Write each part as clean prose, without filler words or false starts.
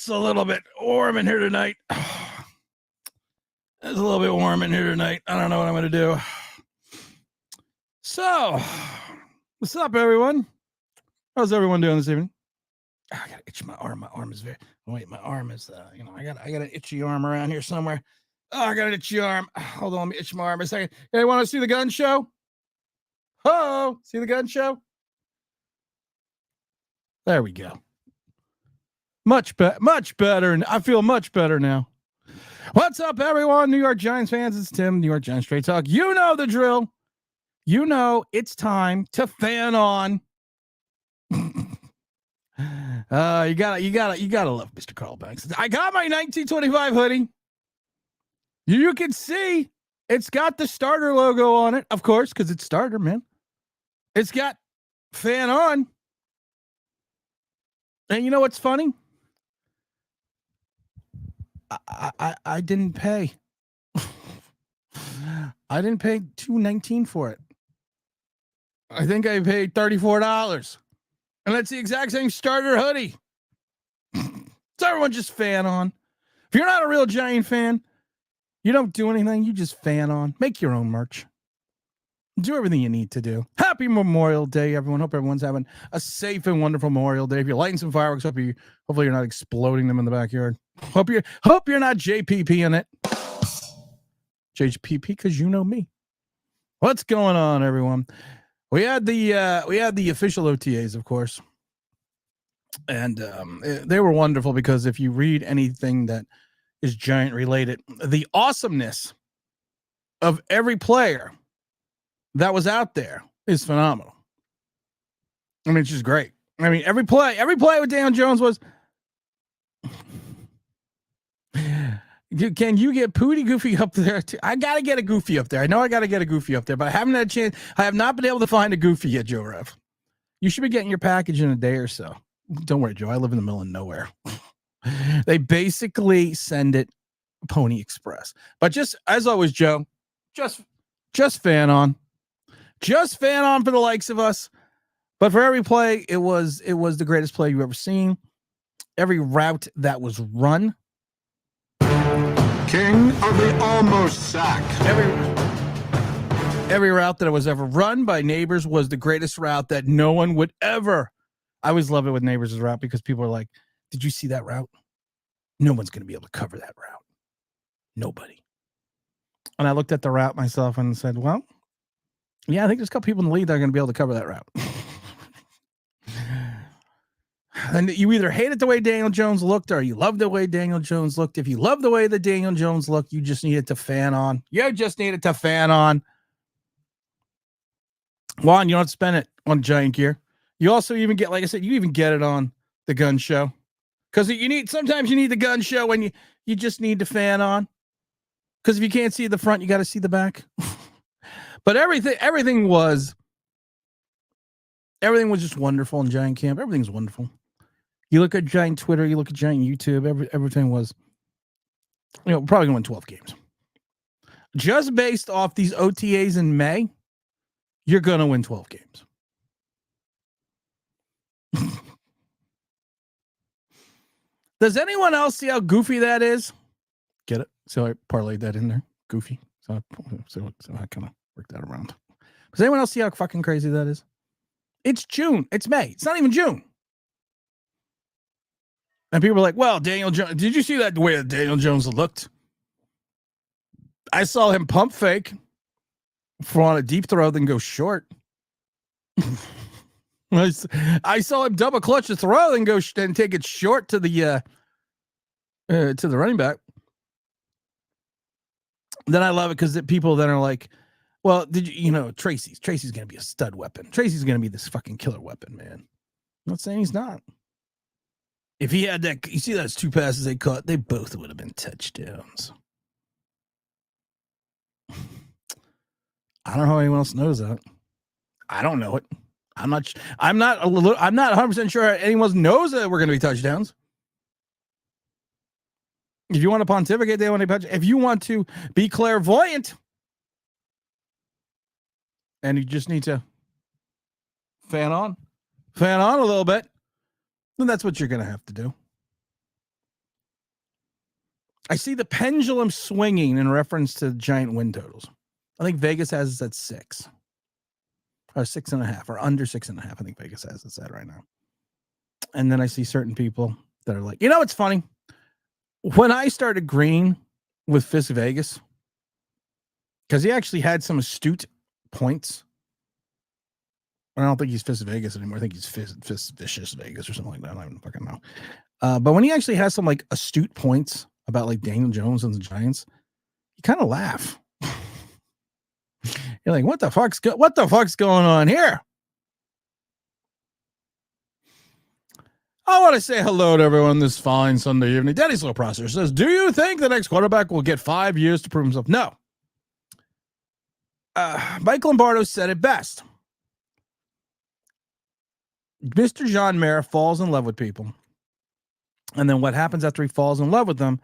it's a little bit warm in here tonight. It's a little bit warm in here tonight. I don't know what I'm going to do. So, what's up, everyone? How's everyone doing this evening? I got to itch my arm. My arm is very... Wait, my arm is, I got an itchy arm around here somewhere. Oh, I got an itchy arm. Hold on, let me itch my arm a second. Hey, want to see the gun show? Oh, see the gun show? There we go. Much better. I feel much better now. What's up, everyone? New York Giants fans, it's Tim, New York Giants Straight Talk. You know the drill. You know it's time to fan on. You gotta love Mr. Carl Banks. I got my 1925 hoodie. You can see it's got the starter logo on it, of course, because it's starter, man. It's got fan on. And you know what's funny? I didn't pay. I didn't pay $2.19 for it. I think I paid $34. And that's the exact same starter hoodie. So everyone just fan on. If you're not a real Giant fan, you don't do anything. You just fan on. Make your own merch. Do everything you need to do. Happy Memorial Day, everyone. Hope everyone's having a safe and wonderful Memorial Day. If you're lighting some fireworks, hopefully you're not exploding them in the backyard. Hope you're not JPP in it. JPP, because you know me. What's going on, everyone? We had the official OTAs, of course, and they were wonderful because if you read anything that is Giant related, the awesomeness of every player that was out there is phenomenal. I mean, it's just great. I mean, every play with Daniel Jones was. Can you get Pooty Goofy up there? I got to get a Goofy up there. I know I got to get a Goofy up there, but I haven't had a chance. I have not been able to find a Goofy yet, Joe Rev. You should be getting your package in a day or so. Don't worry, Joe. I live in the middle of nowhere. They basically send it Pony Express. But just, as always, Joe, just fan on. Just fan on for the likes of us. But for every play, it was the greatest play you've ever seen. Every route that was run. King of the almost sack. Every route that was ever run by Neighbors was the greatest route that no one would ever. I always love it with Neighbors' route because people are like, did you see that route? No one's going to be able to cover that route. Nobody. And I looked at the route myself and said, well, yeah, I think there's a couple people in the league that are going to be able to cover that route. And you either hate it the way Daniel Jones looked or you love the way Daniel Jones looked. If you love the way that Daniel Jones looked, you just needed to fan on. You just needed to fan on. Juan, you don't have to spend it on Giant gear. You also even get, like I said, you even get it on the gun show. Because sometimes you need the gun show when you just need to fan on. Because if you can't see the front, you got to see the back. But everything was just wonderful in Giant camp. Everything's wonderful. You look at Giant Twitter, you look at Giant YouTube, everything was, probably going to win 12 games. Just based off these OTAs in May, you're going to win 12 games. Does anyone else see how goofy that is? Get it? So I parlayed that in there. Goofy. So I kind of worked that around. Does anyone else see how fucking crazy that is? It's June. It's May. It's not even June. And people are like, well, Daniel Jones, did you see that the way that Daniel Jones looked? I saw him pump fake for on a deep throw, then go short. I saw him double clutch the throw, then go and take it short to the running back. Then I love it because people then are like, well, did Tracy's going to be a stud weapon. Tracy's going to be this fucking killer weapon, man. I'm not saying he's not. If he had that, you see those two passes they caught, they both would have been touchdowns. I don't know how anyone else knows that. I don't know it. I'm not 100% sure anyone knows that we're going to be touchdowns. If you want to pontificate, they want to touch. If you want to be clairvoyant, and you just need to fan on a little bit, then that's what you're going to have to do. I see the pendulum swinging in reference to giant win totals. I think Vegas has it at 6 or 6.5 or under 6.5. I think Vegas has it at right now. And then I see certain people that are like, it's funny. When I started agreeing with Fizz Vegas, because he actually had some astute points. I don't think he's Fizz Vegas anymore. I think he's Vicious Vegas or something like that. I don't even fucking know. But when he actually has some like astute points about like Daniel Jones and the Giants, you kind of laugh. You're like, what the fuck's going on here? I want to say hello to everyone this fine Sunday evening. Daddy Slow Processor says, do you think the next quarterback will get 5 years to prove himself? No. Mike Lombardo said it best. Mr. John Mayer falls in love with people. And then what happens after he falls in love with them,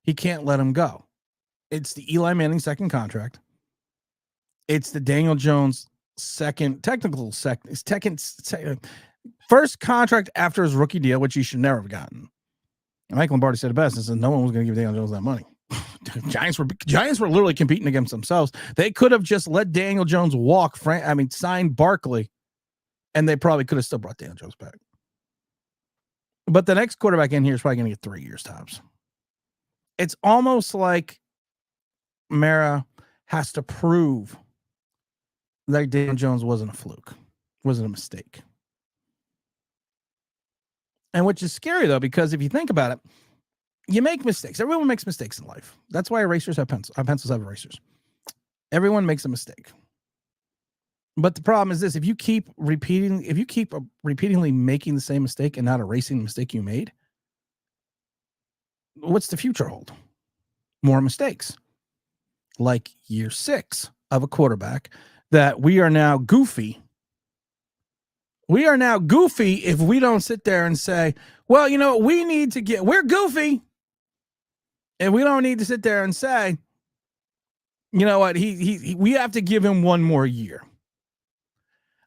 he can't let them go. It's the Eli Manning second contract. It's the Daniel Jones first contract after his rookie deal, which he should never have gotten. And Mike Lombardi said it best. He said no one was going to give Daniel Jones that money. Giants were literally competing against themselves. They could have just let Daniel Jones walk. Signed Barkley, and they probably could have still brought Daniel Jones back. But the next quarterback in here is probably going to get 3 years tops. It's almost like Mara has to prove that Daniel Jones wasn't a fluke, wasn't a mistake. And which is scary, though, because if you think about it, you make mistakes. Everyone makes mistakes in life. That's why erasers have pencils. Pencils have erasers. Everyone makes a mistake. But the problem is this: if you keep repeatedly making the same mistake and not erasing the mistake you made, what's the future hold? More mistakes. Like year 6 of a quarterback that we are now goofy. We are now goofy if we don't sit there and say, well, we're goofy. And we don't need to sit there and say, you know what, we have to give him 1 more year.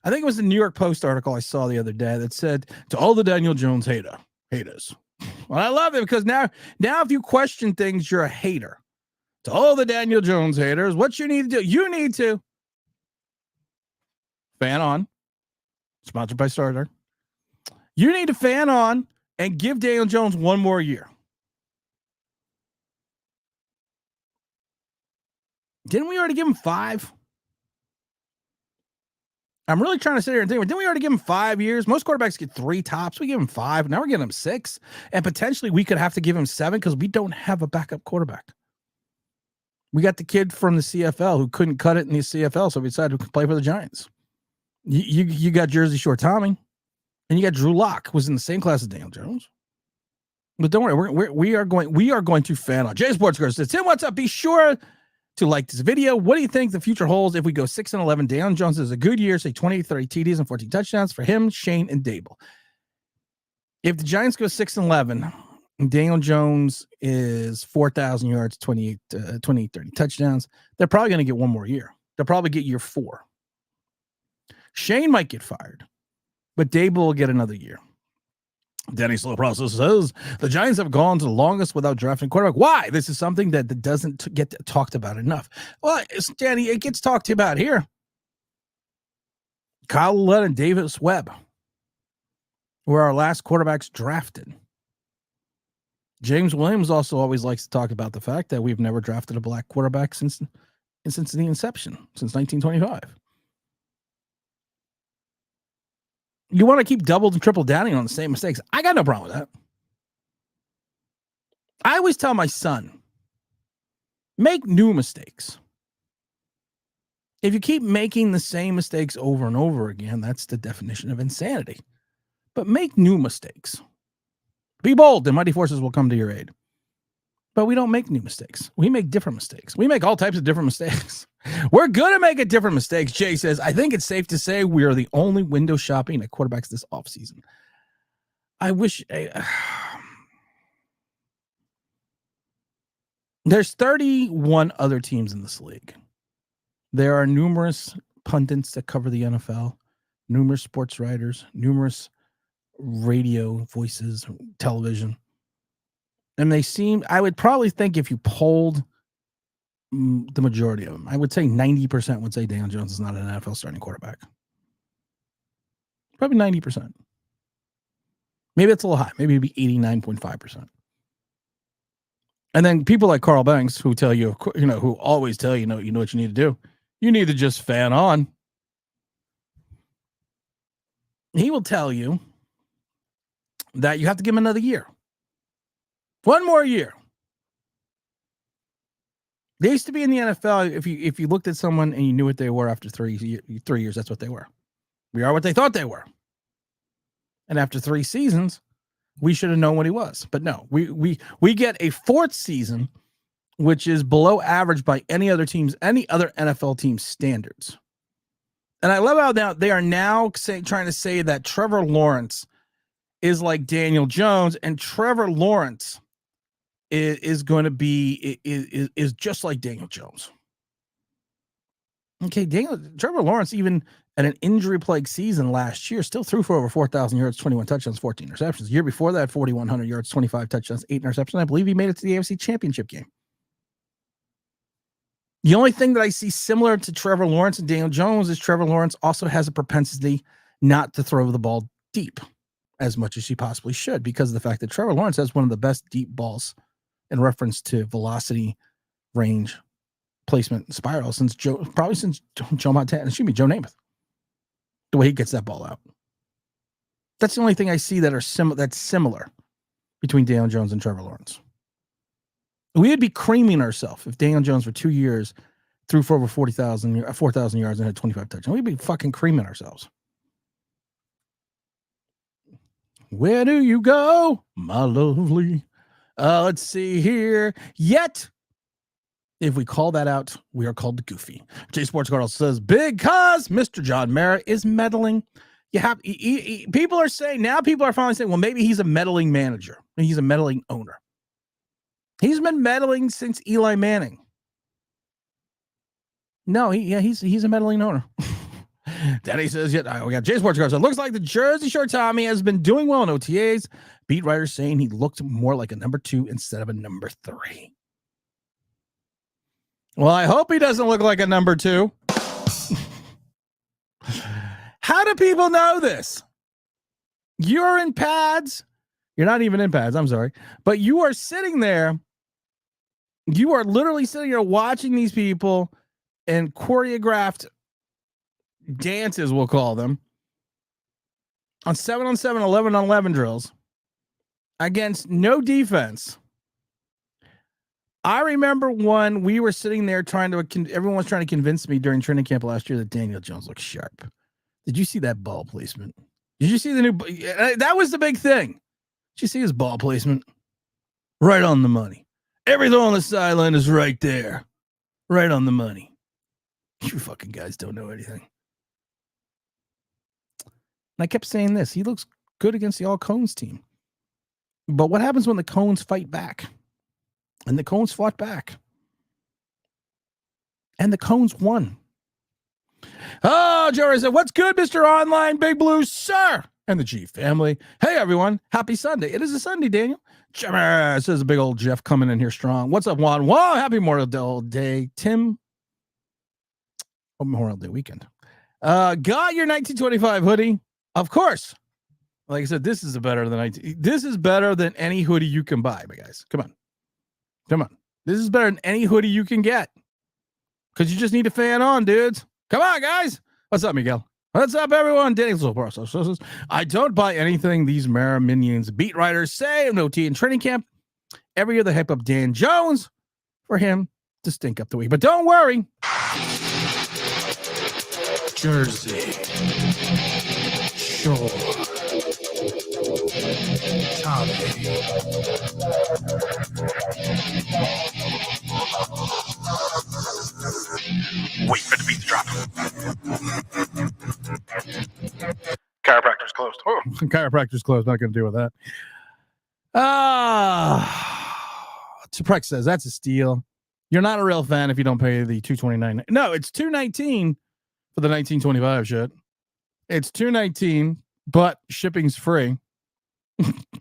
I think it was the New York Post article I saw the other day that said, to all the Daniel Jones haters. Well, I love it because now if you question things, you're a hater. To all the Daniel Jones haters, what you need to do, you need to fan on. Sponsored by Starter. You need to fan on and give Daniel Jones 1 more year. Didn't we already give him 5? I'm really trying to sit here and think, didn't we already give him 5 years? Most quarterbacks get 3 tops. We give him 5. Now we're getting him 6. And potentially we could have to give him 7 because we don't have a backup quarterback. We got the kid from the CFL who couldn't cut it in the CFL, so we decided to play for the Giants. You got Jersey Shore Tommy, and you got Drew Lock, who was in the same class as Daniel Jones. But don't worry, we are going to fan on. Jay Sports Girl says, Tim, what's up? Be sure to like this video. What do you think the future holds if we go 6-11? Daniel Jones is a good year, say 20, 30 TDs and 14 touchdowns for him, Shane, and Dable. If the Giants go 6-11, Daniel Jones is 4,000 yards, 28, 30 touchdowns. They're probably going to get 1 more year. They'll probably get year 4. Shane might get fired, but Dable will get another year. Danny Slow Process says the Giants have gone to the longest without drafting quarterback. Why? This is something that doesn't get talked about enough. Well, Danny, it gets talked about here. Kyle Lett and Davis Webb were our last quarterbacks drafted. James Williams also always likes to talk about the fact that we've never drafted a black quarterback since the inception, since 1925. You want to keep double and triple downing on the same mistakes. I got no problem with that. I always tell my son, make new mistakes. If you keep making the same mistakes over and over again, that's the definition of insanity. But make new mistakes. Be bold, and mighty forces will come to your aid. But we don't make new mistakes. We make different mistakes. We make all types of different mistakes. We're good at making different mistakes. Jay says, I think it's safe to say we are the only window shopping at quarterbacks this offseason. I wish... There's 31 other teams in this league. There are numerous pundits that cover the NFL, numerous sports writers, numerous radio voices, television. And they seem, I would probably think if you polled the majority of them, I would say 90% would say Daniel Jones is not an NFL starting quarterback. Probably 90%. Maybe it's a little high. Maybe it'd be 89.5%. And then people like Carl Banks who tell you, who always tell you know what you need to do. You need to just fan on. He will tell you that you have to give him another year. One more year. They used to be in the NFL. If you looked at someone and you knew what they were after 3 years, that's what they were. We are what they thought they were. And after 3 seasons, we should have known what he was. But no, we get a 4th season, which is below average by any other NFL team's standards. And I love how now they are now trying to say that Trevor Lawrence is like Daniel Jones, and Trevor Lawrence is going to be is just like Daniel Jones. Okay, Trevor Lawrence, even at an injury-plagued season last year, still threw for over 4,000 yards, 21 touchdowns, 14 interceptions. The year before that, 4,100 yards, 25 touchdowns, 8 interceptions. I believe he made it to the AFC Championship game. The only thing that I see similar to Trevor Lawrence and Daniel Jones is Trevor Lawrence also has a propensity not to throw the ball deep as much as he possibly should, because of the fact that Trevor Lawrence has one of the best deep balls in reference to velocity, range, placement, and spiral since Joe Montana, Joe Namath. The way he gets that ball out. That's the only thing I see that's similar between Daniel Jones and Trevor Lawrence. We would be creaming ourselves if Daniel Jones for 2 years threw for over 4,000 yards and had 25 touchdowns. We'd be fucking creaming ourselves. Where do you go, my lovely? Let's see here. Yet, if we call that out, we are called goofy. J Sports Cardinal says, because Mr. John Mara is meddling. You have people are finally saying, well, maybe he's a meddling manager. He's a meddling owner. He's been meddling since Eli Manning. No, he's a meddling owner. Danny says, we got Jay Sports Cars. It looks like the Jersey Shore Tommy has been doing well in OTAs. Beat writers saying he looked more like a number 2 instead of a number 3. Well, I hope he doesn't look like a number 2. How do people know this? You're in pads. You're not even in pads. I'm sorry. But you are sitting there. You are literally sitting here watching these people and choreographed dances, we'll call them, on 7-on-7, 11-on-11 drills against no defense. I remember when we were sitting there everyone was trying to convince me during training camp last year that Daniel Jones looked sharp. Did you see that ball placement? Did you see the new? That was the big thing. Did you see his ball placement? Right on the money. Everything on the sideline is right there. Right on the money. You fucking guys don't know anything. And I kept saying this. He looks good against the All Cones team. But what happens when the Cones fight back? And the Cones fought back. And the Cones won. Oh, Jerry said, what's good, Mr. Online Big Blue, sir? And the G family. Hey, everyone. Happy Sunday. It is a Sunday, Daniel. Jimmer says a big old Jeff coming in here strong. What's up, Juan? Wow, happy Memorial Day, Tim. Memorial Day weekend. Got your 1925 hoodie. Of course. Like I said, this is better than any hoodie you can buy, my guys. Come on. This is better than any hoodie you can get. Because you just need a fan on, dudes. Come on, guys. What's up, Miguel? What's up, everyone? Danny says, I don't buy anything these Mara Minions beat writers say in OT and training camp. Every year they hype up Dan Jones for him to stink up the week. But don't worry. Jersey Shore Tommy. Wait for the beat to drop. Chiropractor's closed. Oh, chiropractor's closed. Not going to deal with that. Tuprex says that's a steal. You're not a real fan if you don't pay the $229. No, it's $219 for the 1925 shit. It's $219, but shipping's free.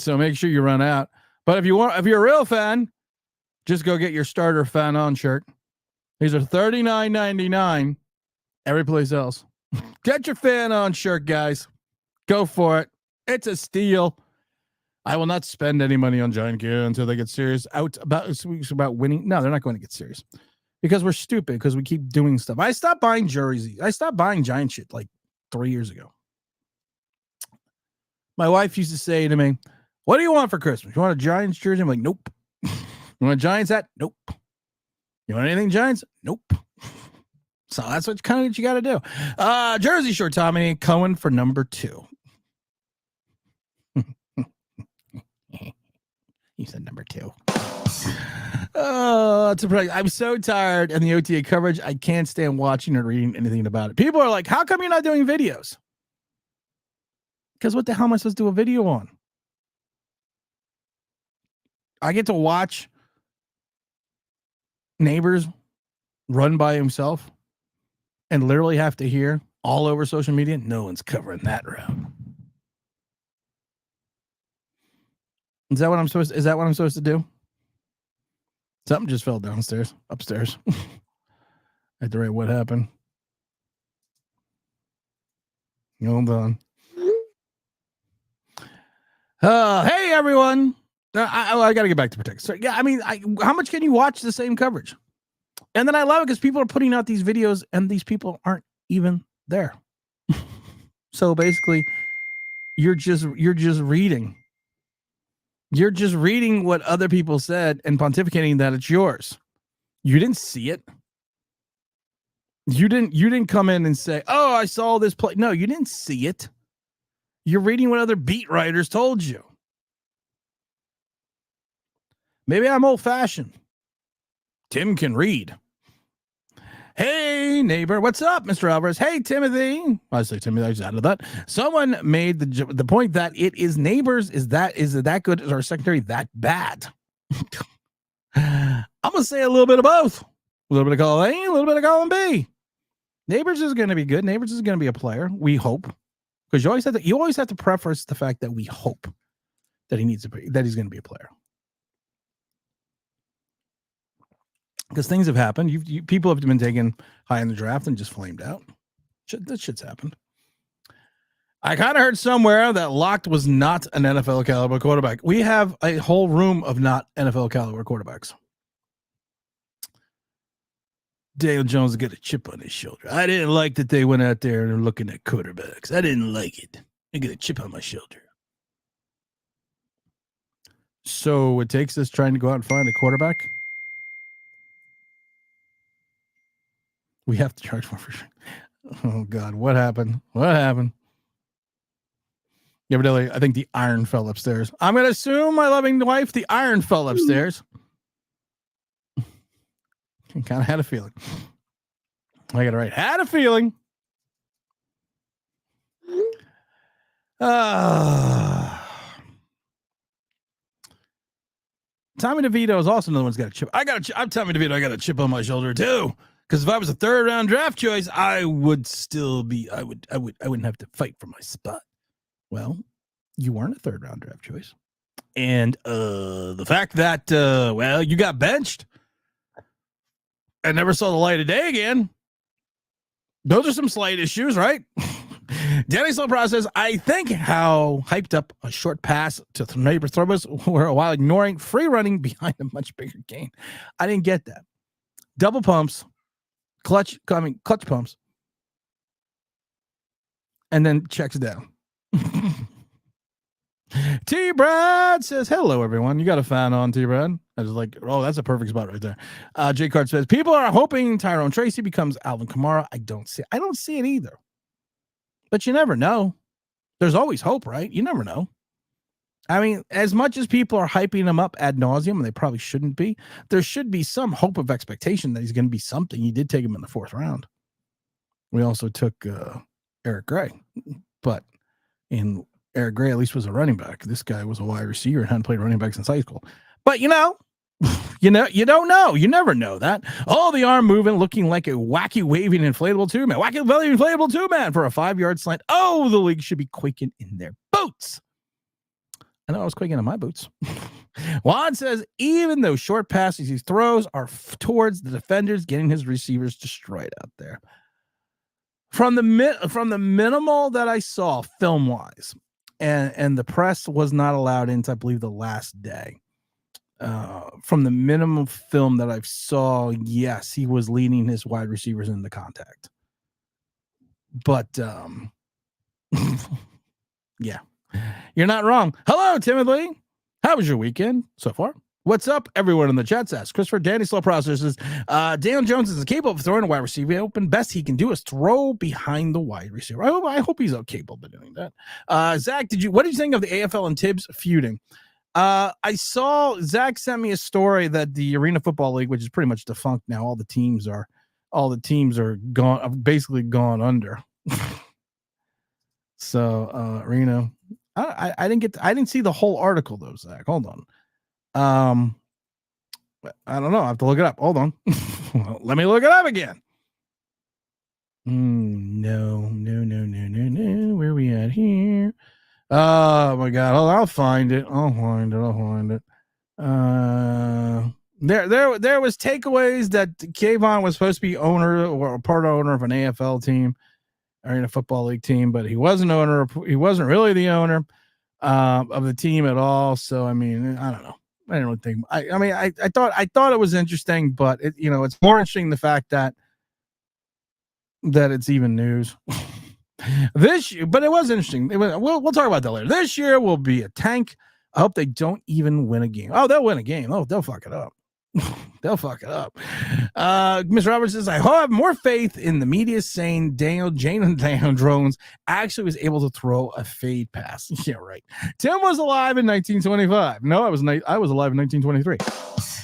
So make sure you run out. But if you're a real fan, just go get your starter fan on shirt. These are $39.99 every place else. Get your fan on shirt, guys. Go for it. It's a steal. I will not spend any money on Giant gear until they get serious about winning. No, they're not going to get serious because we're stupid because we keep doing stuff. I stopped buying jerseys. I stopped buying Giant shit like 3 years ago. My wife used to say to me, "What do you want for Christmas? You want a Giants jersey?" I'm like, "Nope." You want a Giants hat? Nope. You want anything Giants? Nope. So that's what you got to do. Jersey short, Tommy Cohen for number 2. You said number 2. Oh, it's surprising. I'm so tired and the OTA coverage. I can't stand watching or reading anything about it. People are like, "How come you're not doing videos?" Because what the hell am I supposed to do a video on? I get to watch Neighbors run by himself and literally have to hear all over social media, "No one's covering that route." Is that what I'm supposed to do? Something just fell upstairs. I had to write what happened. Hold on. Hey everyone. I got to get back to protect. So, yeah, I mean, how much can you watch the same coverage? And then I love it because people are putting out these videos and these people aren't even there. So basically, you're just reading. You're just reading what other people said and pontificating that it's yours. You didn't see it. You didn't come in and say, "Oh, I saw this play." No, you didn't see it. You're reading what other beat writers told you. Maybe I'm old-fashioned. Tim can read. Hey, neighbor. What's up, Mr. Alvarez? Hey, Timothy. I say Timothy. I just added that. Someone made the point that it is Neighbors. Is it that good? Is our secondary that bad? I'm going to say a little bit of both. A little bit of column A, a little bit of column B. Neighbors is going to be good. Neighbors is going to be a player. We hope. Because you always have to preface the fact that we hope that he's going to be a player. Because things have happened. People have been taken high in the draft and just flamed out. That shit's happened. I kind of heard somewhere that Locked was not an NFL caliber quarterback. We have a whole room of not NFL caliber quarterbacks. Daniel Jones got a chip on his shoulder. I didn't like that they went out there and were looking at quarterbacks. I didn't like it. I got a chip on my shoulder. So it takes us trying to go out and find a quarterback. We have to charge more for sure. Oh, God. What happened? Evidently, I think the iron fell upstairs. I'm going to assume, my loving wife, the iron fell upstairs. I kind of had a feeling. I got it right. Had a feeling. Tommy DeVito is also another one's got a chip. I'm Tommy DeVito. I got a chip on my shoulder too. Because if I was a 3rd round draft choice, I would still be. I wouldn't have to fight for my spot. Well, you weren't a 3rd round draft choice, and the fact that you got benched and never saw the light of day again. Those are some slight issues, right? Danny Slow process. I think how hyped up a short pass to neighbor throwers were while ignoring free running behind a much bigger gain. I didn't get that. Double pumps, clutch pumps, and then checks down. T. Brad says, "Hello, everyone. You got a fan on, T. Brad." I was like, "Oh, that's a perfect spot right there." J. Card says, "People are hoping Tyrone Tracy becomes Alvin Kamara." I don't see it either. But you never know. There's always hope, right? You never know. I mean, as much as people are hyping him up ad nauseum, and they probably shouldn't be, there should be some hope of expectation that he's going to be something. You did take him in the 4th round. We also took Eric Gray, but Eric Gray at least was a running back. This guy was a wide receiver and hadn't played running back since high school. But you don't know. You never know that. Oh, the arm moving, looking like a wacky waving inflatable 2-man. Wacky waving inflatable 2-man for a 5-yard slant. Oh, the league should be quaking in their boots. I know I was quaking in my boots. Juan says, even though short passes he throws are towards the defenders, getting his receivers destroyed out there. From the minimal that I saw film wise, and the press was not allowed into, I believe, the last day. From the minimum film that I saw, yes, he was leading his wide receivers into contact. But yeah, you're not wrong. Hello, Timothy. How was your weekend so far? What's up, everyone in the chat? Says Christopher. Danny Slow Processors. Daniel Jones is capable of throwing a wide receiver open. Best he can do is throw behind the wide receiver. I hope he's capable of doing that. Zach, what did you think of the AFL and Tibbs feuding? I saw Zach sent me a story that the Arena Football League, which is pretty much defunct now, all the teams are gone, basically gone under. So Arena, I didn't see the whole article though, Zach. Hold on. I don't know. I have to look it up. Hold on. Well, let me look it up again. No. Where are we at here? Oh my God. I'll find it. There was takeaways that Kayvon was supposed to be owner or part owner of an AFL team or in a football league team, but he wasn't owner. He wasn't really the owner of the team at all. So, I mean, I don't know. I didn't really think. I thought it was interesting, but it's more interesting the fact that it's even news. But it was interesting. We'll talk about that later. This year will be a tank. I hope they don't even win a game. Oh, they'll win a game. Oh, they'll fuck it up. They'll fuck it up. Mr. Roberts says, I have more faith in the media saying Daniel Jones actually was able to throw a fade pass. Yeah, right. Tim was alive in 1925. No, I was alive in 1923.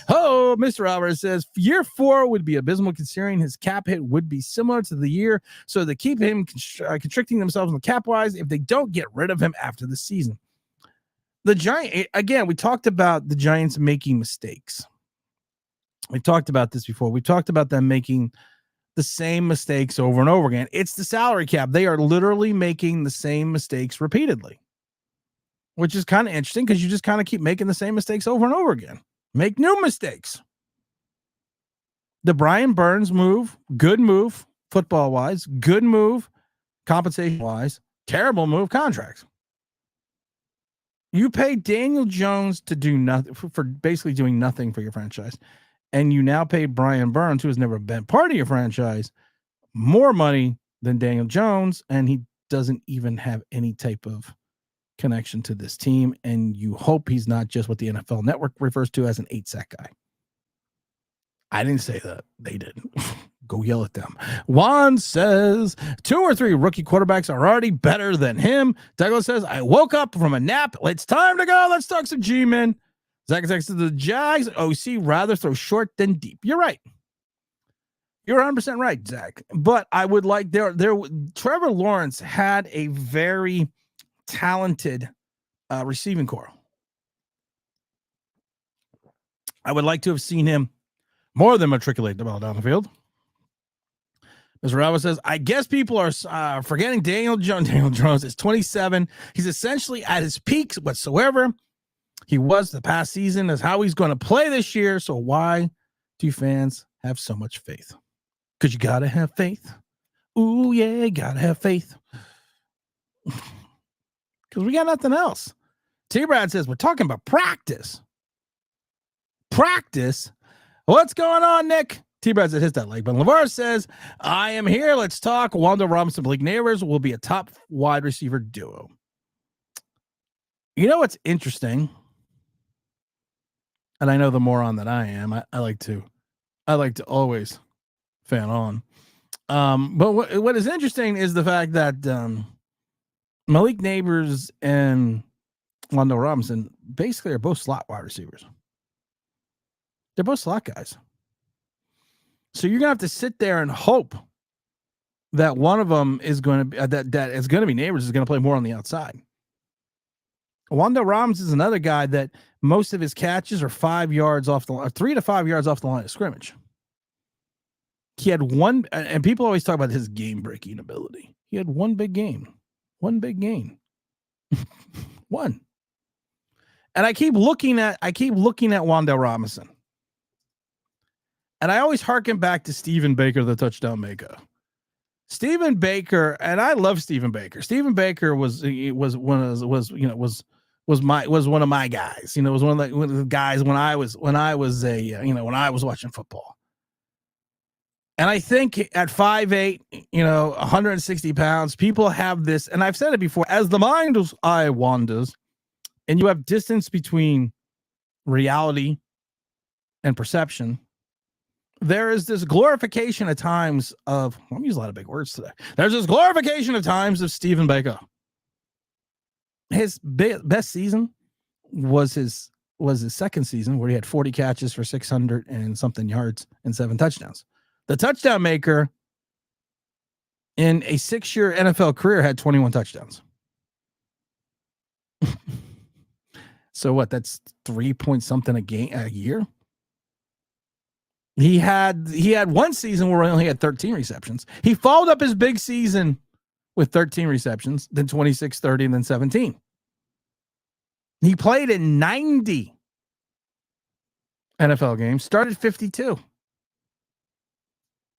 Oh, Mr. Roberts says year 4 would be abysmal considering his cap hit would be similar to the year. So they keep him constricting themselves in the cap wise if they don't get rid of him after the season. The Giants, again, we talked about the Giants making mistakes. We talked about this before. We talked about them making the same mistakes over and over again. It's the salary cap. They are literally making the same mistakes repeatedly, which is kind of interesting because you just kind of keep making the same mistakes over and over again. Make new mistakes. The Brian Burns move, good move, football-wise, good move, compensation-wise, terrible move, contracts. You pay Daniel Jones to do nothing for basically doing nothing for your franchise. And you now pay Brian Burns, who has never been part of your franchise, more money than Daniel Jones, and he doesn't even have any type of connection to this team. And you hope he's not just what the NFL Network refers to as an 8-sack guy. I didn't say that. They didn't. Go yell at them. Juan says 2 or 3 rookie quarterbacks are already better than him. Douglas says, I woke up from a nap. It's time to go. Let's talk some G-men. Zach says the Jags OC rather throw short than deep. You're right. You're 100% right, Zach. But I would like Trevor Lawrence had a very talented receiving core. I would like to have seen him more than matriculate the ball down the field. Mr. Roberts says, I guess people are forgetting Daniel Jones is 27. He's essentially at his peak whatsoever. He was the past season is how he's going to play this year. So why do fans have so much faith? Because you got to have faith. Ooh, yeah, got to have faith. Because we got nothing else. T-Brad says, we're talking about practice. Practice? What's going on, Nick? T-Brad said, hit that like button. LeVar says, I am here. Let's talk. Wanda Robinson, Blake Neighbors will be a top wide receiver duo. You know what's interesting? And I know the moron that I am. I like to always fan on. But what is interesting is the fact that Malik Neighbors and Wanda Robinson basically are both slot wide receivers. They're both slot guys. So you're gonna have to sit there and hope that one of them is going to that is going to be Neighbors is going to play more on the outside. Wanda Robinson is another guy that most of his catches are 5 yards off the line, 3 to 5 yards off the line of scrimmage. He had one, and people always talk about his game-breaking ability. He had one big game. One. And I keep looking at Wan'Dale Robinson. And I always harken back to Stephen Baker, the touchdown maker. Stephen Baker, and I love Stephen Baker. Stephen Baker was one of my guys. Was one of the guys when I was watching football. And I think at 5'8", 160 pounds, people have this, and I've said it before, as the mind's eye wanders, and you have distance between reality and perception, there is this glorification at times of, I'm using a lot of big words today. There's this glorification at times of Stephen Baker. His best season was his second season, where he had 40 catches for 600 and something yards and 7 touchdowns. The touchdown maker in a 6-year NFL career had 21 touchdowns. So what? That's 3 point something a year. He had one season where he only had 13 receptions. He followed up his big season with 13 receptions, then 26, 30, and then 17. He played in 90 NFL games, started 52.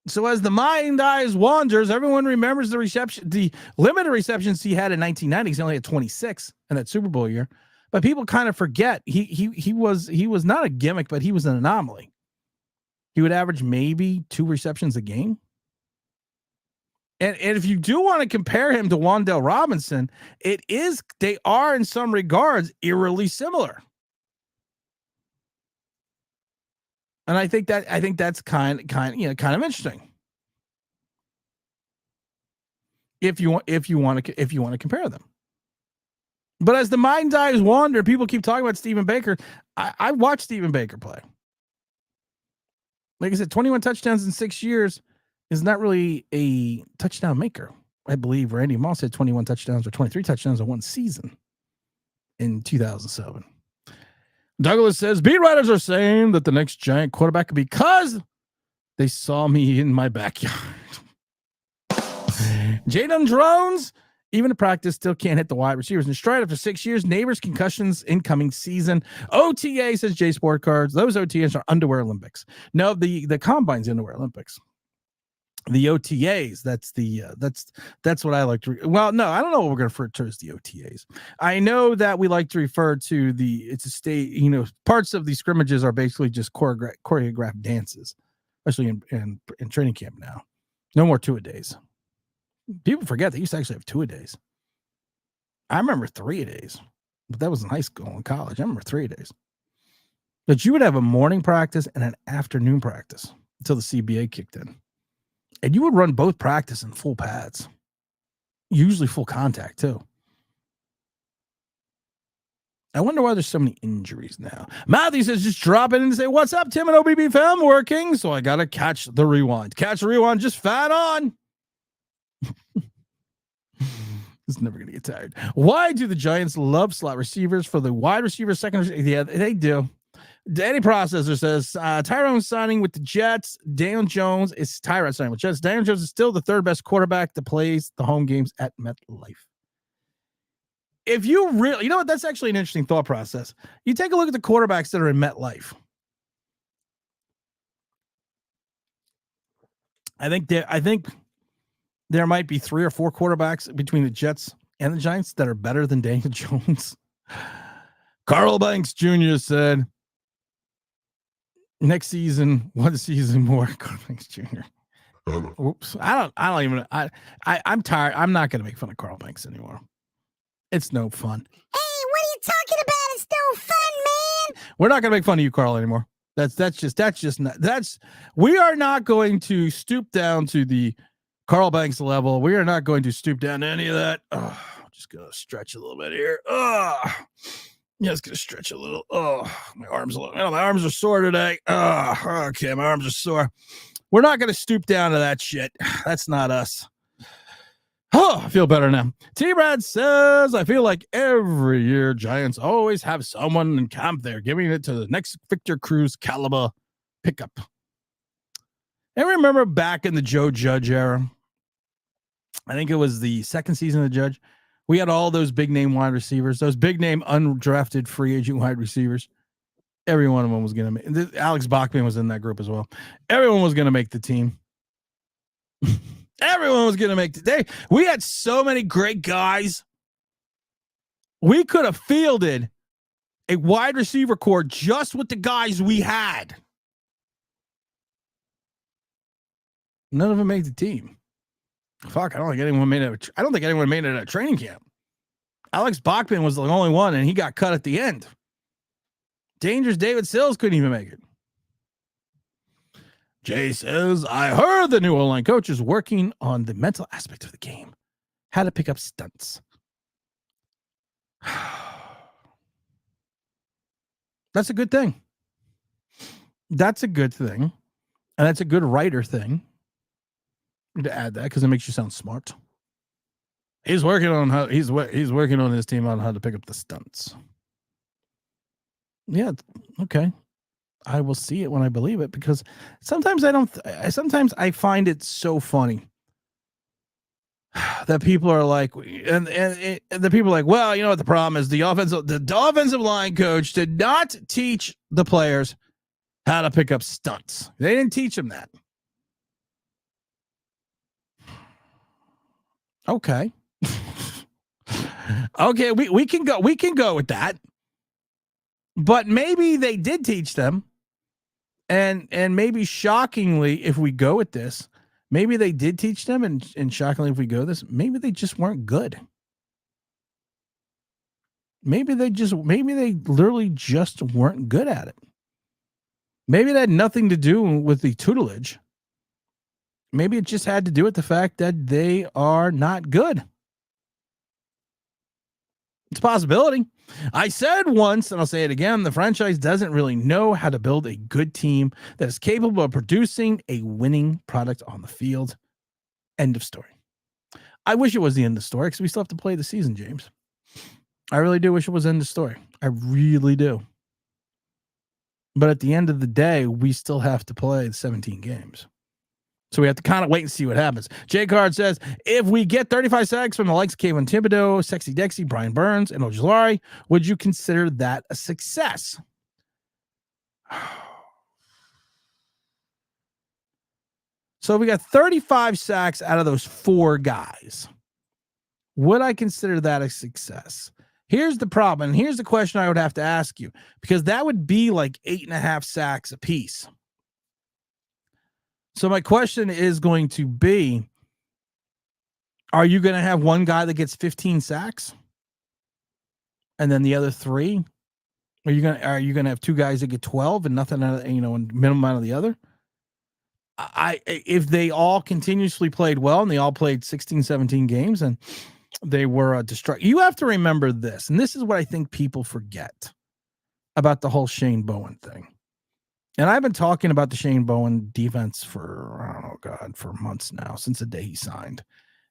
So as the mind eyes wanders, everyone remembers the limited receptions he had in 1990. He only had 26 in that Super Bowl year, but people kind of forget he was not a gimmick, but he was an anomaly. He would average maybe 2 receptions a game. And if you do want to compare him to Wan'Dale Robinson, they are in some regards eerily similar. And I think that's kind of interesting. If you want to compare them. But as the mind's eyes wander, people keep talking about Stephen Baker. I watched Stephen Baker play. Like I said, 21 touchdowns in 6 years is not really a touchdown maker. I believe Randy Moss had 21 touchdowns or 23 touchdowns in one season in 2007. Douglas says, beat writers are saying that the next Giant quarterback because they saw me in my backyard. Jadon Drones, even in practice, still can't hit the wide receivers in stride after 6 years. Neighbors concussions incoming season. OTA, says J Sport Cards. Those OTAs are underwear Olympics. No, the combine's underwear Olympics. The OTAs, that's what I like to well, no, I don't know what we're going to refer to as the OTAs. I know that we like to refer to it's a state, parts of these scrimmages are basically just choreographed dances, especially in training camp now. No more 2-a-days. People forget they used to actually have 2-a-days. I remember 3-a-days, but that was in high school and college. I remember 3-a-days. But you would have a morning practice and an afternoon practice until the CBA kicked in. And you would run both practice in full pads, usually full contact too. I wonder why there's so many injuries now. Matthew says, just drop in and say, what's up, Tim and OBB fam? Working, so I got to catch the rewind. Catch the rewind, just fat on. It's never going to get tired. Why do the Giants love slot receivers for the wide receiver second? Yeah, they do. Danny Processor says, Tyrone signing with the Jets. Daniel Jones is Tyrod signing with Jets. Daniel Jones is still the third best quarterback that plays the home games at MetLife. If you really, what, that's actually an interesting thought process. You take a look at the quarterbacks that are in MetLife. I think there might be 3 or 4 quarterbacks between the Jets and the Giants that are better than Daniel Jones. Carl Banks Jr. said, next season, 1 season more. Carl Banks Jr. Oops. I'm tired. I'm not going to make fun of Carl Banks anymore. It's no fun. Hey, what are you talking about? It's no fun, man. We're not going to make fun of you, Carl, anymore. We are not going to stoop down to the Carl Banks level. We are not going to stoop down to any of that. I'm just going to stretch a little bit here. Yeah, it's going to stretch a little. My arms are sore today. Okay, my arms are sore. We're not going to stoop down to that shit. That's not us. Oh, I feel better now. T-Brad says, I feel like every year Giants always have someone in camp there giving it to the next Victor Cruz caliber pickup. And remember back in the Joe Judge era, I think it was the second season of the Judge, We had all those big name wide receivers, those big name undrafted free agent wide receivers. Every one of them was going to make. Alex Bachman was in that group as well. Everyone was going to make the team. Everyone was going to make the day. We had so many great guys. We could have fielded a wide receiver core just with the guys we had. None of them made the team. Fuck, I don't think anyone made it. I don't think anyone made it at training camp. Alex Bachman was the only one, and he got cut at the end. Dangerous David Sills couldn't even make it. Jay says, I heard the new O-line coach is working on the mental aspect of the game. How to pick up stunts. That's a good thing. That's a good thing. And that's a good writer thing. To add that because it makes you sound smart. He's working on how he's working on his team on how to pick up the stunts. Yeah, okay. I will see it when I believe it because sometimes I don't. Sometimes I find it so funny that people are like, and the people are like, well, you know what the problem is? The offensive line coach did not teach the players how to pick up stunts. They didn't teach them that. Okay. Okay, we can go with that. But maybe they did teach them. And maybe shockingly, if we go with this, maybe they did teach them, and shockingly, if we go this, maybe they just weren't good. Maybe they literally just weren't good at it. Maybe that had nothing to do with the tutelage. Maybe it just had to do with the fact that they are not good. It's a possibility. I said once, and I'll say it again, the franchise doesn't really know how to build a good team that is capable of producing a winning product on the field. End of story. I wish it was the end of the story because we still have to play the season, James. I really do wish it was the end of the story. I really do. But at the end of the day, we still have to play the 17 games. So we have to kind of wait and see what happens. Jay Card says, if we get 35 sacks from the likes of Kayvon Thibodeau, Sexy Dexy, Brian Burns, and Ojulari, would you consider that a success? So we got 35 sacks out of those 4 guys. Would I consider that a success? Here's the problem. And here's the question I would have to ask you, because that would be like 8.5 sacks a piece. So my question is going to be, are you going to have one guy that gets 15 sacks? And then the other 3? Are you going to have 2 guys that get 12 and nothing, and minimum out of the other? If they all continuously played well and they all played 16, 17 games and they were destructive. You have to remember this, and this is what I think people forget about the whole Shane Bowen thing. And I've been talking about the Shane Bowen defense for months now, since the day he signed.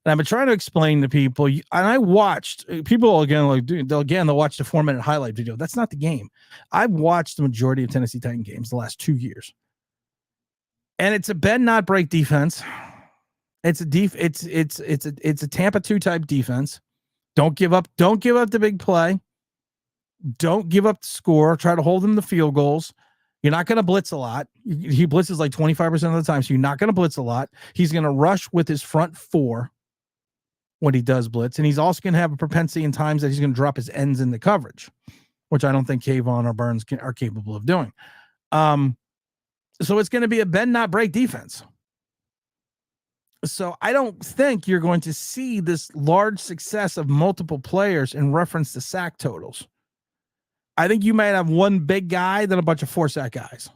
And I've been trying to explain to people, and I watched people again, they'll watch the 4-minute highlight video. That's not the game. I've watched the majority of Tennessee Titan games the last 2 years. And it's a bend not break defense. It's a Tampa 2 type defense. Don't give up the big play. Don't give up the score. Try to hold them to field goals. You're not going to blitz a lot. He blitzes like 25% of the time, so you're not going to blitz a lot. He's going to rush with his front 4 when he does blitz, and he's also going to have a propensity in times that he's going to drop his ends in the coverage, which I don't think Kayvon or Burns are capable of doing. So it's going to be a bend not break defense. So I don't think you're going to see this large success of multiple players in reference to sack totals. I think you might have one big guy, then a bunch of 4-sack guys,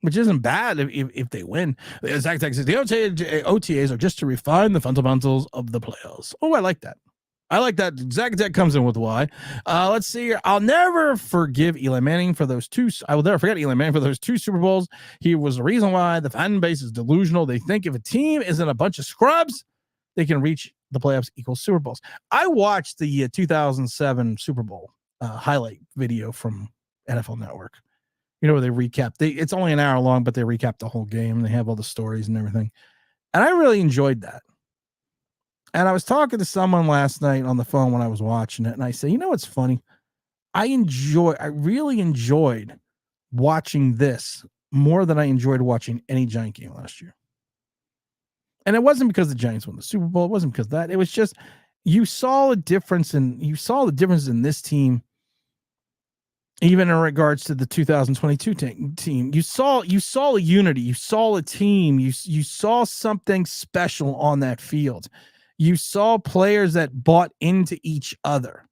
which isn't bad if they win. Zach says the OTAs are just to refine the fundamentals of the playoffs. Oh, I like that. I like that. Zach comes in with why. Let's see here. I'll never forgive Eli Manning for those 2. I will never forget Eli Manning for those 2 Super Bowls. He was the reason why the fan base is delusional. They think if a team isn't a bunch of scrubs, they can reach the playoffs equals Super Bowls. I watched the 2007 Super Bowl highlight video from NFL Network. Where they recap. It's only an hour long, but they recap the whole game. They have all the stories and everything. And I really enjoyed that. And I was talking to someone last night on the phone when I was watching it, and I said, you know what's funny? I really enjoyed watching this more than I enjoyed watching any Giant game last year. And it wasn't because the Giants won the Super Bowl. It wasn't because of that. It was just you saw the difference in this team, even in regards to the 2022 team. You saw a unity. You saw a team. You saw something special on that field. You saw players that bought into each other.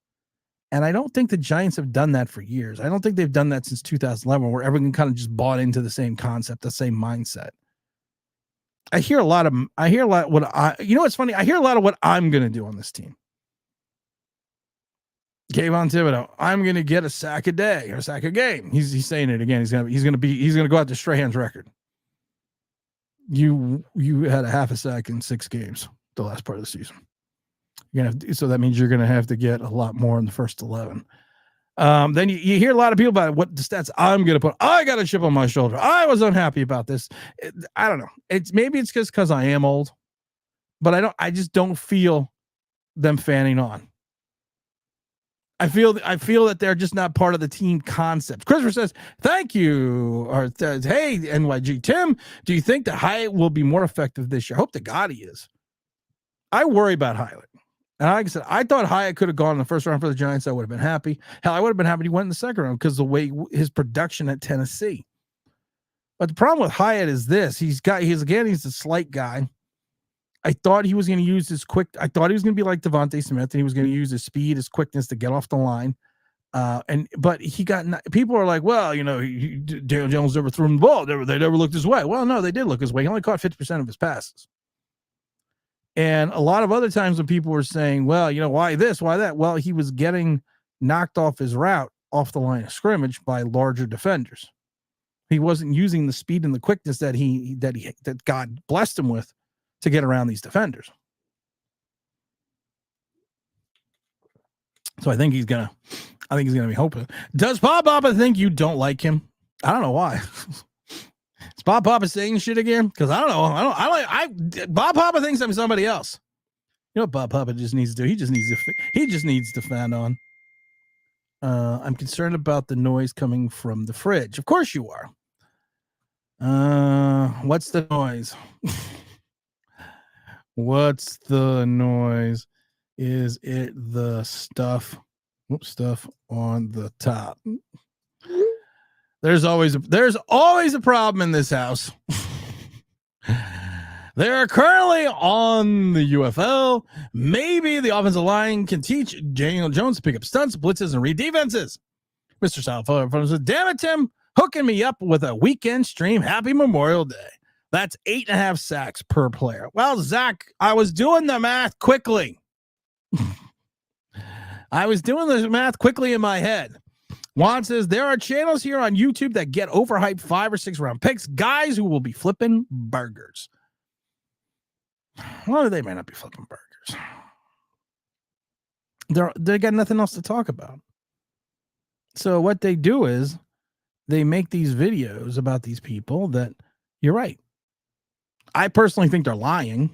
And I don't think the Giants have done that for years. I don't think they've done that since 2011, where everyone kind of just bought into the same concept, the same mindset. I hear a lot you know what's funny? I hear a lot of what I'm going to do on this team. Kayvon Thibodeau, I'm going to get a sack a day or a sack a game. He's saying it again. He's going to go out to Strahan's record. You had a half a sack in 6 games the last part of the season. So that means you're going to have to get a lot more in the first 11. Then you hear a lot of people about what the stats I'm going to put. I got a chip on my shoulder. I was unhappy about this. I don't know. Maybe it's just because I am old, but I just don't feel them fanning on. I feel that they're just not part of the team concept. Christopher says, thank you. Or hey, NYG Tim, do you think that Hyatt will be more effective this year? I hope to God he is. I worry about Hyatt. And like I said, I thought Hyatt could have gone in the first round for the Giants. I would have been happy. Hell, I would have been happy he went in the second round because the way his production at Tennessee. But the problem with Hyatt is this: he's a slight guy. I thought he was going to use his I thought he was going to be like Devontae Smith, and he was going to use his speed, his quickness to get off the line. But people are like, well, Daniel Jones never threw him the ball. They never looked his way. Well, no, they did look his way. He only caught 50% of his passes. And a lot of other times when people were saying, well, why this, why that? Well, he was getting knocked off his route off the line of scrimmage by larger defenders. He wasn't using the speed and the quickness that God blessed him with to get around these defenders. So I think he's gonna be hoping. Does Bob Papa think you don't like him? I don't know why. Is Bob Papa saying shit again? Because I don't know. Bob Papa thinks I'm somebody else. You know what Bob Papa just needs to do? He just needs to fan on. I'm concerned about the noise coming from the fridge. Of course you are. What's the noise? What's the noise? Is it the stuff on the top? There's always a problem in this house. They're currently on the UFL. Maybe the offensive line can teach Daniel Jones to pick up stunts, blitzes, and read defenses. Mr. Southfield says, damn it, Tim, hooking me up with a weekend stream. Happy Memorial Day. That's 8.5 sacks per player. Well, Zach, I was doing the math quickly. In my head. Juan says, there are channels here on YouTube that get overhyped 5 or 6 round picks, guys who will be flipping burgers. Well, they may not be flipping burgers. They got nothing else to talk about. So what they do is they make these videos about these people that you're right. I personally think they're lying.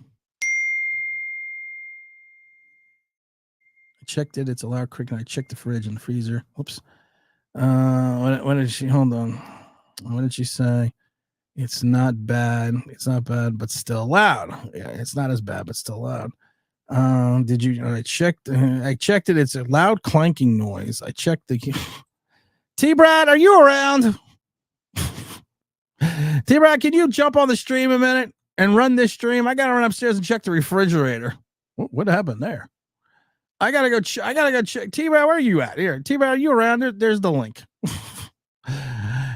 I checked it. It's a loud crick, and I checked the fridge and the freezer. Whoops. What did she? Hold on. What did she say? It's not bad. It's not bad, but still loud. Yeah, it's not as bad, but still loud. Did you? I checked it. It's a loud clanking noise. I checked the. T-Brad, are you around? T-Brad, can you jump on the stream a minute and run this stream? I gotta run upstairs and check the refrigerator. What happened there? I gotta go check. T-Brad, where are you at? Here, T-Brad, are you around? There's the link.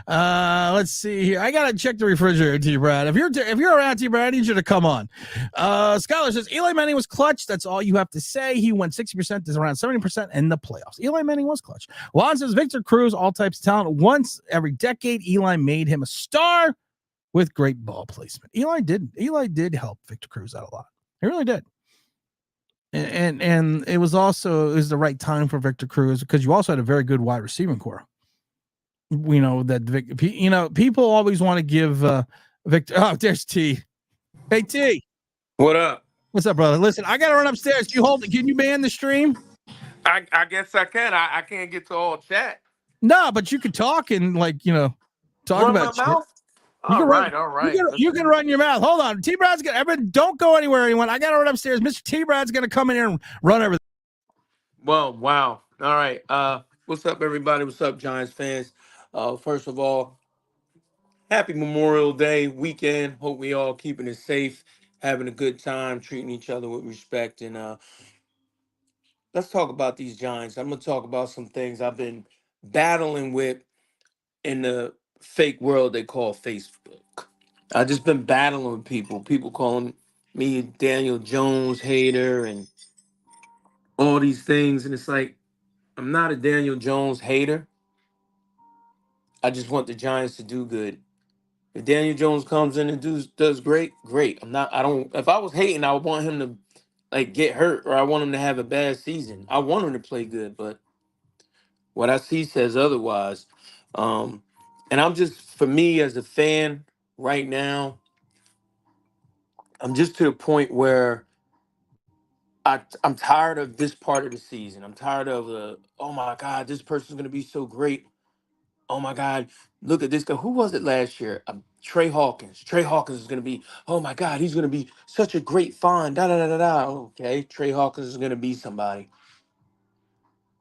Let's see here. I gotta check the refrigerator, T-Brad. If you're around, T-Brad, I need you to come on. Scholar says Eli Manning was clutch. That's all you have to say. He went 60% to around 70% in the playoffs. Eli Manning was clutch. Juan says Victor Cruz, all types of talent. Once every decade, Eli made him a star with great ball placement. Eli did help Victor Cruz out a lot. He really did. And it was the right time for Victor Cruz because you also had a very good wide receiving core. We know that people always want to give Victor. Oh, there's T. Hey T. What up? What's up, brother? Listen, I gotta run upstairs. Can you man the stream? I guess I can. I can't get to all chat. No, but you could talk and talk Run about my shit. mouth. You All can run. right, all right. You can run your mouth. Hold on, T. Brad's gonna. Everyone, don't go anywhere, anyone. I gotta run upstairs. Mr. T. Brad's gonna come in here and run everything. Well, wow. All right. What's up, everybody? What's up, Giants fans? First of all, happy Memorial Day weekend. Hope we all keeping it safe, having a good time, treating each other with respect. And let's talk about these Giants. I'm gonna talk about some things I've been battling with in the fake world they call Facebook. I just been battling with people calling me Daniel Jones hater and all these things, and it's like I'm not a Daniel Jones hater. I just want the Giants to do good. If Daniel Jones comes in and does great, great. I'm not. I don't. If I was hating, I would want him to like get hurt or I want him to have a bad season. I want him to play good, but what I see says otherwise. Um, and I'm just for me as a fan right now. I'm just to the point where I'm tired of this part of the season. I'm tired of the oh my god, this person's gonna be so great. Oh my god, look at this guy. Who was it last year? Trey Hawkins. Trey Hawkins is gonna be. Oh my god, he's gonna be such a great find. Da da da da da. Okay, Trey Hawkins is gonna be somebody.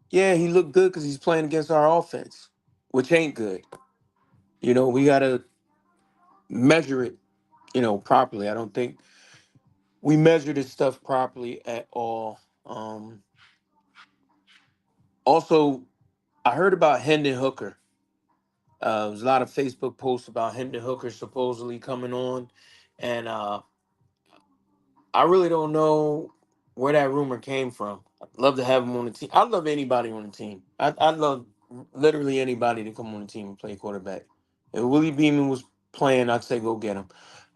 Yeah, he looked good because he's playing against our offense, which ain't good. You know, we gotta measure it. Properly. I don't think we measure this stuff properly at all. Also, I heard about Hendon Hooker. There's a lot of Facebook posts about Hendon Hooker supposedly coming on, and I really don't know where that rumor came from. I'd love to have him on the team. I'd love anybody on the team. I'd love literally anybody to come on the team and play quarterback. If Willie Beeman was playing, I'd say go get him.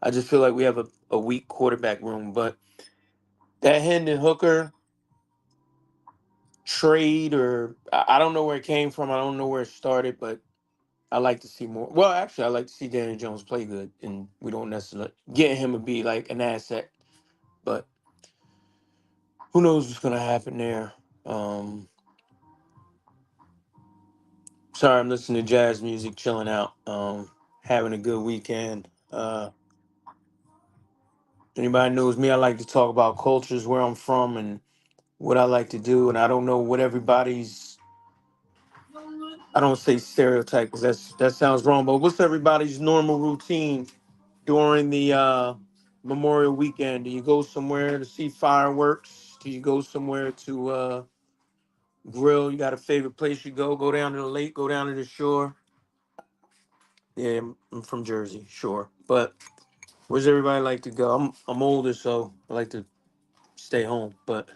I just feel like we have a weak quarterback room, but that Hendon Hooker trade, or I don't know where it came from. I don't know where it started, but I like to see more. Well, actually, I like to see Daniel Jones play good, and we don't necessarily get him to be like an asset, but who knows what's gonna happen there. Sorry, I'm listening to jazz music, chilling out, having a good weekend. Anybody knows me, I like to talk about cultures, where I'm from, and what I like to do, and I don't know what everybody's. I don't say stereotype because that sounds wrong, but what's everybody's normal routine during the Memorial weekend? Do you go somewhere to see fireworks? Do you go somewhere to grill? You got a favorite place you go? Go down to the lake, go down to the shore. Yeah, I'm from Jersey, sure. But where's everybody like to go? I'm older, so I like to stay home. But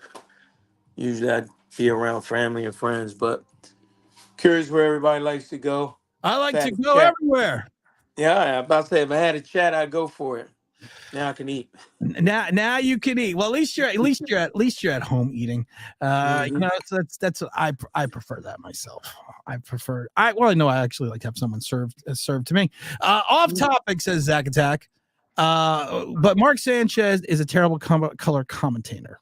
usually I'd be around family and friends. But curious where everybody likes to go. I like If I to had a go chat, everywhere. yeah, I'm about to say if I had a chat, I'd go for it. Now I can eat. Now you can eat. Well, at least you're at home eating. Mhm. That's I prefer that myself. I actually like to have someone served to me. Off topic, says Zach Attack. But Mark Sanchez is a terrible color commentator.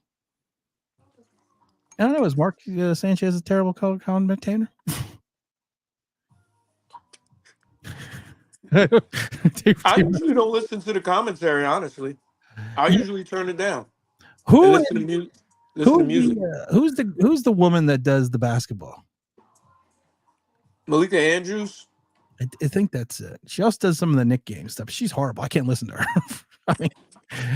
I don't know. Is Mark Sanchez a terrible color commentator? I usually don't listen to the commentary, honestly. I usually turn it down and Who listen to music. Listen to music. who's the woman that does the basketball? Malika Andrews. I think that's it. She also does some of the Nick game stuff. She's horrible. I can't listen to her. I mean,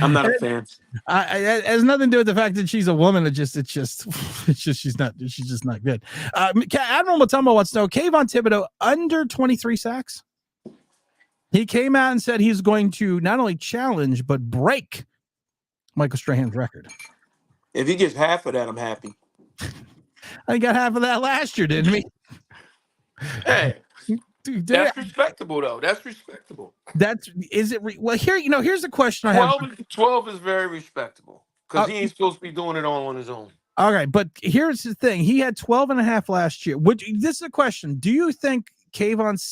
I'm not a fan. it has nothing to do with the fact that she's a woman. It's just she's just not good. Admiral Mutombo wants to know Kayvon Thibodeau under 23 sacks. He came out and said he's going to not only challenge but break Michael Strahan's record. If he gets half of that, I'm happy. I got half of that last year, didn't we? Hey, Dude, that's respectable, though. That's respectable. Is it? Well, here's the question I have. 12 is very respectable because he ain't supposed to be doing it all on his own. All right, but here's the thing. He had 12 and a half last year. This is a question. Do you think Kayvon's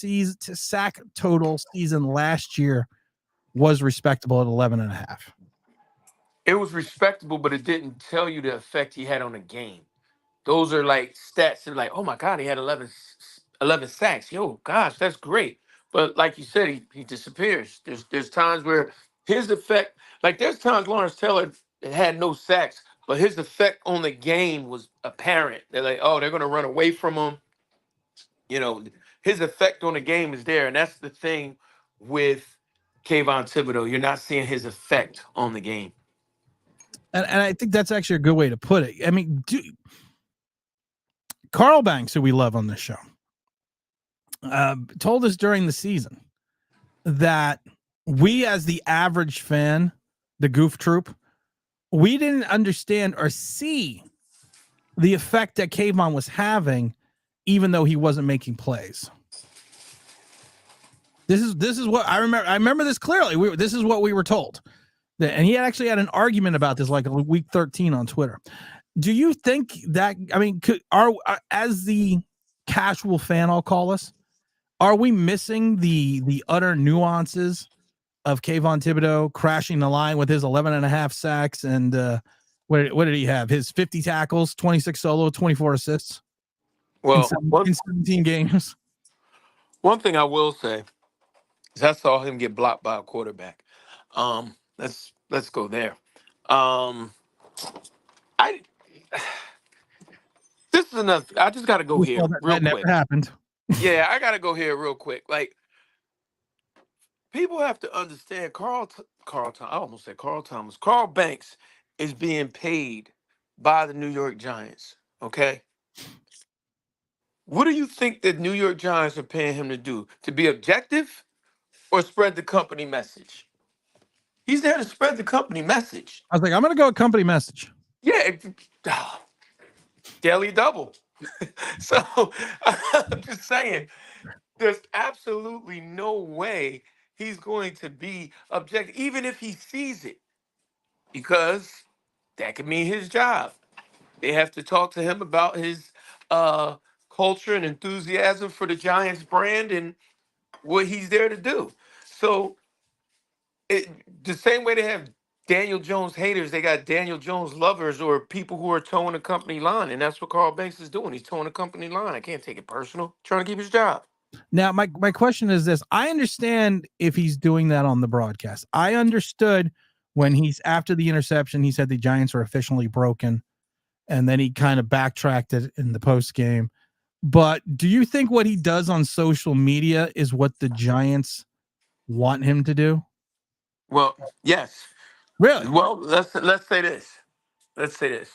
sack total season last year was respectable at 11 and a half? it was respectable, but it didn't tell you the effect he had on the game. Those are like stats and like, oh my God, he had 11 sacks. Yo, gosh, that's great. But like you said, he disappears. There's times where his effect, like there's times Lawrence Taylor had no sacks, but his effect on the game was apparent. They're like, oh, they're gonna run away from him. You know, his effect on the game is there, and that's the thing with Kayvon Thibodeau. You're not seeing his effect on the game. And I think that's actually a good way to put it. I mean, Carl Banks, who we love on this show, told us during the season that we, as the average fan, the goof troop, we didn't understand or see the effect that Kayvon was having, even though he wasn't making plays. This is what I remember. I remember this clearly. This is what we were told. And he actually had an argument about this like week 13 on Twitter. Do you think that, I mean, as the casual fan, I'll call us, are we missing the utter nuances of Kayvon Thibodeau crashing the line with his 11.5 sacks and what did he have? His 50 tackles, 26 solo, 24 assists Well, in 17 games. one thing I will say is I saw him get blocked by a quarterback. Let's go there. I This is another. I just got to go here real That never quick. happened. Yeah, I got to go here real quick. Like people have to understand, I almost said Carl Thomas. Carl Banks is being paid by the New York Giants. Okay. What do you think the New York Giants are paying him to do? To be objective or spread the company message? He's there to spread the company message. I was like, I'm going to go with company message. Yeah. Daily double. So I'm just saying, there's absolutely no way he's going to be objective, even if he sees it, because that could mean his job. They have to talk to him about his culture and enthusiasm for the Giants brand and what he's there to do. So the same way they have Daniel Jones haters, they got Daniel Jones lovers or people who are towing the company line. And that's what Carl Banks is doing. He's towing the company line. I can't take it personal. Trying to keep his job. Now, my question is this. I understand if he's doing that on the broadcast. I understood when he's after the interception, he said the Giants are officially broken. And then he kind of backtracked it in the post game. But do you think what he does on social media is what the Giants want him to do? Well, yes. Really? Well, let's say this. Let's say this.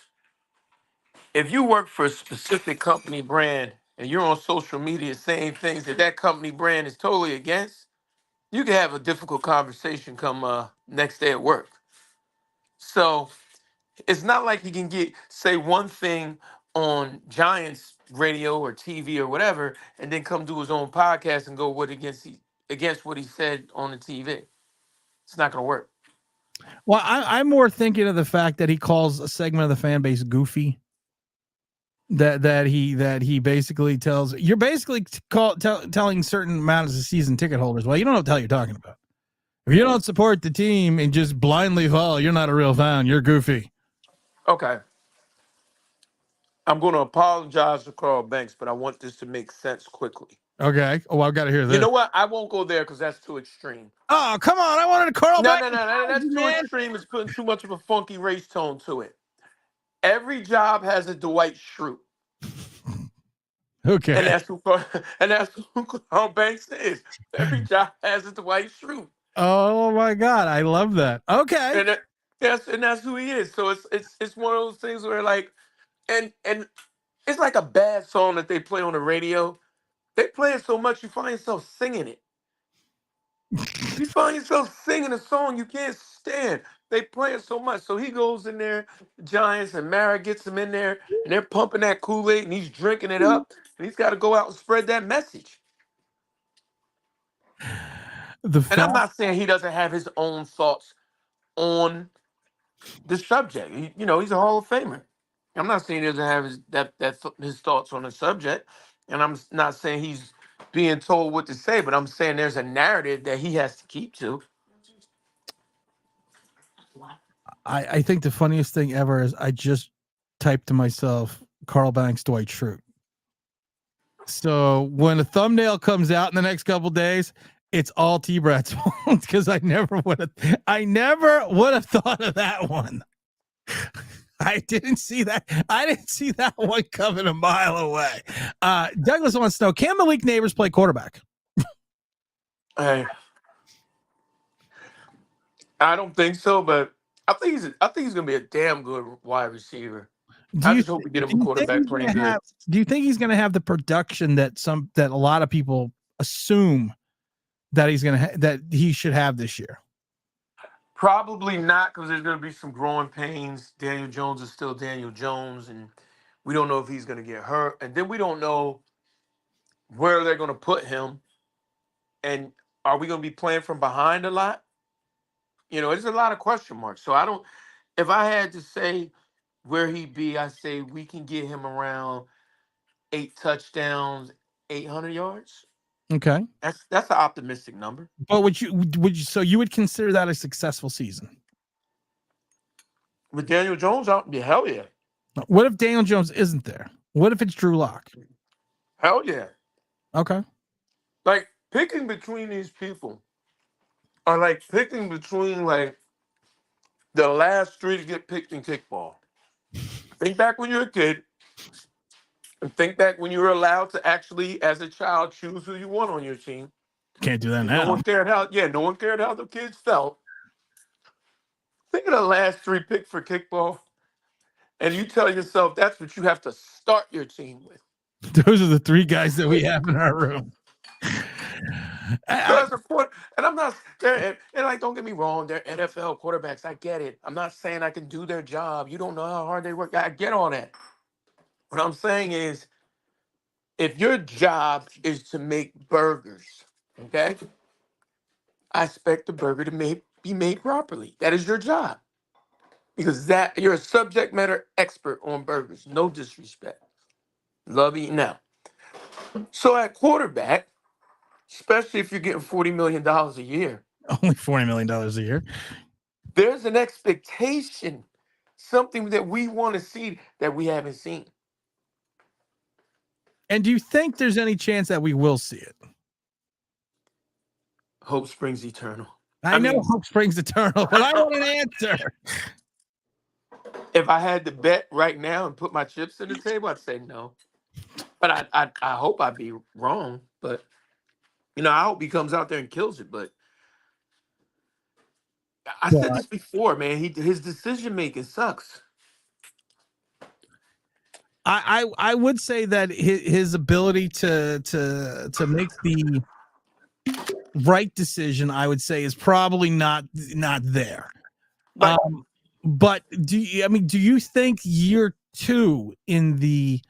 If you work for a specific company brand and you're on social media saying things that that company brand is totally against, you can have a difficult conversation come next day at work. So it's not like he can say one thing on Giants radio or TV or whatever, and then come do his own podcast and go against what he said on the TV. It's not going to work. Well, I'm more thinking of the fact that he calls a segment of the fan base goofy. That he basically tells you're basically telling certain amounts of season ticket holders, well, you don't know what the hell you're talking about. If you don't support the team and just blindly follow, you're not a real fan. You're goofy. Okay. I'm going to apologize to Carl Banks, but I want this to make sense quickly. Okay. Oh, I've got to hear this. You know what? I won't go there because that's too extreme. Oh, come on. I wanted a Carl Banks. No. That's too extreme. It's putting too much of a funky race tone to it. Every job has a Dwight Schrute. Okay. And that's who Carl Banks is. Every job has a Dwight Schrute. Oh my God, I love that. Okay. And that's who he is. So it's one of those things where like, and it's like a bad song that they play on the radio. They play it so much you find yourself singing it. You find yourself singing a song you can't stand. They play it so much. So he goes in there, the Giants, and Mara gets him in there, and they're pumping that Kool-Aid, and he's drinking it up, and he's got to go out and spread that message. And I'm not saying he doesn't have his own thoughts on the subject. He's a Hall of Famer. I'm not saying he doesn't have his thoughts on the subject, and I'm not saying he's being told what to say, but I'm saying there's a narrative that he has to keep to. I think the funniest thing ever is I just typed to myself Carl Banks, Dwight Schrute. So when a thumbnail comes out in the next couple days, it's all T-Brat's fault because I never would have thought of that one. I didn't see that. I didn't see that one coming a mile away. Douglas wants to know, can Malik Neighbors play quarterback? Hey, I don't think so, but I think he's gonna be a damn good wide receiver. I just hope we get him a quarterback playing good. Do you think he's going to have the production that a lot of people assume that that he should have this year? Probably not, because there's going to be some growing pains. Daniel Jones is still Daniel Jones, and we don't know if he's going to get hurt, and then we don't know where they're going to put him, and are we going to be playing from behind a lot? There's a lot of question marks. So I don't. If I had to say where he'd be, I say we can get him around 8 touchdowns, 800 yards. Okay, That's an optimistic number. but would you so you would consider that a successful season With Daniel Jones out? Yeah, hell yeah. What if Daniel Jones isn't there? What if it's Drew Lock? Hell yeah. Okay, Like picking between these people are like picking between like the last 3 to get picked in kickball. Think back when you were a kid, and think back when you were allowed to actually, as a child, choose who you want on your team. can't do that No now. one cared how. Yeah, no one cared how the kids felt. Think of the last 3 picks for kickball, and you tell yourself that's what you have to start your team with. Those are the 3 guys that we have in our room. So that's a point, and I'm not there. And like, don't get me wrong, they're NFL quarterbacks. I get it. I'm not saying I can do their job. You don't know how hard they work. I get all that. What I'm saying is, if your job is to make burgers, okay, I expect the burger to be made properly. That is your job, because that you're a subject matter expert on burgers. No disrespect. Love eating out. So at quarterback, especially if you're getting $40 million a year, Only $40 million a year. there's an expectation, something that we want to see that we haven't seen. And do you think there's any chance that we will see it? Hope springs eternal. I know mean, hope springs eternal, but I want an answer. If I had to bet right now and put my chips on the table, I'd say no. But I hope I'd be wrong. But I hope he comes out there and kills it. But I said this before, man. His decision making sucks. I would say that his ability to make the right decision, I would say, is probably not there. But But do you think year 2 in the?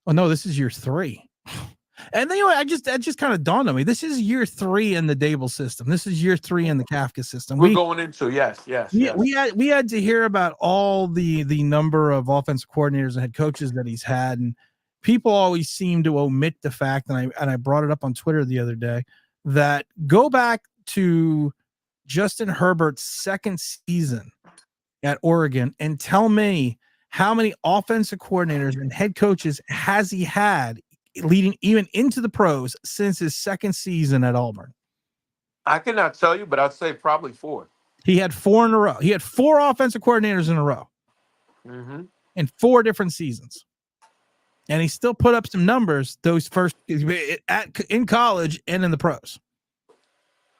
Oh no, this is year 3. And then that just kind of dawned on me. This is year 3 in the Dable system. This is year 3 in the Kafka system. we're going into yes. We had to hear about all the number of offensive coordinators and head coaches that he's had, and people always seem to omit the fact, and I brought it up on Twitter the other day, that go back to Justin Herbert's second season at Oregon and tell me how many offensive coordinators and head coaches has he had leading even into the pros since his second season at Auburn. I cannot tell you, but I'd say probably 4. He had 4 in a row. He had 4 offensive coordinators in a row in 4 different seasons. And he still put up some numbers those first in college and in the pros.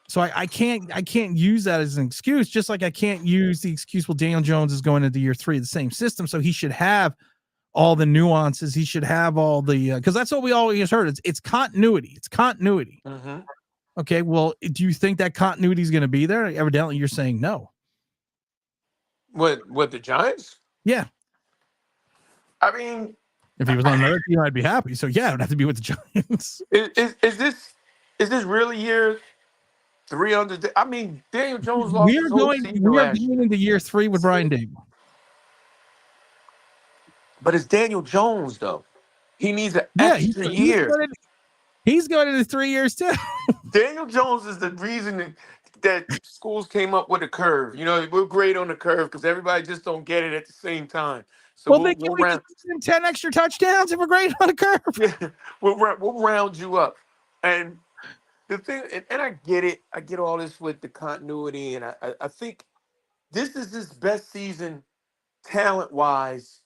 So I can't use that as an excuse, just like I can't use the excuse, well, Daniel Jones is going into year 3 of the same system, so he should have all the nuances. He should have all the because that's what we always heard. It's continuity. It's continuity. Okay, well, do you think that continuity is going to be there? Evidently, you're saying no. With the Giants? Yeah. I mean, if he was on another team, I'd be happy. So yeah, it would have to be with the Giants. Is this really year 3 under? I mean, Daniel Jones lost his whole season we are last year. going into year 3 with Brian Dable. But it's Daniel Jones, though. He needs an extra year. He's going into 3 years too. Daniel Jones is the reason that schools came up with a curve. You know, we're great on the curve because everybody just don't get it at the same time. So Well, then can we'll we just round, give him 10 extra touchdowns if we're great on a curve? yeah, we'll round you up. And the thing, and I get it. I get all this with the continuity, and I think this is his best season talent wise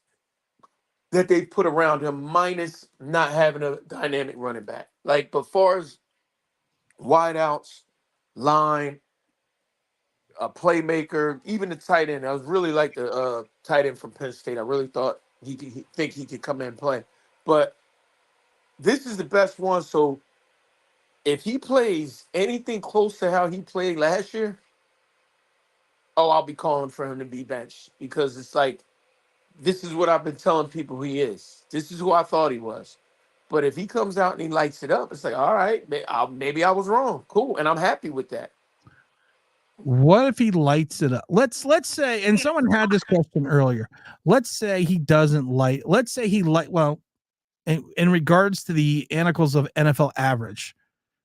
that they put around him, minus not having a dynamic running back. Like, but far as wideouts, line, a playmaker, even the tight end. I was really like the tight end from Penn State. I really thought he could come in and play. But this is the best one. So if he plays anything close to how he played last year, oh, I'll be calling for him to be benched because it's like this is what I've been telling people he is. This is who I thought he was. But if he comes out and he lights it up, it's like, all right, maybe I was wrong. Cool, and I'm happy with that. What if he lights it up? Let's say, and someone had this question earlier. Let's say he doesn't light. Let's say he light. Well, in regards to the anacles of NFL average,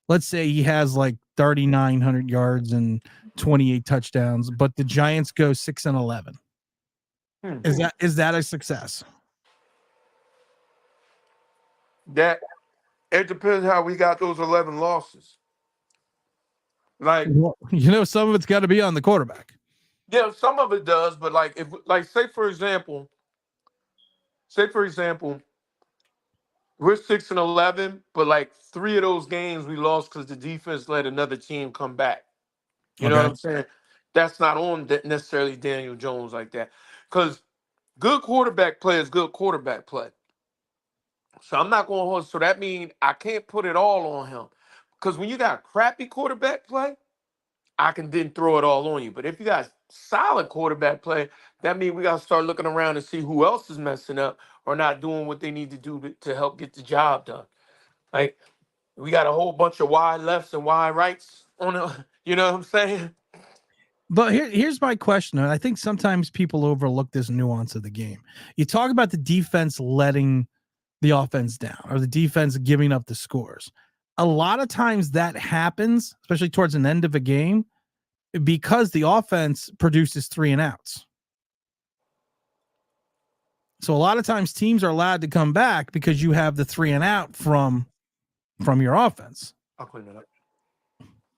let's say he has like 3,900 yards and 28 touchdowns, but the Giants go 6-11. Hmm. Is that a success? That it depends how we got those 11 losses. Like, Well, you know, some of it's got to be on the quarterback. yeah, some of it does, but like if like say for example, we're 6-11, but like 3 of those games we lost because the defense let another team come back. You know what Okay. I'm saying? That's not on necessarily Daniel Jones like that. Because good quarterback play is good quarterback play. So I'm not going to hold. So that means I can't put it all on him. Because when you got crappy quarterback play, I can then throw it all on you. But if you got solid quarterback play, that means we got to start looking around and see who else is messing up or not doing what they need to do to help get the job done. Like we got a whole bunch of wide lefts and wide rights on the, you know what I'm saying? But here's my question, and I think sometimes people overlook this nuance of the game. You talk about the defense letting the offense down or the defense giving up the scores. A lot of times that happens, especially towards an end of a game, because the offense produces 3 and outs. So a lot of times teams are allowed to come back because you have the 3 and out from your offense. I'll clean it up.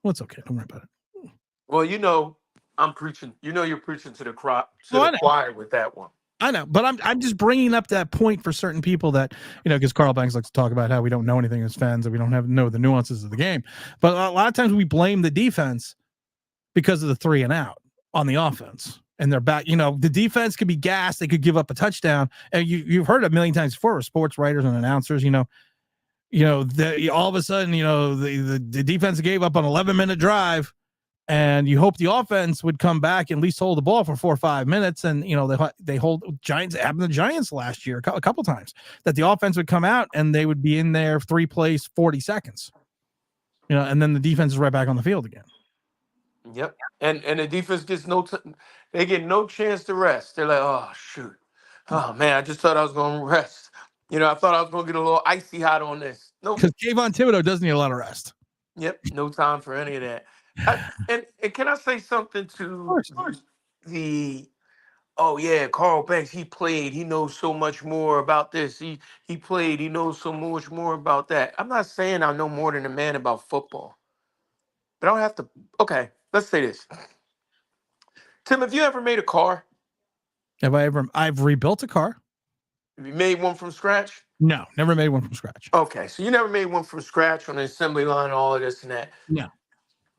Well, it's okay. Don't worry about it. Well, you know, I'm preaching. You know, you're preaching to the Oh, I know. choir with that one. I know, but I'm just bringing up that point for certain people that, you know, because Carl Banks likes to talk about how we don't know anything as fans and we don't know the nuances of the game. But a lot of times we blame the defense because of the 3 and out on the offense. And they're back, you know, the defense could be gassed. They could give up a touchdown. And you've heard it a million times before with sports writers and announcers, all of a sudden, the defense gave up an 11-minute drive. And you hope the offense would come back and at least hold the ball for 4 or 5 minutes. And, they hold Giants, it happened to the Giants last year a couple times, that the offense would come out and they would be in there 3 plays, 40 seconds, and then the defense is right back on the field again. Yep. And the defense gets they get no chance to rest. They're like, oh, shoot. Oh, man, I just thought I was going to rest. I thought I was going to get a little icy hot on this. Nope. Because Kayvon Thibodeau doesn't need a lot of rest. Yep. No time for any of that. And can I say something to oh yeah, Carl Banks, he played. He knows so much more about this. He played. He knows so much more about that. I'm not saying I know more than a man about football, but I don't have to. Okay, let's say this. Tim, have you ever made a car? I've rebuilt a car? Have you made one from scratch? No, never made one from scratch. Okay, so you never made one from scratch on the assembly line, all of this and that. No.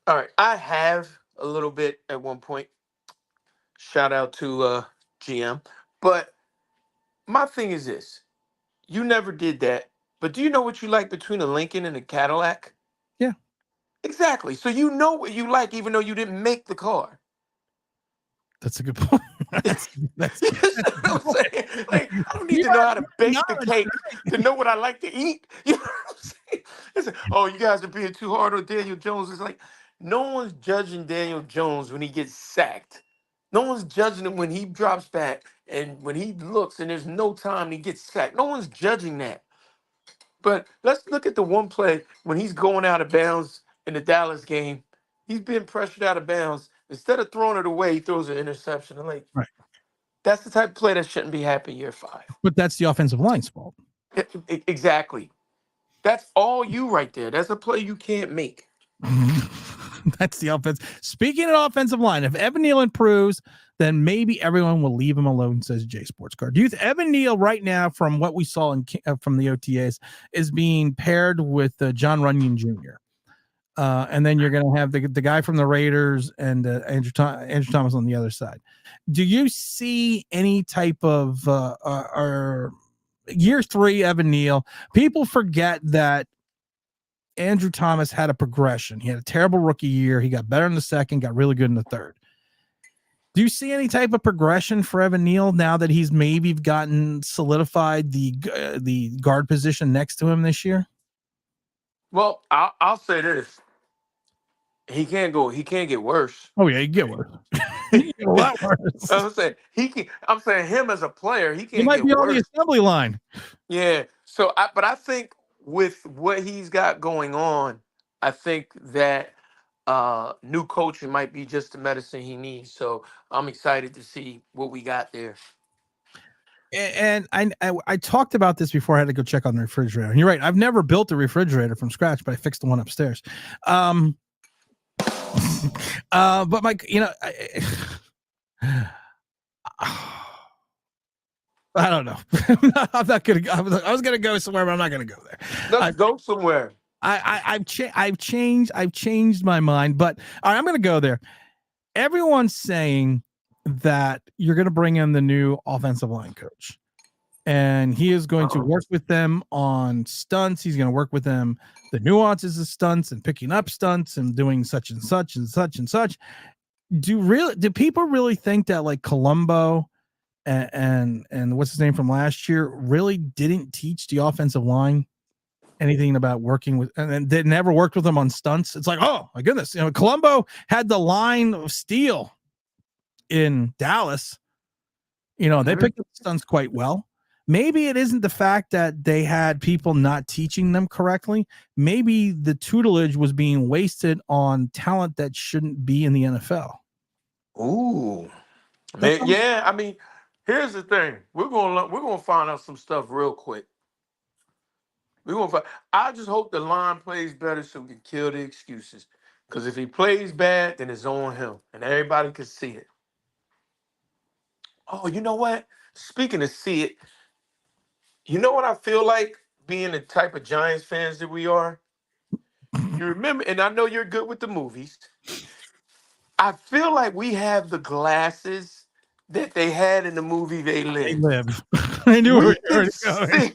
All right, I have a little bit at one point. Shout out to GM. But my thing is this. You never did that. But do you know what you like between a Lincoln and a Cadillac? Yeah. Exactly. So you know what you like even though you didn't make the car. That's a good point. that's You know what I'm saying? Like, I don't need to know how to bake the cake to know what I like to eat. You know what I'm saying? It's oh, you guys are being too hard on Daniel Jones. It's like, no one's judging Daniel Jones when he gets sacked. No one's judging him when he drops back and when he looks and there's no time he gets sacked. No one's judging that. But let's look at the one play when he's going out of bounds in the Dallas game. he's being pressured out of bounds. Instead of throwing it away, he throws an interception. I'm like, Right. that's the type of play that shouldn't be happening year 5. But that's the offensive line's fault. Exactly. That's all you right there. That's a play you can't make. That's the offense. Speaking of offensive line, if Evan Neal improves, then maybe everyone will leave him alone, says Jay Sports Card. Do you Evan Neal right now, from what we saw from the OTAs, is being paired with John Runyon Jr. And then you're going to have the guy from the Raiders and Andrew Thomas on the other side. Do you see any type of year 3 Evan Neal? People forget that Andrew Thomas had a progression. He had a terrible rookie year. He got better in the second, got really good in the third. Do you see any type of progression for Evan Neal now that he's maybe gotten solidified the guard position next to him this year? Well, I'll say this: he can't get worse. Oh yeah, he get worse. He get a lot worse. I'm saying I'm saying him as a player, he He can't might get be on worse. the assembly line. Yeah. So, but I think with what he's got going on, I think that new coaching might be just the medicine he needs. So I'm excited to see what we got there. And I talked about this before. I had to go check on the refrigerator. And you're right. I've never built a refrigerator from scratch, but I fixed the one upstairs. But Mike, I don't know. I'm not gonna. I was gonna go somewhere, but I'm not gonna go there. Let's go somewhere. I've changed my mind, but all right, I'm gonna go there. Everyone's saying that you're gonna bring in the new offensive line coach, and he is going to work with them on stunts. He's going to work with them the nuances of stunts and picking up stunts and doing such and such and such and such. Do people really think that like Colombo and what's his name from last year really didn't teach the offensive line anything about working with, and they never worked with them on stunts? It's like, oh my goodness, Colombo had the line of steel in Dallas. They picked up stunts quite well. Maybe it isn't the fact that they had people not teaching them correctly. Maybe the tutelage was being wasted on talent that shouldn't be in the NFL. Ooh, man, yeah. I mean, here's the thing: we're gonna find out some stuff real quick. I just hope the line plays better so we can kill the excuses. Because if he plays bad, then it's on him, and everybody can see it. Oh, you know what? Speaking of see it, you know what I feel like being the type of Giants fans that we are? You remember, and I know you're good with the movies. I feel like we have the glasses that they had in the movie They They Live. live. I knew where you were going.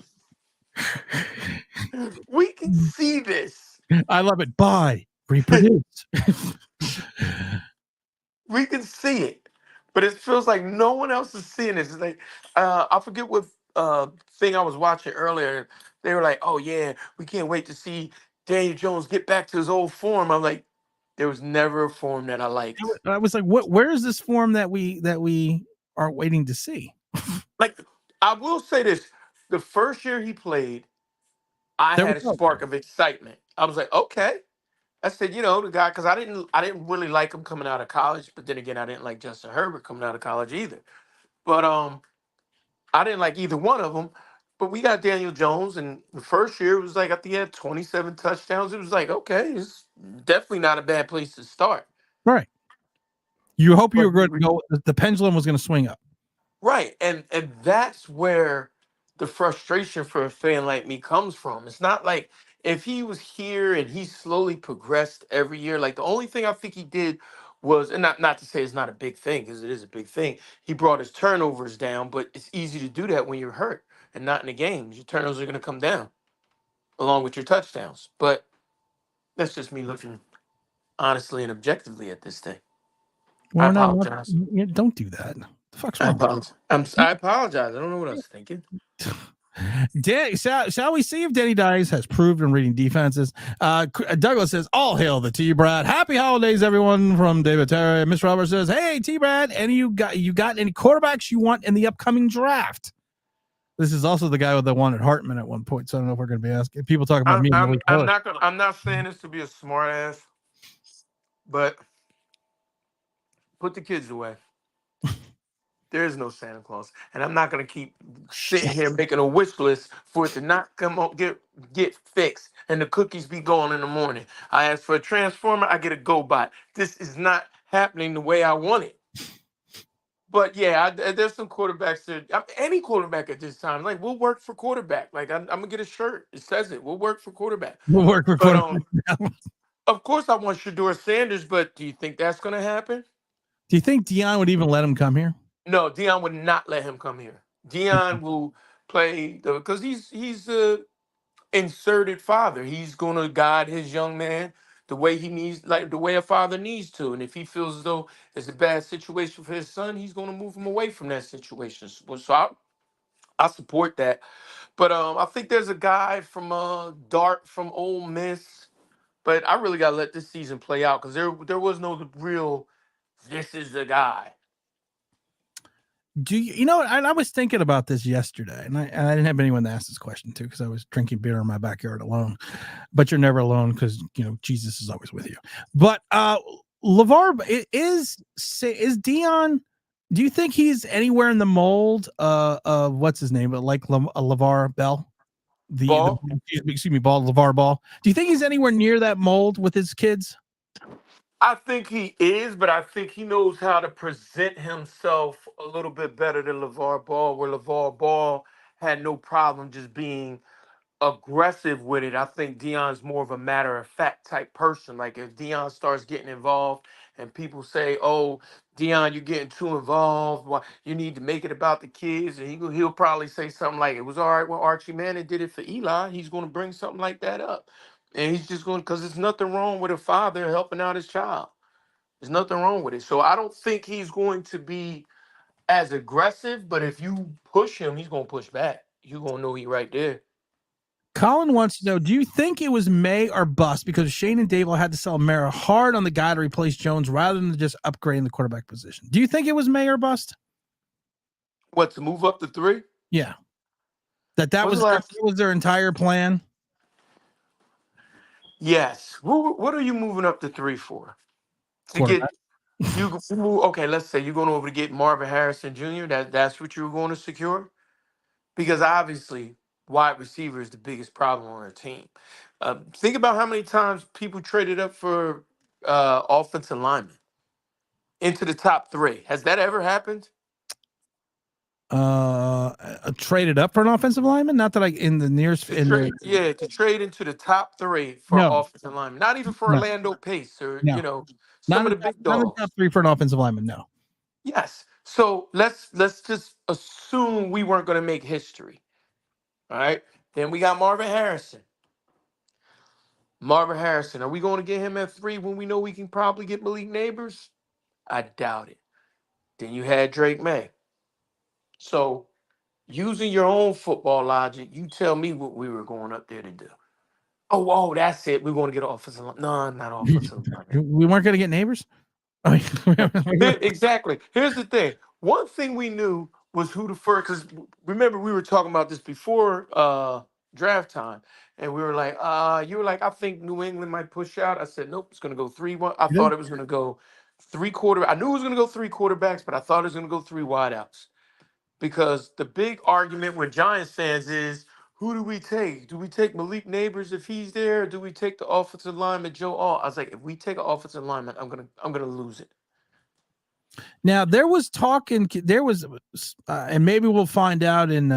We can see this. I love it. Buy, reproduce. We can see it, but it feels like no one else is seeing this. It's like I forget what thing I was watching earlier. They were like, "Oh yeah, we can't wait to see Daniel Jones get back to his old form." I'm like, there was never a form that I liked. I was like, "What? Where is this form that we are waiting to see?" Like, I will say this: the first year he played, I had a spark of excitement. I was like, okay. I said, the guy, because I didn't really like him coming out of college, but then again, I didn't like Justin Herbert coming out of college either. But I didn't like either one of them. But we got Daniel Jones, and the first year it was like I think he had 27 touchdowns. It was like, okay, it's definitely not a bad place to start. Right. You hope you were going to go. The pendulum was going to swing up. Right, and that's where the frustration for a fan like me comes from. It's not like if he was here and he slowly progressed every year. Like the only thing I think he did was, and not to say it's not a big thing because it is a big thing. He brought his turnovers down, but it's easy to do that when you're hurt and not in the games. Your turnovers are going to come down along with your touchdowns. But that's just me looking honestly and objectively at this thing. I apologize. Don't do that. The fuck's I wrong? apologize. I apologize. I don't know what I was thinking. Shall we see if Denny Dice has proved in reading defenses? Douglas says, all hail the T-Brad. Happy holidays, everyone, from David Terry. Miss Roberts says, hey, T-Brad, and you got any quarterbacks you want in the upcoming draft? This is also the guy with the one at Hartman at one point, so I don't know if we're going to be asking. People talk about me. I'm not saying this to be a smart ass, But put the kids away. There is no Santa Claus, and I'm not gonna keep sitting here making a wish list for it to not come on get fixed and the cookies be gone in the morning. I ask for a transformer, I get a GoBot. This is not happening the way I want it. But yeah, there's some quarterbacks that any quarterback at this time, like we'll work for quarterback. Like I'm gonna get a shirt. It says it. We'll work for quarterback. We'll work for But quarterback. of course I want Shador Sanders. But do you think that's gonna happen? Do you think Dion would even let him come here? No, Dion would not let him come here. Dion will play because he's a inserted father. He's gonna guide his young man the way he needs, like the way a father needs to. And if he feels as though it's a bad situation for his son, he's gonna move him away from that situation. So I support that. But I think there's a guy from Dart from Ole Miss. But I really gotta let this season play out because there was no real. This is the guy. Do you know? I was thinking about this yesterday, and I didn't have anyone to ask this question to because I was drinking beer in my backyard alone. But you're never alone because Jesus is always with you. But LeVar is Dion. Do you think he's anywhere in the mold of what's his name? Like LeVar Bell, Ball. excuse me, LeVar Ball. Do you think he's anywhere near that mold with his kids? I think he is, but I think he knows how to present himself a little bit better than LeVar Ball, where LeVar Ball had no problem just being aggressive with it. I think Dion's more of a matter of fact type person. Like if Dion starts getting involved and people say, "Oh, Dion, you're getting too involved. Why you need to make it about the kids," and he'll probably say something like, "It was all right when Archie Manning did it for Eli." He's going to bring something like that up, and he's just going because there's nothing wrong with a father helping out his child. There's nothing wrong with it. So I don't think he's going to be as aggressive, but if you push him, he's going to push back. You're going to know he right there. Colin wants to know, do you think it was May or bust because Shane and Dable had to sell Mara hard on the guy to replace Jones rather than just upgrading the quarterback position? Do you think it was May or bust? What, to move up to 3? Yeah. That was their entire plan? Yes. What are you moving up to 3 for? To get you move, okay, let's say you're going over to get Marvin Harrison Jr. That's what you were going to secure? Because obviously wide receiver is the biggest problem on our team. Think about how many times people traded up for offensive linemen into the top 3. Has that ever happened? Traded up for an offensive lineman? Not that in the nearest to trade into the top 3 for offensive linemen. Not even for Orlando Pace or some of the big dogs. Not in the top 3 for an offensive lineman, no. Yes. So let's just assume we weren't going to make history. All right. Then we got Marvin Harrison. Marvin Harrison, are we going to get him at 3 when we know we can probably get Malik Neighbors? I doubt it. Then you had Drake May. So using your own football logic, you tell me what we were going up there to do. Oh, that's it. We're going to get offensive line. No, not offensive line. We weren't going to get Neighbors? Exactly. Here's the thing. One thing we knew was who the first, because remember we were talking about this before draft time, and we were like, you were like, I think New England might push out. I said, nope, it's going to go 3-1. I thought it was going to go 3 quarter. I knew it was going to go 3 quarterbacks, but I thought it was going to go 3 wideouts. Because the big argument with Giants fans is, who do we take? Do we take Malik Neighbors if he's there? Or do we take the offensive lineman Joe Alt? I was like, if we take an offensive lineman, I'm gonna lose it. Now there was talk and maybe we'll find out in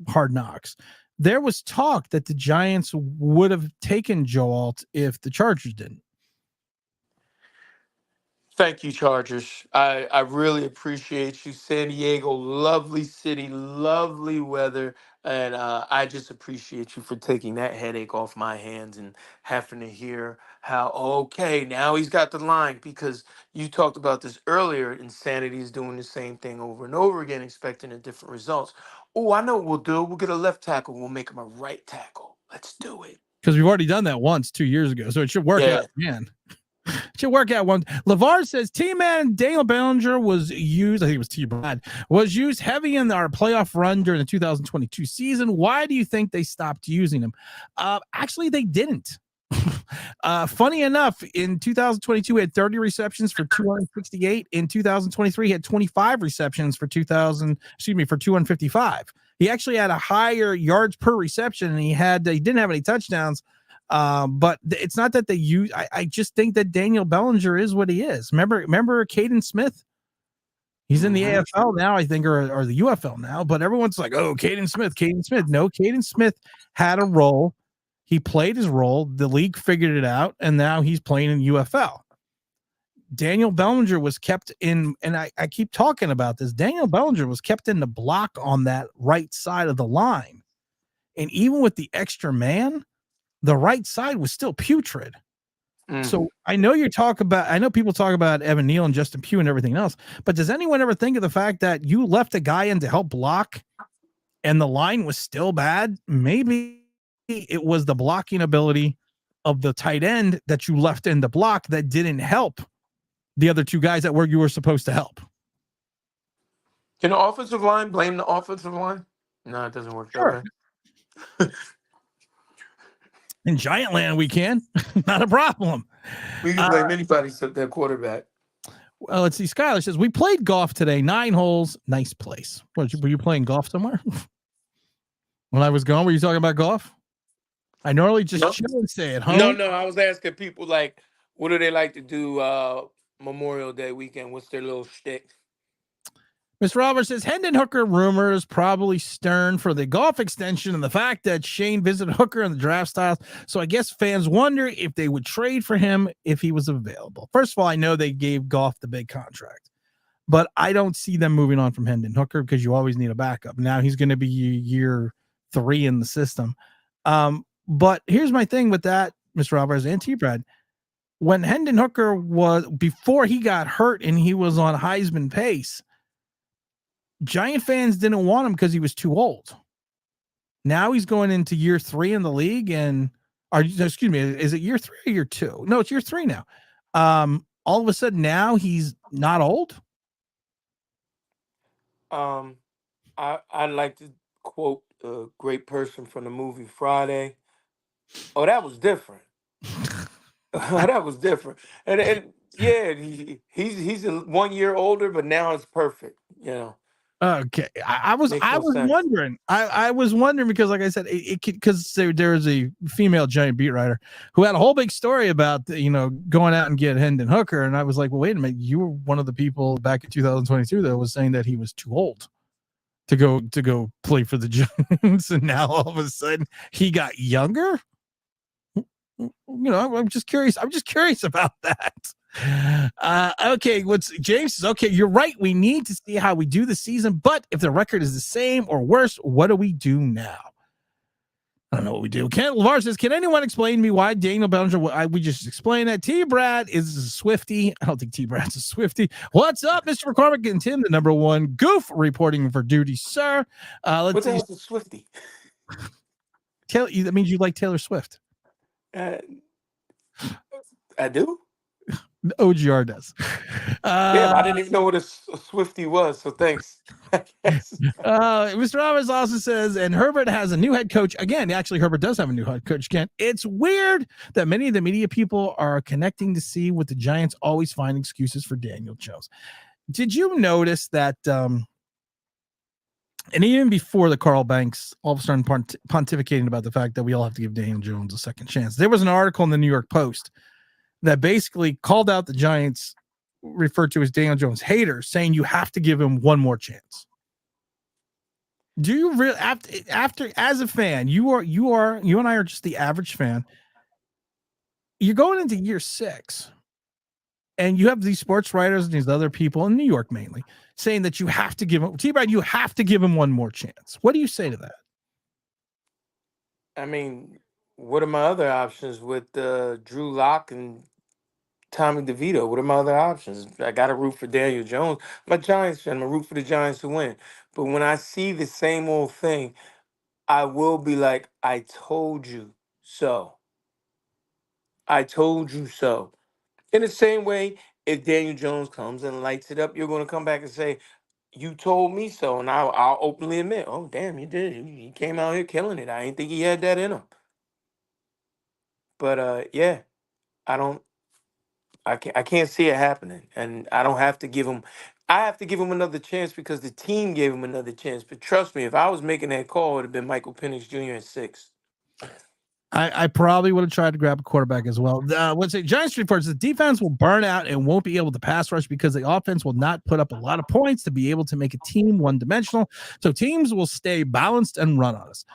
Hard Knocks. There was talk that the Giants would have taken Joe Alt if the Chargers didn't. Thank you, Chargers. I really appreciate you. San Diego, lovely city, lovely weather. And I just appreciate you for taking that headache off my hands and having to hear how, okay, now he's got the line. Because you talked about this earlier. Insanity is doing the same thing over and over again, expecting a different results. Oh, I know what we'll do. We'll get a left tackle. We'll make him a right tackle. Let's do it. Because we've already done that once 2 years ago. So it should work out, man. Should work out one. LeVar says T-Man Daniel Bellinger was used. I think it was T-Brad was used heavy in our playoff run during the 2022 season. Why do you think they stopped using him? Actually, they didn't. Funny enough, in 2022, he had 30 receptions for 268. In 2023, he had 25 receptions for 255. He actually had a higher yards per reception, and he didn't have any touchdowns. But it's not that they use. I just think that Daniel Bellinger is what he is. Remember Caden Smith? He's in the AFL now, I think, or the UFL now. But everyone's like, "Oh, Caden Smith, Caden Smith." No, Caden Smith had a role. He played his role. The league figured it out, and now he's playing in UFL. Daniel Bellinger was kept in, and I keep talking about this. Daniel Bellinger was kept in the block on that right side of the line. And even with the extra man, the right side was still putrid. So I know people talk about Evan Neal and Justin Pugh and everything else, but does anyone ever think of the fact that you left a guy in to help block and the line was still bad? Maybe it was the blocking ability of the tight end that you left in the block that didn't help the other two guys that you were supposed to help. Can the offensive line blame the offensive line? No, it doesn't work that way. In Giant Land, we can. Not a problem. We can blame anybody except their quarterback. Well, let's see. Skylar says, we played golf today. 9 holes. Nice place. Were you playing golf somewhere? When I was gone, were you talking about golf? I normally just chill and stay at home. No. I was asking people, like, what do they like to do Memorial Day weekend? What's their little shtick? Mr. Roberts says, Hendon Hooker rumors probably stern for the golf extension and the fact that Shane visited Hooker in the draft styles. So I guess fans wonder if they would trade for him if he was available. First of all, I know they gave Goff the big contract, but I don't see them moving on from Hendon Hooker because you always need a backup. Now he's going to be year 3 in the system. But here's my thing with that, Mr. Roberts and T-Brad. When Hendon Hooker before he got hurt and he was on Heisman pace, Giant fans didn't want him because he was too old. Now he's going into year 3 in the league, is it year 3 or year 2? No, it's year 3 now. All of a sudden now he's not old. I'd like to quote a great person from the movie Friday. Oh, that was different. That was different. And yeah, he's 1 year older, but now it's perfect. Okay, I was wondering. I was wondering because, like I said, because there's a female Giant beat writer who had a whole big story about going out and get Hendon Hooker, and I was like, well, wait a minute, you were one of the people back in 2022 that was saying that he was too old to go play for the Giants, and now all of a sudden he got younger. I'm just curious. I'm just curious about that. Okay, James says, okay, you're right. We need to see how we do the season, but if the record is the same or worse, what do we do now? I don't know what we do. LeVar says, can anyone explain to me why Daniel Bellinger? We just explained that. T-Brad is a Swiftie. I don't think T-Brad's a Swiftie. What's up, Mr. McCormick and Tim, the number one goof reporting for duty, sir. What the hell's a Swiftie? That means you like Taylor Swift. I do. OGR does. Yeah, I didn't even know what a Swiftie was, so thanks. Mr. Roberts also says, and Herbert has a new head coach. Again, actually, Herbert does have a new head coach again. It's weird that many of the media people are connecting to see what the Giants always find excuses for Daniel Jones. Did you notice that, and even before the Carl Banks all of a sudden pontificating about the fact that we all have to give Daniel Jones a second chance, there was an article in the New York Post that basically called out the Giants, referred to as Daniel Jones haters, saying you have to give him one more chance. Do you really after as a fan, you and I are just the average fan. You're going into year 6, and you have these sports writers and these other people in New York mainly saying that you have to give him T-Brad, you have to give him one more chance. What do you say to that? I mean, what are my other options with Drew Lock and Tommy DeVito? What are my other options? I got to root for Daniel Jones. I'm a Giants fan. I'm going to root for the Giants to win. But when I see the same old thing, I will be like, I told you so. I told you so. In the same way, if Daniel Jones comes and lights it up, you're going to come back and say, you told me so. And I'll openly admit, oh, damn, you did. He came out here killing it. I didn't think he had that in him. But yeah, I don't. I can't see it happening, and I don't have to give him. I have to give him another chance because the team gave him another chance. But trust me, if I was making that call, it would have been Michael Penix Jr. at 6. I probably would have tried to grab a quarterback as well. What's it? Giants reports the defense will burn out and won't be able to pass rush because the offense will not put up a lot of points to be able to make a team one dimensional. So teams will stay balanced and run on us.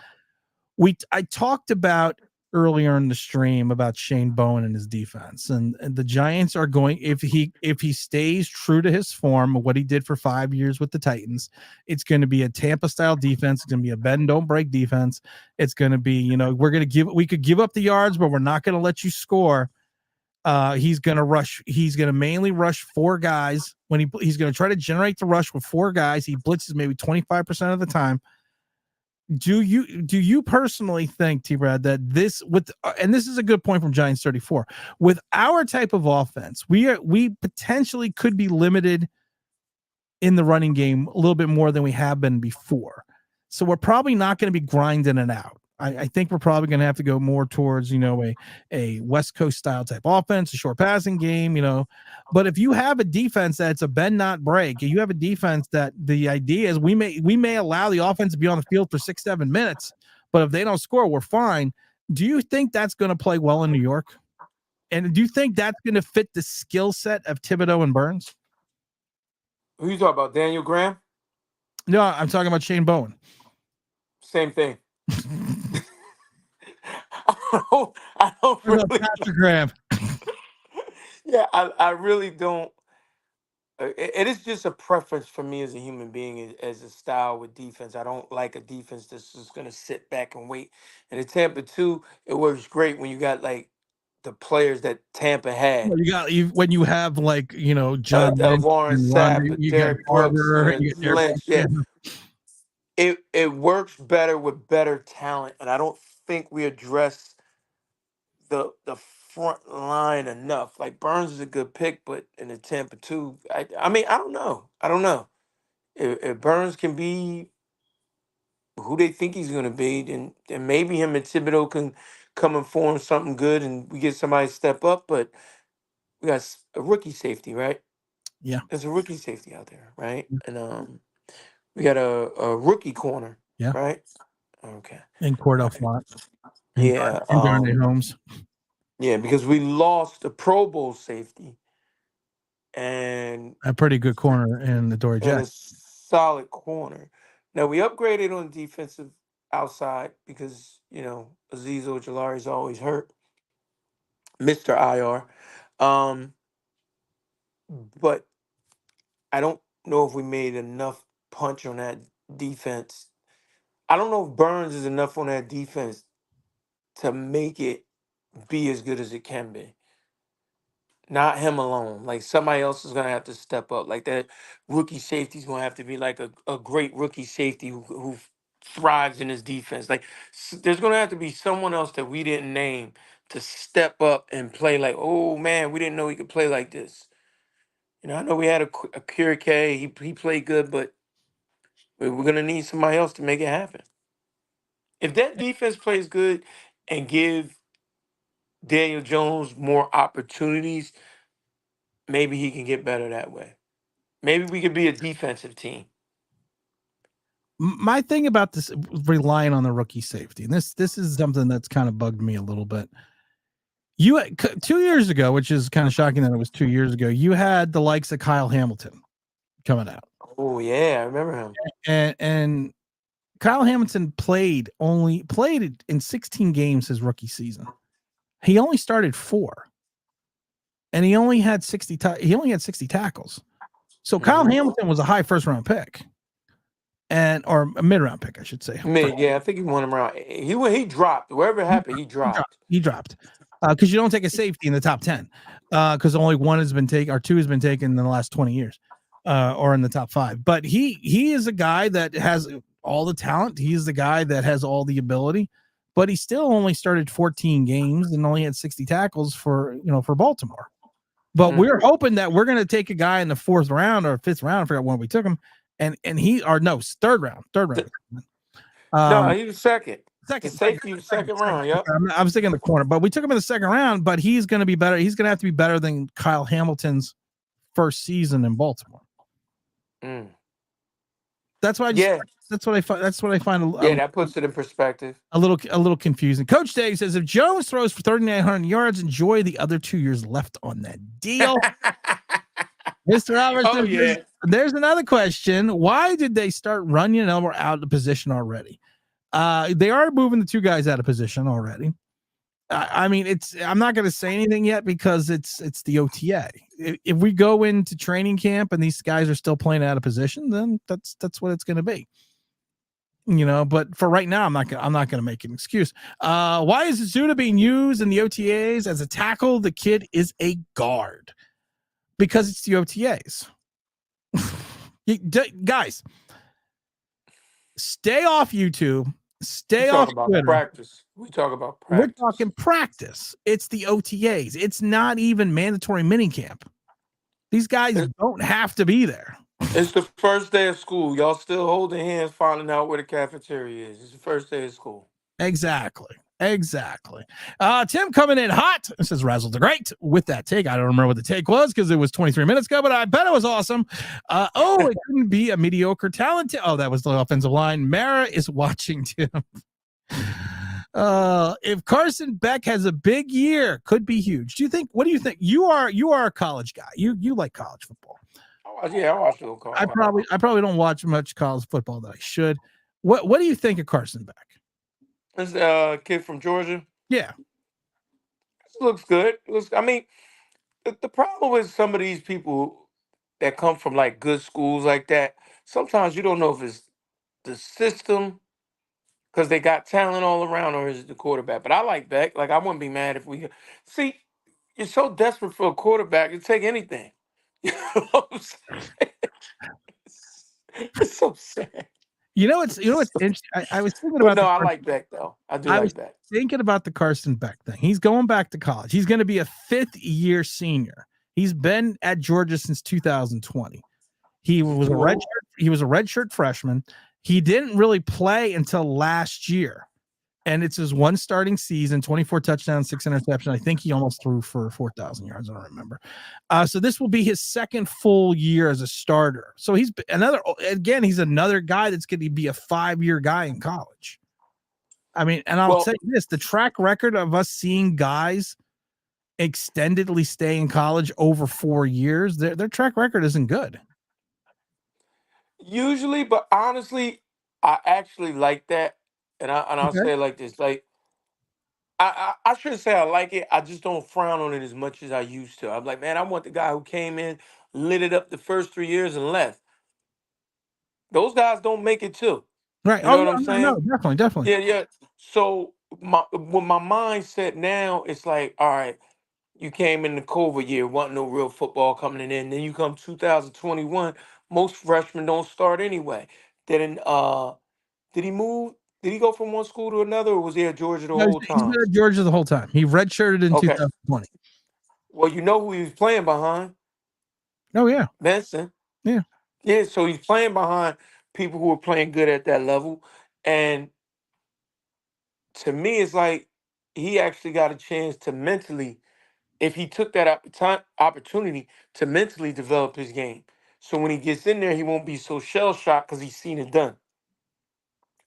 I talked about earlier in the stream about Shane Bowen and his defense, and the Giants are going, if he stays true to his form, what he did for 5 years with the Titans, it's going to be a Tampa style defense. It's going to be a bend don't break defense. It's going to be, we could give up the yards, but we're not going to let you score. He's going to mainly rush 4 guys when he's going to try to generate the rush with 4 guys. He blitzes maybe 25% of the time. Do you personally think, T-Brad, that this and this is a good point from Giants 34, with our type of offense, we potentially could be limited in the running game a little bit more than we have been before. So we're probably not going to be grinding it out. I think we're probably going to have to go more towards, a West Coast style type offense, a short passing game, But if you have a defense that's a bend not break, you have a defense that the idea is we may allow the offense to be on the field for 6-7 minutes, but if they don't score, we're fine. Do you think that's going to play well in New York? And do you think that's going to fit the skill set of Thibodeau and Burns? Who you talking about? Daniel Graham? No, I'm talking about Shane Bowen. Same thing. I don't really. Patrick Graham. Yeah, I really don't. It is just a preference for me as a human being, as a style with defense. I don't like a defense that's just going to sit back and wait. And in Tampa 2, it works great when you got like the players that Tampa had. Well, when you have John Lynch Warren and Sapp, you got Derek Brooks, Barber, and you get Derek Lynch. Yeah, it works better with better talent, and I don't think we address the front line enough. Like Burns is a good pick, but in the Tampa 2, I mean, I don't know. If Burns can be who they think he's going to be, then maybe him and Thibodeau can come and form something good, and we get somebody to step up. But we got a rookie safety, right? Yeah, there's a rookie safety out there, right? And we got a rookie corner, yeah, right? Okay. and Cordell Flott, and Yeah. Darnay Holmes. Yeah, because we lost the Pro Bowl safety and A pretty good corner in the Dory a Jack. solid corner. Now we upgraded on defensive outside because Azeez Ojulari is always hurt, Mr. IR. But I don't know if we made enough punch on that defense. I don't know if Burns is enough on that defense to make it be as good as it can be. Not him alone. Like somebody else is gonna have to step up. Like that rookie safety is gonna have to be like a great rookie safety who thrives in his defense. Like there's gonna have to be someone else that we didn't name to step up and play like, oh man, we didn't know he could play like this. I know we had a Pure K. He played good, but we're gonna need somebody else to make it happen. If that defense plays good and give Daniel Jones more opportunities, maybe he can get better that way. Maybe we could be a defensive team. My thing about this relying on the rookie safety, and this is something that's kind of bugged me a little bit. 2 years ago, which is kind of shocking that it was 2 years ago, you had the likes of Kyle Hamilton coming out. Oh yeah, I remember him. And Kyle Hamilton played in 16 games his rookie season. He only started 4, and he only had 60 tackles. So Kyle Hamilton was a high first round pick, or a mid round pick, I should say. Yeah, I think he won him around. He dropped. Wherever it happened, he dropped. He dropped. Because you don't take a safety in the top 10, because only 1 has been taken or 2 has been taken in the last 20 years, or in the top 5. But he is a guy that has all the talent. He's the guy that has all the ability, but he still only started 14 games and only had 60 tackles for Baltimore. But we're hoping that we're going to take a guy in the 4th round or 5th round. I forgot when we took him, and third round. No, he was second. The safety was second round. Yep. I was thinking the corner, but we took him in the second round. But he's going to be better. He's going to have to be better than Kyle Hamilton's first season in Baltimore. Mm. That's why that's what I find. That's what I find. That puts it in perspective. A little confusing. Coach Day says if Jones throws for 3,900 yards, enjoy the other 2 years left on that deal. Mr. Robertson, Oh, yeah. There's another question. Why did they start Runyon and Elmore out of position already? They are moving the two guys out of position already. I mean, I'm not going to say anything yet because it's the OTA. If we go into training camp and these guys are still playing out of position, then that's what it's going to be. But for right now, I'm not going to make an excuse. Why is Zuda being used in the OTAs as a tackle? The kid is a guard. Because it's the OTAs. Guys, stay off YouTube. Stay off Twitter. Practice. We talk about practice. We're talking practice. It's the OTAs. It's not even mandatory minicamp. These guys don't have to be there. It's the first day of school. Y'all still holding hands, finding out where the cafeteria is. It's the first day of school. Exactly. Tim coming in hot. This is Razzle the Great with that take. I don't remember what the take was because it was 23 minutes ago, but I bet it was awesome. It couldn't be a mediocre talent. Oh, that was the offensive line. Mara is watching Tim. If Carson Beck has a big year, could be huge. What do you think? You are a college guy. You like college football. I watch a little college. I probably don't watch much college football that I should. What do you think of Carson Beck? This kid from Georgia. Yeah. Looks good. The problem with some of these people that come from like good schools like that, sometimes you don't know if it's the system because they got talent all around or is it the quarterback. But I like Beck. Like, I wouldn't be mad if we see you're so desperate for a quarterback, you take anything. You know what I'm saying? It's so sad. You know what's interesting. I was thinking about. I like Beck though. I like Beck. Thinking about the Carson Beck thing. He's going back to college. He's going to be a 5th year senior. He's been at Georgia since 2020. He was a redshirt freshman. He didn't really play until last year, and it's his one starting season. 24 touchdowns, 6 interceptions. I think he almost threw for 4,000 yards. I don't remember. So this will be his second full year as a starter. So he's another guy that's going to be a 5-year guy in college. I mean, and I'll tell you this, the track record of us seeing guys extendedly stay in college over 4 years, their track record isn't good. Usually, but honestly, I actually like that. And I'll say it like this. Like, I shouldn't say I like it. I just don't frown on it as much as I used to. I'm like, man, I want the guy who came in, lit it up the first 3 years and left. Those guys don't make it too. Right. You know what I'm saying? No, definitely. Yeah. So with my mindset now, it's like, all right, you came in the COVID year, wasn't no real football coming in. Then you come 2021, most freshmen don't start anyway. Then did he move? Did he go from one school to another, or was he at Georgia the whole time? He's been at Georgia the whole time. He redshirted in 2020. Well, you know who he was playing behind? Oh, yeah. Benson. Yeah. Yeah, so he's playing behind people who are playing good at that level. And to me, it's like he actually got a chance to mentally, if he took that opportunity to mentally develop his game. So when he gets in there, he won't be so shell-shocked because he's seen it done.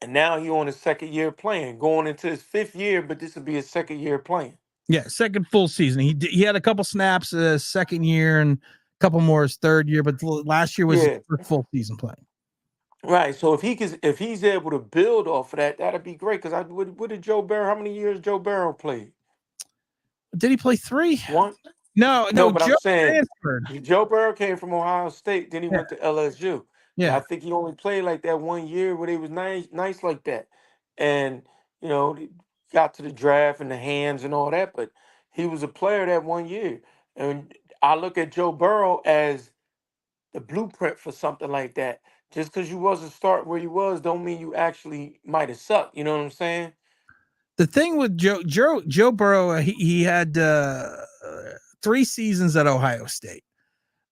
And now he's on his second year playing, going into his 5th year, but this will be his second year playing. Yeah, second full season. He had a couple snaps second year and a couple more his 3rd year, but last year was his full season playing. Right. So if he's able to build off of that, that'd be great. Because what did Joe Burrow? How many years Joe Burrow played? Did he play 3? 1. No. But Joe I'm saying transferred. Joe Burrow came from Ohio State. Then he went to LSU. Yeah, I think he only played like that 1 year where they was nice like that, and got to the draft and the hands and all that. But he was a player that 1 year, and I look at Joe Burrow as the blueprint for something like that. Just because you wasn't start where you was, don't mean you actually might have sucked. You know what I'm saying? The thing with Joe Burrow, he had 3 seasons at Ohio State.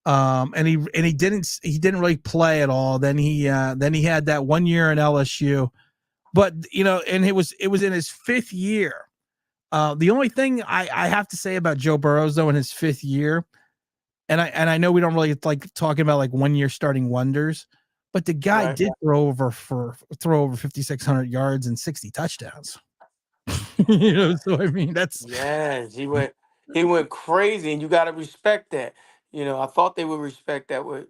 And he didn't really play at all. Then he had that 1 year in LSU But and it was in his 5th year. The only thing I have to say about Joe Burrows though in his 5th year, and I know we don't really like talking about like 1 year starting wonders, but the guy Right. did throw over 5,600 yards and 60 touchdowns. So I mean that's Yes, he went crazy, and you got to respect that. I thought they would respect that with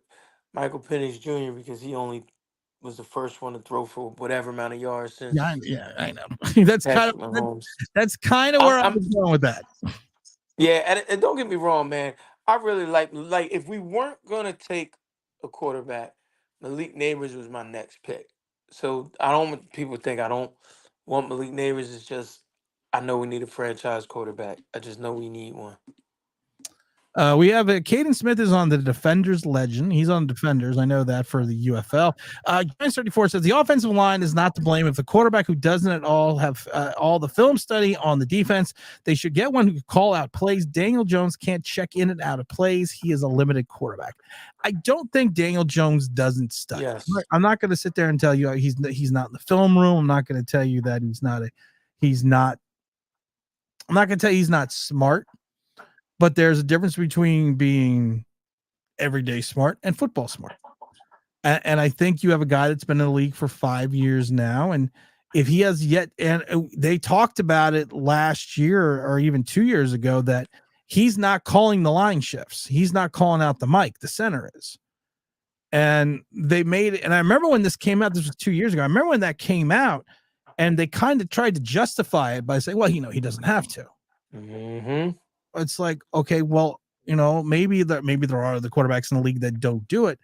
Michael Penix Jr. because he only was the first one to throw for whatever amount of yards since yeah, I know. that's kind of Patrick Mahomes. that's kind of I'm, where I I'm was going with that. yeah, and don't get me wrong, man. I really like if we weren't gonna take a quarterback, Malik Neighbors was my next pick. So I don't want people to think I don't want Malik Neighbors. It's just I know we need a franchise quarterback. I just know we need one. We have Caden Smith is on the Defenders Legend. He's on Defenders. I know that for the UFL. Giants 34 says the offensive line is not to blame if the quarterback who doesn't at all have all the film study on the defense. They should get one who can call out plays. Daniel Jones can't check in and out of plays. He is a limited quarterback. I don't think Daniel Jones doesn't study. Yes. I'm not going to sit there and tell you he's not in the film room. I'm not going to tell you that he's not. I'm not going to tell you he's not smart. But there's a difference between being everyday smart and football smart. And I think you have a guy that's been in the league for 5 years now. And if he has yet, and they talked about it last year or even 2 years ago, that he's not calling the line shifts. He's not calling out the mic. The center is. And they made it. And I remember when this came out, this was 2 years ago. I remember when that came out and they kind of tried to justify it by saying, well, he doesn't have to. Mm-hmm. It's like, okay, well, maybe there are other quarterbacks in the league that don't do it.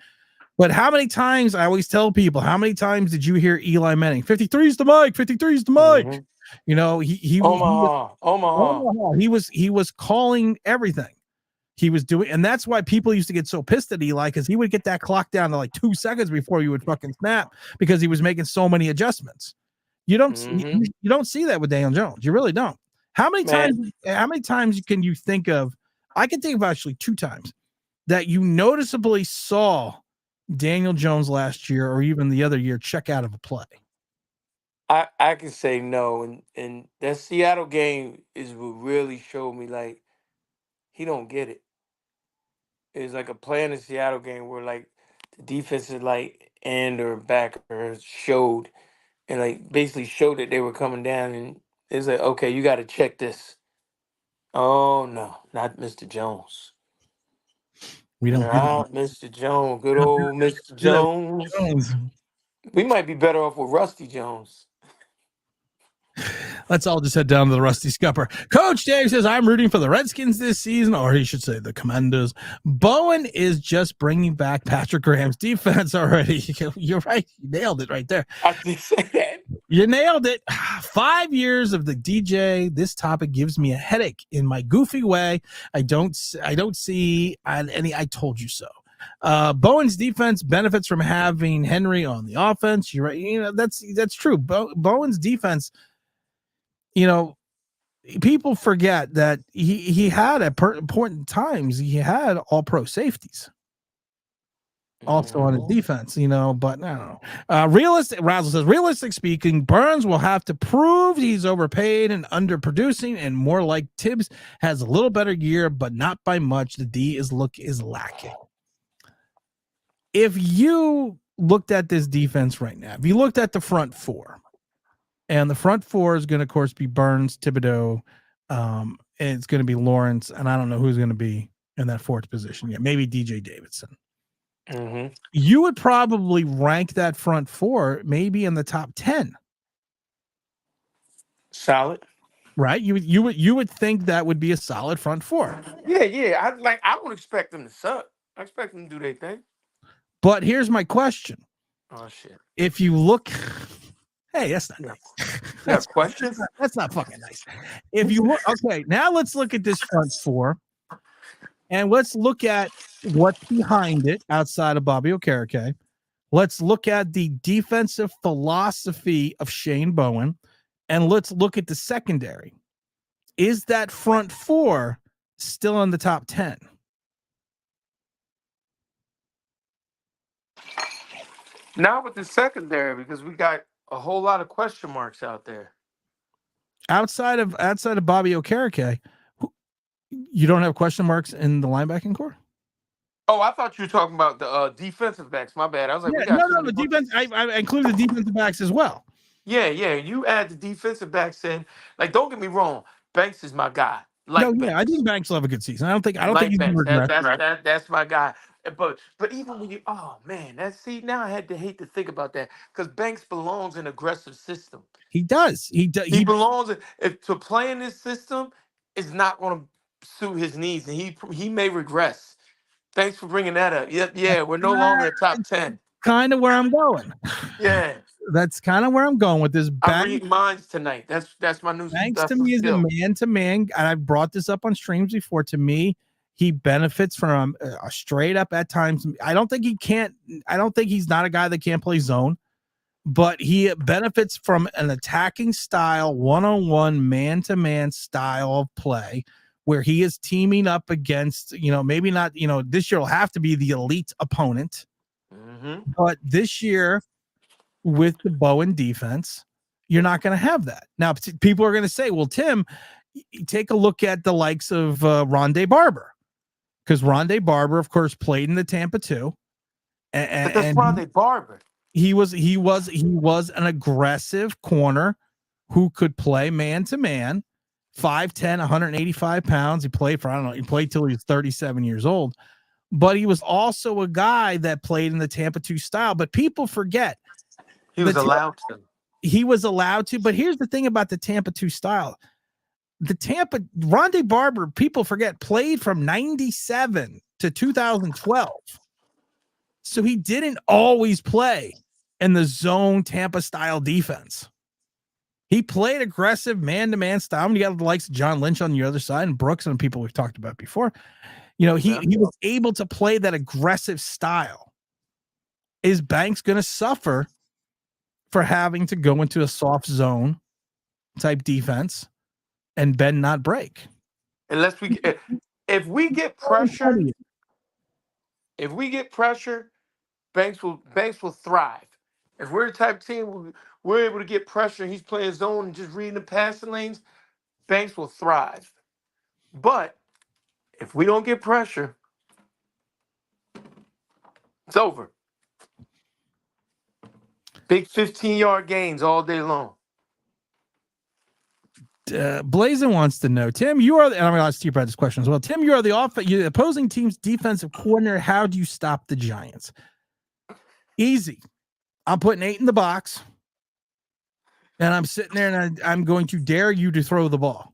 But how many times, I always tell people, how many times did you hear Eli Manning? 53 is the mic, 53 is the mic. Mm-hmm. He Omaha. He was calling everything. He was doing, and that's why people used to get so pissed at Eli, because he would get that clock down to like 2 seconds before you would fucking snap because he was making so many adjustments. You don't see that with Daniel Jones. You really don't. How many times can you think of? I can think of actually 2 times that you noticeably saw Daniel Jones last year or even the other year check out of a play. I can say no, and that Seattle game is what really showed me like he don't get it. It's like a play in the Seattle game where like the defensive like end or back or showed and like basically showed that they were coming down, and it's like, okay, you got to check this. Oh no, not Mr. Jones. We don't do Not Mr. Jones. Good old Mr. that. Jones. We might be better off with Rusty Jones. Let's all just head down to the Rusty Scupper. Coach Dave says, I'm rooting for the Redskins this season, or he should say the Commanders. Bowen is just bringing back Patrick Graham's defense already. You're right. You nailed it right there. I did say that. You nailed it. 5 years of the DJ. This topic gives me a headache in my goofy way. I don't see any. I told you so. Bowen's defense benefits from having Henry on the offense. You're right. That's true. Bowen's defense. People forget that he had at important times he had all pro safeties also on his defense, but I don't know. Razzle says, realistic speaking, Burns will have to prove he's overpaid and underproducing, and more like Tibbs has a little better year, but not by much. The D is lacking. If you looked at this defense right now, if you looked at the front four, and the front four is going to, of course, be Burns, Thibodeau, and it's going to be Lawrence, and I don't know who's going to be in that fourth position yet. Maybe DJ Davidson. Mm-hmm. You would probably rank that front four maybe in the top 10. Solid. Right? You would think that would be a solid front four. Yeah. I don't expect them to suck. I expect them to do their thing. But here's my question. Oh shit. If you look, hey, that's not nice. That's questions. That's not fucking nice. If you look, okay, now let's look at this front four, and let's look at what's behind it outside of Bobby Okereke. Let's look at the defensive philosophy of Shane Bowen, and let's look at the secondary. Is that front four still in the top 10? Not with the secondary, because we got a whole lot of question marks out there. Outside of Bobby Okereke, you don't have question marks in the linebacking core? Oh, I thought you were talking about the defensive backs. My bad. I was like, Yeah, we got too no, many. the defense. I included the defensive backs as well. Yeah, yeah. You add the defensive backs in. Like, don't get me wrong. Banks is my guy. No, Like yeah, I Banks. think Banks will have a good season. I don't think Like he's gonna Banks. regret. That's my guy. But even when you now I had to hate to think about that because Banks belongs in aggressive system. He does. He belongs if to play in this system is not going to suit his needs, and he may regress. Thanks for bringing that up. Yeah, we're no longer a top 10. Kind of where I'm going. Yeah, That's kind of where I'm going with this. I read minds tonight. That's my new. Banks That's to my me is a skill. man-to-man, and I've brought this up on streams before. To me, he benefits from a straight up at times. I don't think he's not a guy that can't play zone, but he benefits from an attacking style, one-on-one, man-to-man style of play where he is teaming up against, maybe not, this year will have to be the elite opponent, but this year with the Bowen defense, you're not going to have that. Now, people are going to say, well, Tim, take a look at the likes of Rondé Barber, because Rondé Barber, of course, played in the Tampa 2. But that's Rondé Barber. He was an aggressive corner who could play man to man, 5'10", 185 pounds. He played till he was 37 years old. But he was also a guy that played in the Tampa 2 style. But people forget he was allowed to. He was allowed to. But here's the thing about the Tampa 2 style. Rondé Barber, people forget, played from 97 to 2012. So he didn't always play in the zone Tampa style defense. He played aggressive man-to-man style. You got the likes of John Lynch on the other side and Brooks and people we've talked about before. He was able to play that aggressive style. Is Banks going to suffer for having to go into a soft zone type defense and bend not break? Unless if we get pressure, Banks will thrive. If we're the type of team we're able to get pressure, he's playing zone and just reading the passing lanes, Banks will thrive. But if we don't get pressure, it's over. Big 15-yard gains all day long. Blazin wants to know, Tim, and I'm going to ask you about this question as well. Tim, you are the opposing team's defensive coordinator. How do you stop the Giants? Easy. I'm putting 8 in the box, and I'm sitting there, and I'm going to dare you to throw the ball.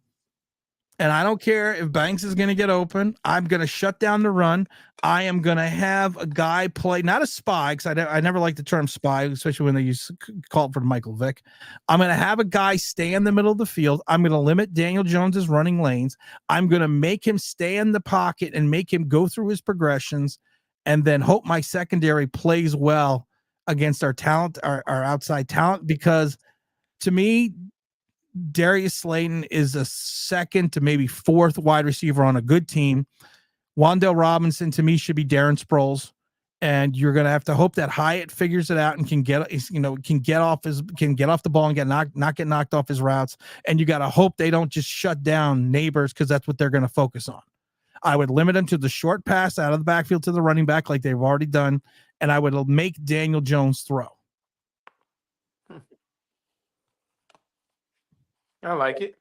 And I don't care if Banks is going to get open. I'm going to shut down the run. I am going to have a guy play, not a spy, because I never like the term spy, especially when they call it for Michael Vick. I'm going to have a guy stay in the middle of the field. I'm going to limit Daniel Jones's running lanes. I'm going to make him stay in the pocket and make him go through his progressions, and then hope my secondary plays well against our talent, our outside talent, because to me, Darius Slayton is a second to maybe fourth wide receiver on a good team. Wan'Dale Robinson to me should be Darren Sproles, and you're going to have to hope that Hyatt figures it out and can get off the ball and not get knocked off his routes. And you got to hope they don't just shut down Neighbors, because that's what they're going to focus on. I would limit them to the short pass out of the backfield to the running back like they've already done, and I would make Daniel Jones throw. I like it.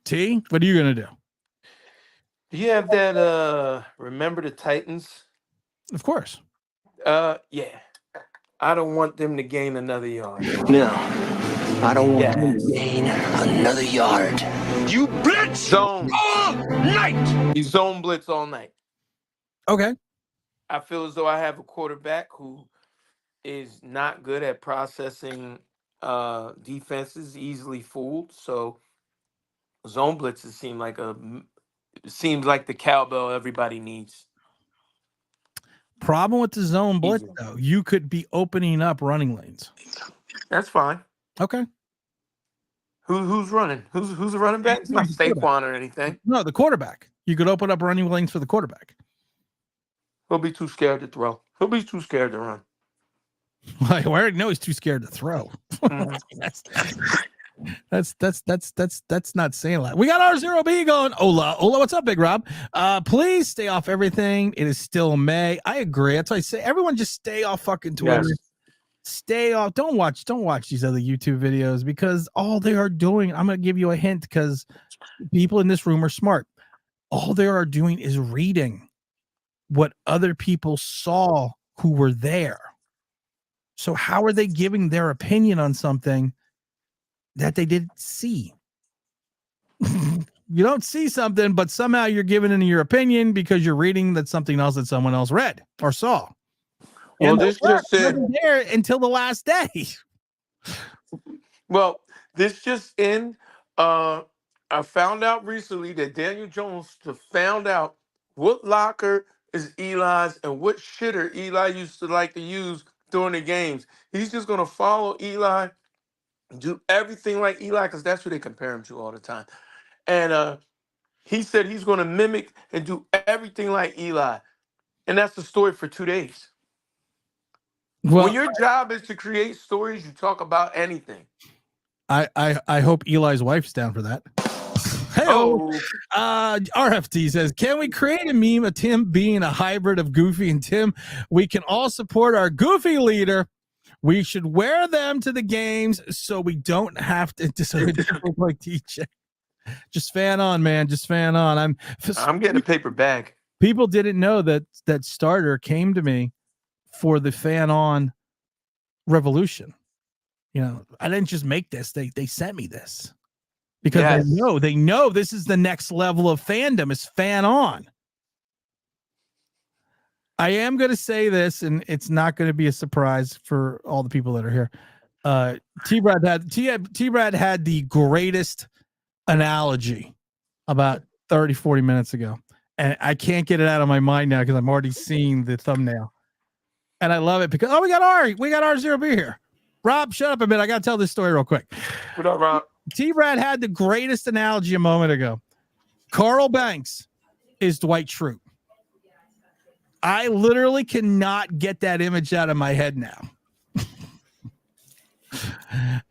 T, what are you going to do? Do you have that Remember the Titans? Of course. Yeah. I don't want them to gain another yard. No. I don't want them to gain another yard. You blitz Zone all night. You zone blitz all night. Okay. I feel as though I have a quarterback who is not good at processing defenses, easily fooled. So zone blitzes seems like the cowbell everybody needs. Problem with the zone blitz, though, you could be opening up running lanes. That's fine. Okay. Who's running? Who's the running back? It's not Saquon or anything. No, the quarterback. You could open up running lanes for the quarterback. He'll be too scared to throw. He'll be too scared to run. Like, I already know he's too scared to throw. Mhm. That's not saying a lot. We got R0B going. Ola, what's up, Big Rob? Please stay off everything. It is still May. I agree. That's why I say everyone just stay off fucking Twitter. Yes. Stay off. Don't watch these other YouTube videos because all they are doing, I'm gonna give you a hint because people in this room are smart. All they are doing is reading what other people saw who were there. So how are they giving their opinion on something that they didn't see? You don't see something, but somehow you're giving in your opinion because you're reading that something else that someone else read or saw. Well, And this just said. wasn't there until the last day. Well, this just in. I found out recently that Daniel Jones found out what locker is Eli's and what shitter Eli used to like to use during the games. He's just gonna follow Eli, do everything like Eli, because that's who they compare him to all the time. And he said he's gonna mimic and do everything like Eli. And that's the story for 2 days. Well, When your job is to create stories, you talk about anything. I hope Eli's wife's down for that. Hey, Oh, RFT says, can we create a meme of Tim being a hybrid of Goofy and Tim? We can all support our Goofy leader. We should wear them to the games so we don't have to look like DJ. Just fan on, man. Just fan on. I'm getting a paper bag. People didn't know that Starter came to me for the fan on revolution. You know, I didn't just make this. They sent me this. Because Yes. they know this is the next level of fandom is fan on. I am going to say this, and it's not going to be a surprise for all the people that are here. T-Brad had the greatest analogy about 30, 40 minutes ago. And I can't get it out of my mind now because I'm already seeing the thumbnail. And I love it because, we got R0B here. Rob, shut up a minute. I got to tell this story real quick. What up, Rob? T-Brad had the greatest analogy a moment ago. Carl Banks is Dwight Schrute. I literally cannot get that image out of my head now.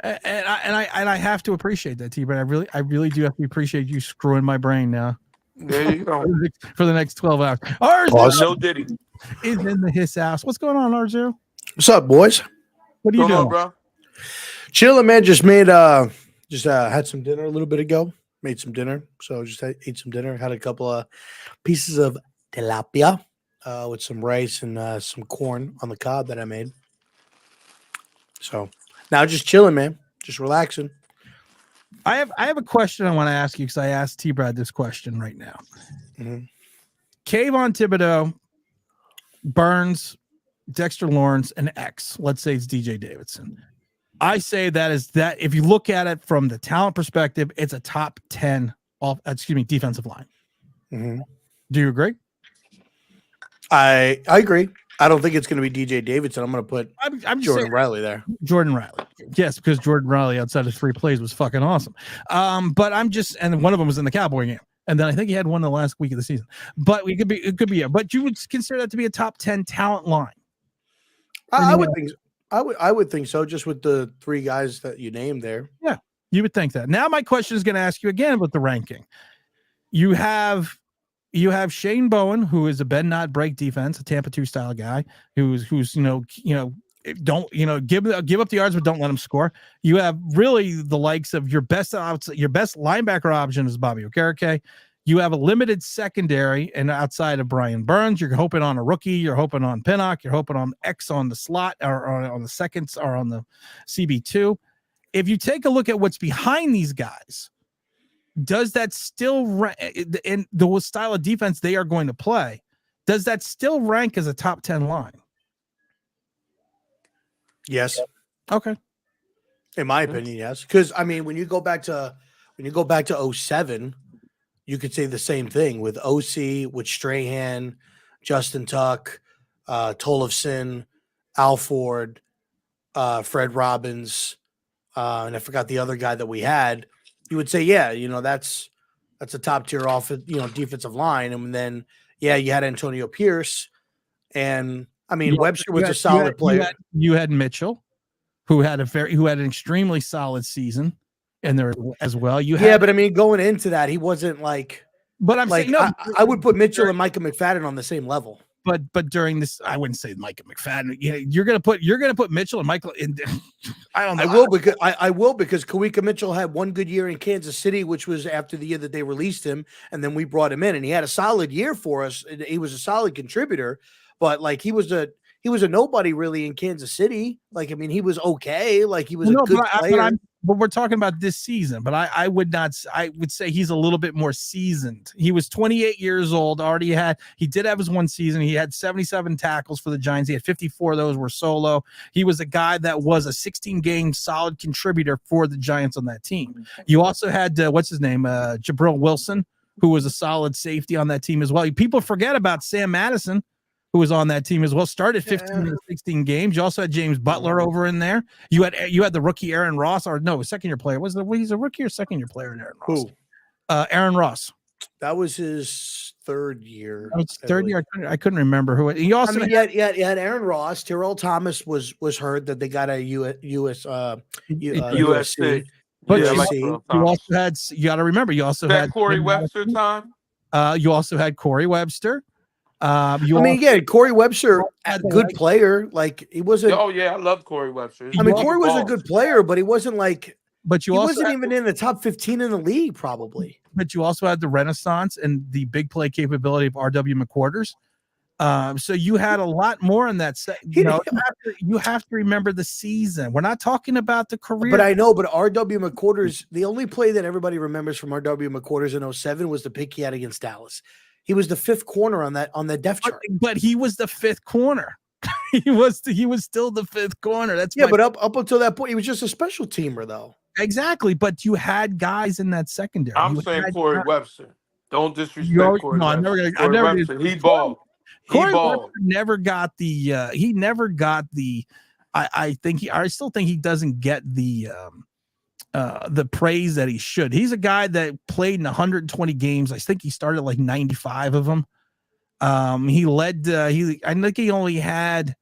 and I have to appreciate that, T-Brad. I really do have to appreciate you screwing my brain now. There you go. For the next 12 hours. R0 No Diddy. is in his house. What's going on, R0? What's up, boys? What are you Hold doing? on, bro. Chilling, man. Just had some dinner a little bit ago. Made some dinner, so just ate some dinner. Had a couple of pieces of tilapia with some rice and some corn on the cob that I made. So now just chilling, man. Just relaxing. I have a question I want to ask you because I asked T-Brad this question right now. Mm-hmm. Kayvon Thibodeau, Burns, Dexter Lawrence, and X. Let's say it's DJ Davidson. I say that if you look at it from the talent perspective, it's a top 10 defensive line. Mm-hmm. Do you agree? I agree. I don't think it's going to be DJ Davidson. I'm going to put I'm just Jordan saying, Riley there. Jordan Riley. Yes, because Jordan Riley outside of 3 plays was fucking awesome. But and one of them was in the Cowboy game. And then I think he had one the last week of the season. But it could be but you would consider that to be a top 10 talent line. I would think so. I would think so, just with the 3 guys that you named there. Yeah, you would think that. Now my question is going to ask you again with the ranking. You have Shane Bowen, who is a bend not break defense, a Tampa 2 style guy, who's don't give up the yards but don't let him score. You have really the likes of your best linebacker option is Bobby Okereke. You have a limited secondary, and outside of Brian Burns, you're hoping on a rookie, you're hoping on Pinnock, you're hoping on X on the slot or on the seconds or on the CB2. If you take a look at what's behind these guys, does that still in the style of defense they are going to play? Does that still rank as a top 10 line? Yes. Okay. In my opinion, yes. Because I mean, when you go back to 07, you could say the same thing with OC, with Strahan, Justin Tuck, Tollefson, Alford, Fred Robbins, and I forgot the other guy that we had. You would say, yeah, that's a top tier defensive line, and then you had Antonio Pierce, and I mean, Webster was a solid player. You had Mitchell, who had an extremely solid season, and there as well. But I mean, going into that, he wasn't like. But I'm like, saying no. I would put Mitchell and Micah McFadden on the same level. But during this, I wouldn't say Micah McFadden. You're gonna put Mitchell and Michael in. I don't know. I will because Kawika Mitchell had one good year in Kansas City, which was after the year that they released him, and then we brought him in, and he had a solid year for us. He was a solid contributor, but like he was a nobody really in Kansas City. Like, I mean, he was okay. Like, he was a good player. But we're talking about this season. But I would say he's a little bit more seasoned. He was 28 years old. He did have his one season. He had 77 tackles for the Giants. He had 54 of those were solo. He was a guy that was a 16-game solid contributor for the Giants on that team. You also had what's his name, Jabril Wilson, who was a solid safety on that team as well. People forget about Sam Madison, who was on that team as well, started 15 to 16 games. You also had James Butler over in there. You had the rookie Aaron Ross, or no, second-year player. He's a rookie or second-year player in Aaron Ross? Who? Aaron Ross. That was his third year. Third year. I couldn't remember who. He also you had Aaron Ross. Terrell Thomas was heard that they got a USC. But you also had. You got to remember. You also had Corey Webster time. You also had Corey Webster. Corey Webster, a good player. Like, he wasn't. Oh yeah, I love Corey Webster. Corey was a good player, but he wasn't like. But he wasn't even in the top 15 in the league, probably. But you also had the renaissance and the big play capability of R.W. McQuarters. So you had a lot more in that set. You have to remember the season. We're not talking about the career. But I know, but R.W. McQuarters, the only play that everybody remembers from R.W. McQuarters in 07 was the pick he had against Dallas. He was the fifth corner on the depth chart. But he was the fifth corner. he was still the fifth corner. That's but up until that point, he was just a special teamer, though. Exactly. But you had guys in that secondary. I'm saying Corey Webster. Don't disrespect Corey Webster. He balled. Corey Webster never got the. I still think he doesn't get the praise that he should. He's a guy that played in 120 games. I think he started like 95 of them. He led. I think he only had.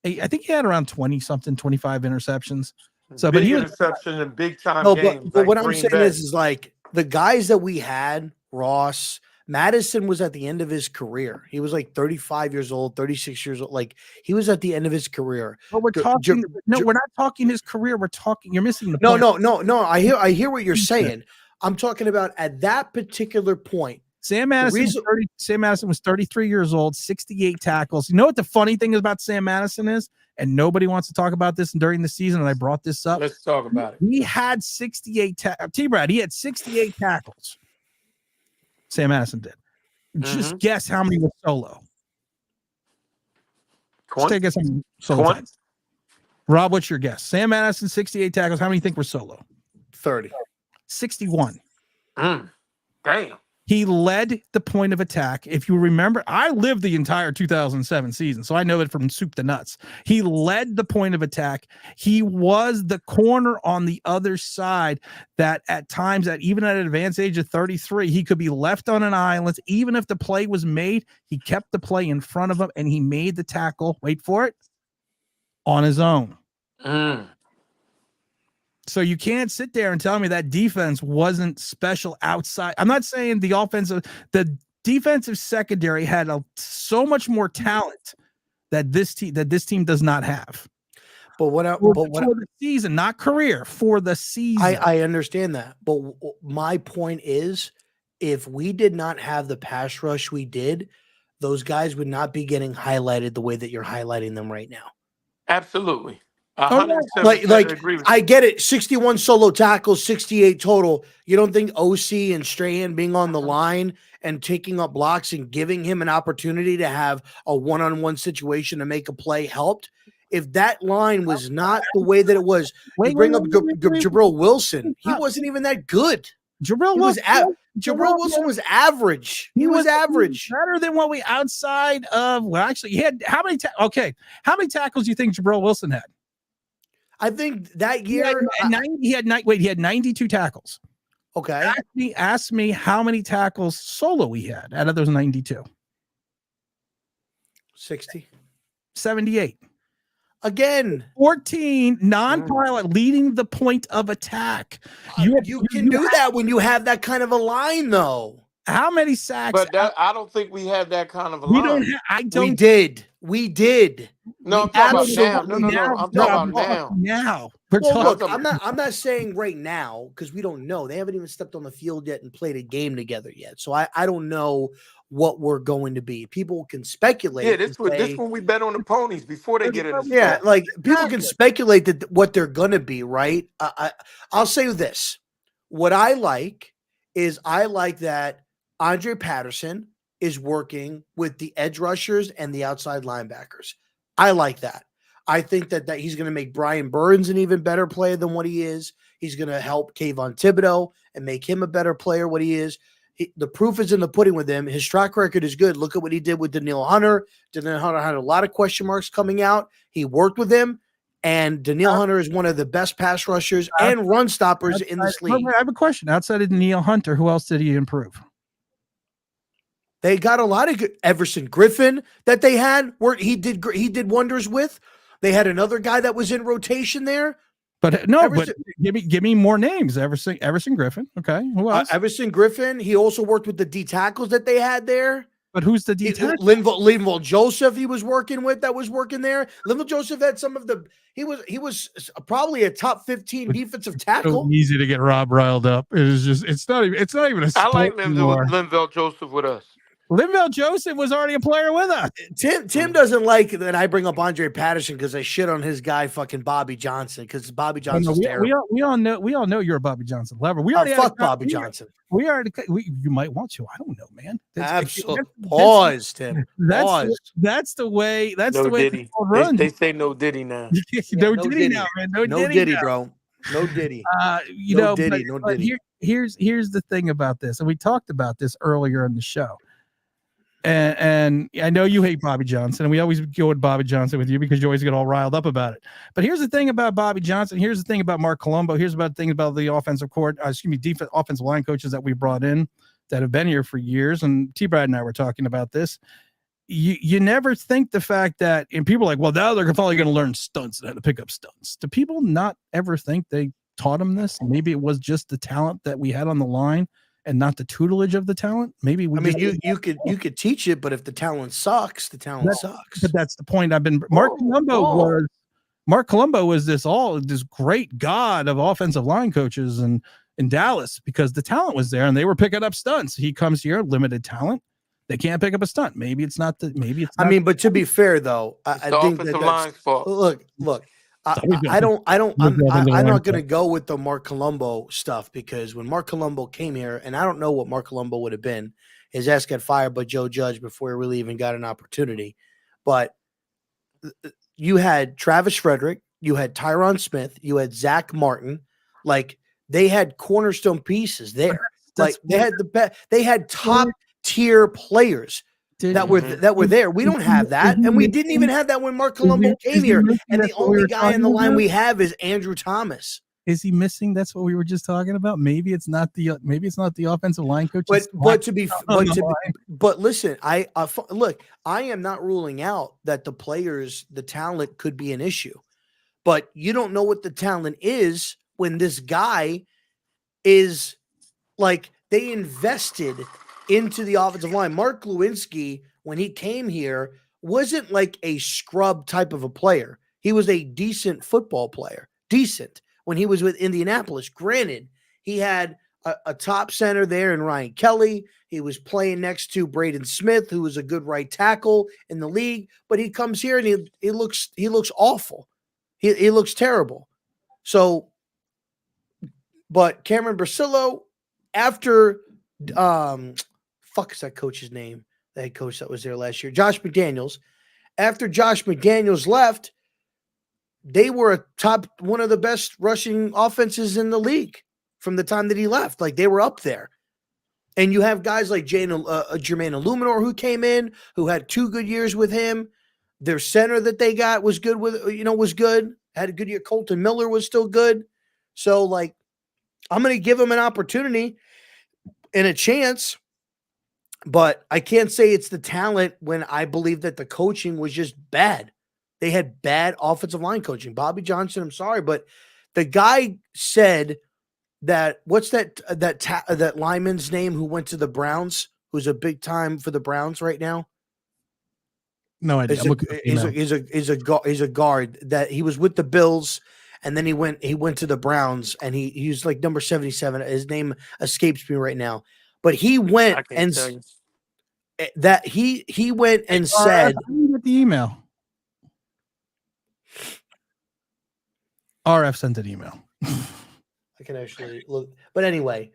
I think he had around 20 something, 25 interceptions. So, big interception and big time games. But what I'm saying is like the guys that we had, Ross, Madison was at the end of his career. He was like 35 years old, 36 years old. Like, he was at the end of his career. But we're talking. We're not talking his career. We're talking. You're missing the point. No. I hear what you're saying. I'm talking about at that particular point. Sam Madison was 33 years old, 68 tackles. You know what the funny thing about Sam Madison is? And nobody wants to talk about this during the season, and I brought this up. Let's talk about it. He had 68 T-Brad, he had 68 tackles. Sam Madison did. Just guess how many were solo. 20. Guess how many solo 20. tackles. Rob, what's your guess? Sam Madison, 68 tackles. How many think were solo? 30. 61. Damn. He led the point of attack. If you remember, I lived the entire 2007 season, so I know it from soup to nuts. He led the point of attack. He was the corner on the other side that at times, even at an advanced age of 33, he could be left on an island. Even if the play was made, he kept the play in front of him, and he made the tackle, wait for it, on his own. So you can't sit there and tell me that defense wasn't special outside. I'm not saying the defensive secondary had so much more talent that this team does not have. For the season, not career, for the season. I understand that. But my point is, if we did not have the pass rush we did, those guys would not be getting highlighted the way that you're highlighting them right now. Absolutely. I get it. 61 solo tackles, 68 total. You don't think OC and Strahan being on the line and taking up blocks and giving him an opportunity to have a one-on-one situation to make a play helped? If that line was not the way that it was, you bring up Jabril Wilson. He wasn't even that good. Jabril Wilson was average. He was average. Better than what we outside of. Well, actually, he had how many? How many tackles do you think Jabril Wilson had? I think that year he had 92 tackles. Okay. Ask me how many tackles solo he had out of those 92. 60. 78. Again, 14 non-pilot leading the point of attack. you can do that when you have that kind of a line, though. How many sacks? But I don't think we have that kind of a We line. don't. I We don't. did. We did. No, We I'm talking about absolutely now. No. did. I'm talking about now. Now we're Well, talking. look, I'm not saying right now because we don't know. They haven't even stepped on the field yet and played a game together yet. So I don't know what we're going to be. People can speculate. Yeah, this when we bet on the ponies before they get in the Yeah, store. like people can speculate that what they're going to be, right? I'll say this. What I like is I like that Andre Patterson is working with the edge rushers and the outside linebackers. I like that. I think that he's going to make Brian Burns an even better player than what he is. He's going to help Kayvon Thibodeau and make him a better player what he is. The proof is in the pudding with him. His track record is good. Look at what he did with Danielle Hunter. Danielle Hunter had a lot of question marks coming out. He worked with him, and Danielle Hunter is one of the best pass rushers and run stoppers in this league. I have a question. Outside of Danielle Hunter, who else did he improve? They got a lot of good. Everson Griffin that they had, where he did wonders with. They had another guy that was in rotation there. But no, but give me more names. Everson Griffin. Okay, who else? Everson Griffin. He also worked with the D tackles that they had there. But who's the D tackle? Linval Joseph. He was working with that was working there. Linval Joseph had some of the. He was probably a top 15 defensive tackle. So easy to get Rob riled up. It is just. It's not even a. I like Linval Joseph with us. Linval Joseph was already a player with us. Tim doesn't like that I bring up Andre Patterson because I shit on his guy fucking Bobby Johnson because Bobby Johnson's terrible. We all know you're a Bobby Johnson lover. We already fuck Bobby Johnson. You might want to. I don't know, man. Absolutely. Pause, Tim. Pause. That's the way. That's no the way Diddy. Run. They say no Diddy now. no Diddy now, man. No Diddy, now. bro. No Diddy. No Diddy. Here's the thing about this, and we talked about this earlier in the show. And I know you hate Bobby Johnson, and we always go with Bobby Johnson with you because you always get all riled up about it. But here's the thing about Bobby Johnson. Here's the thing about Mark Colombo. Here's the thing about the offensive offensive line coaches that we brought in that have been here for years. And T-Brad and I were talking about this. You never think the fact that, and people are like, well, now they're probably going to learn stunts and how to pick up stunts. Do people not ever think they taught them this? Maybe it was just the talent that we had on the line and not the tutelage of the talent. Maybe you could teach it, but if the talent sucks, the talent sucks. But that's the point. Mark Colombo was this great god of offensive line coaches in Dallas because the talent was there and they were picking up stunts. He comes here, limited talent. They can't pick up a stunt. But to be fair though, I think that's fault. Look. I'm not going to go with the Mark Colombo stuff because when Mark Colombo came here, and I don't know what Mark Colombo would have been, his ass got fired by Joe Judge before he really even got an opportunity. But you had Travis Frederick, you had Tyron Smith, you had Zach Martin. Like they had cornerstone pieces there. Like they had top tier players. That were there. We don't have that, and we didn't even have that when Mark Colombo came here. And the only guy in the line we have is Andrew Thomas. Is he missing? That's what we were just talking about. Maybe it's not the offensive line coach. But listen, I am not ruling out that the talent could be an issue, but you don't know what the talent is when this guy is like they invested into the offensive line. Mark Lewinsky, when he came here, wasn't like a scrub type of a player. He was a decent football player. Decent. When he was with Indianapolis. Granted, he had a top center there in Ryan Kelly. He was playing next to Braden Smith, who was a good right tackle in the league. But he comes here and he looks awful. He looks terrible. So, but Cameron Brasillo, after fuck is that coach's name? The head coach that was there last year, Josh McDaniels. After Josh McDaniels left, they were one of the best rushing offenses in the league from the time that he left. Like they were up there. And you have guys like Jermaine Illuminor who came in, who had 2 good years with him. Their center that they got was good was good. Had a good year. Colton Miller was still good. So like, I'm going to give him an opportunity and a chance. But I can't say it's the talent when I believe that the coaching was just bad. They had bad offensive line coaching. Bobby Johnson, I'm sorry, but the guy said that what's that lineman's name who went to the Browns, who's a big time for the Browns right now? No idea. He's a guard that he was with the Bills, and then he went to the Browns, and he was like number 77. His name escapes me right now, but he went and that he went and said, I didn't get the email. RF sent an email. I can actually look, but anyway,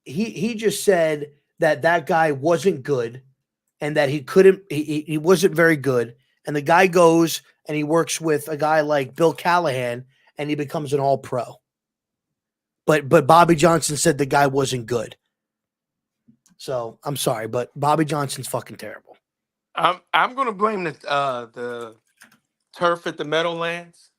he just said that guy wasn't good, and that he wasn't very good. And the guy goes and he works with a guy like Bill Callahan, and he becomes an all-pro. But Bobby Johnson said the guy wasn't good. So I'm sorry, but Bobby Johnson's fucking terrible. I'm gonna blame the turf at the Meadowlands.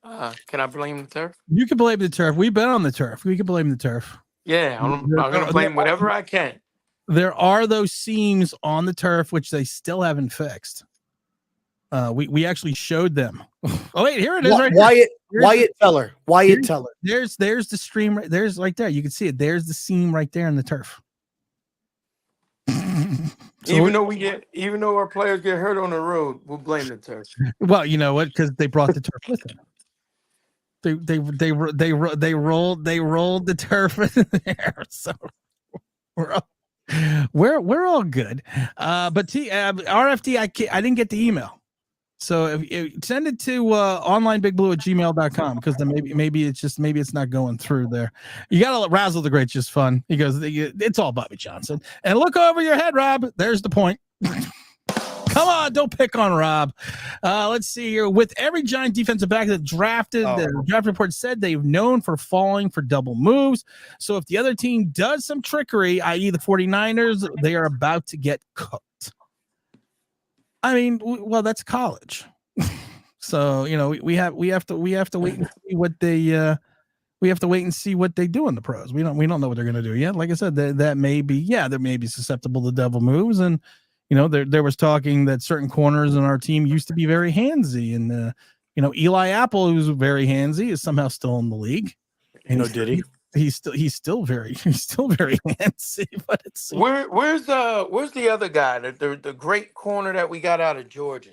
Can I blame the turf? You can blame the turf. We've been on the turf. We can blame the turf. Yeah, I'm gonna blame whatever I can. There are those seams on the turf which they still haven't fixed. We actually showed them. Oh wait, here it is. Wyatt Teller. There's the stream. There's right there. You can see it. There's the seam right there in the turf. Even though our players get hurt on the road, we'll blame the turf. Well, you know what? Because they brought the turf with them. They rolled the turf in there. So we're all good. But RFD, I didn't get the email. So if send it to onlinebigbblue@gmail.com, because then maybe it's not going through there. You gotta Razzle the Great's just fun. He goes, it's all Bobby Johnson. And look over your head, Rob. There's the point. Come on, don't pick on Rob. Let's see here. With every Giant defensive back that drafted, the draft report said they've known for falling for double moves. So if the other team does some trickery, i.e. the 49ers, they are about to get cooked. I mean, well, that's college. So, you know, we have to wait and see what they we have to wait and see what they do in the pros. We don't know what they're going to do yet. Like I said, that may be, they may be susceptible to double moves. And, you know, there was talking that certain corners in our team used to be very handsy. And, you know, Eli Apple, who's very handsy, is somehow still in the league. And did he? He's still very handsy. But it's where's the other guy, the great corner that we got out of Georgia?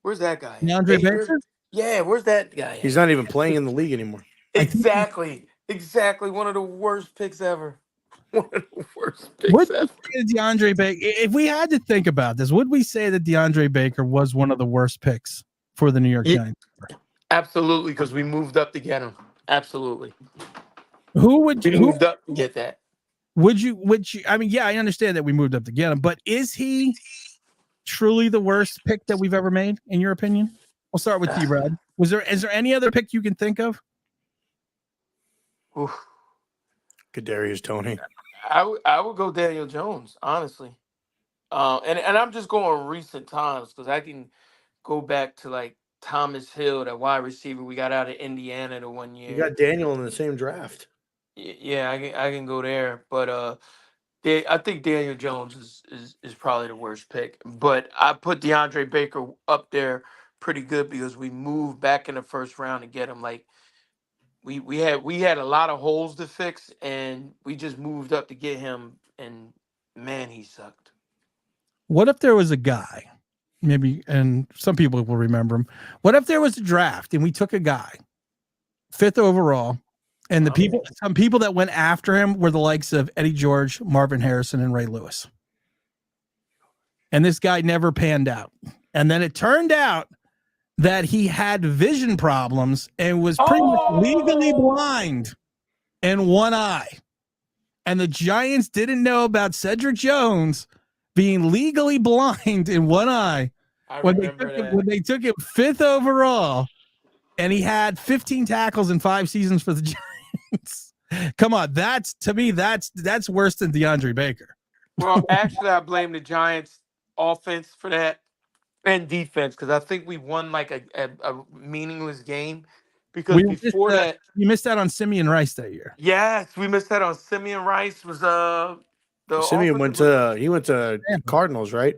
Where's that guy? DeAndre Baker? Yeah, where's that guy? He's not even playing in the league anymore. Exactly. One of the worst picks ever. One of the worst picks ever. DeAndre Baker. If we had to think about this, would we say that DeAndre Baker was one of the worst picks for the New York Giants? Absolutely, because we moved up to get him. Absolutely. Who moved up to get that? Would you? I mean, I understand that we moved up to get him, but is he truly the worst pick that we've ever made, in your opinion? We'll start with you, Brad. Is there any other pick you can think of? Kadarius Toney. I would go Daniel Jones, honestly. And I'm just going recent times because I can go back to like Thomas Hill, that wide receiver we got out of Indiana the one year. You got Daniel in the same draft. Yeah, I can go there, but I think Daniel Jones is probably the worst pick. But I put DeAndre Baker up there pretty good because we moved back in the first round to get him. Like we had a lot of holes to fix, and we just moved up to get him. And man, he sucked. What if there was a guy, maybe, and some people will remember him. What if there was a draft and we took a guy, 5th overall? And some people that went after him were the likes of Eddie George, Marvin Harrison, and Ray Lewis. And this guy never panned out. And then it turned out that he had vision problems and was pretty much legally blind in one eye. And the Giants didn't know about Cedric Jones being legally blind in one eye when they took him 5th overall, and he had 15 tackles in 5 seasons for the Giants. Come on, that's worse than DeAndre Baker. Well, actually, I blame the Giants offense for that and defense, because I think we won like a meaningless game because before that you missed out on Simeon Rice that year. Yes, we missed that on Simeon Rice. Was Simeon went to Cardinals, right?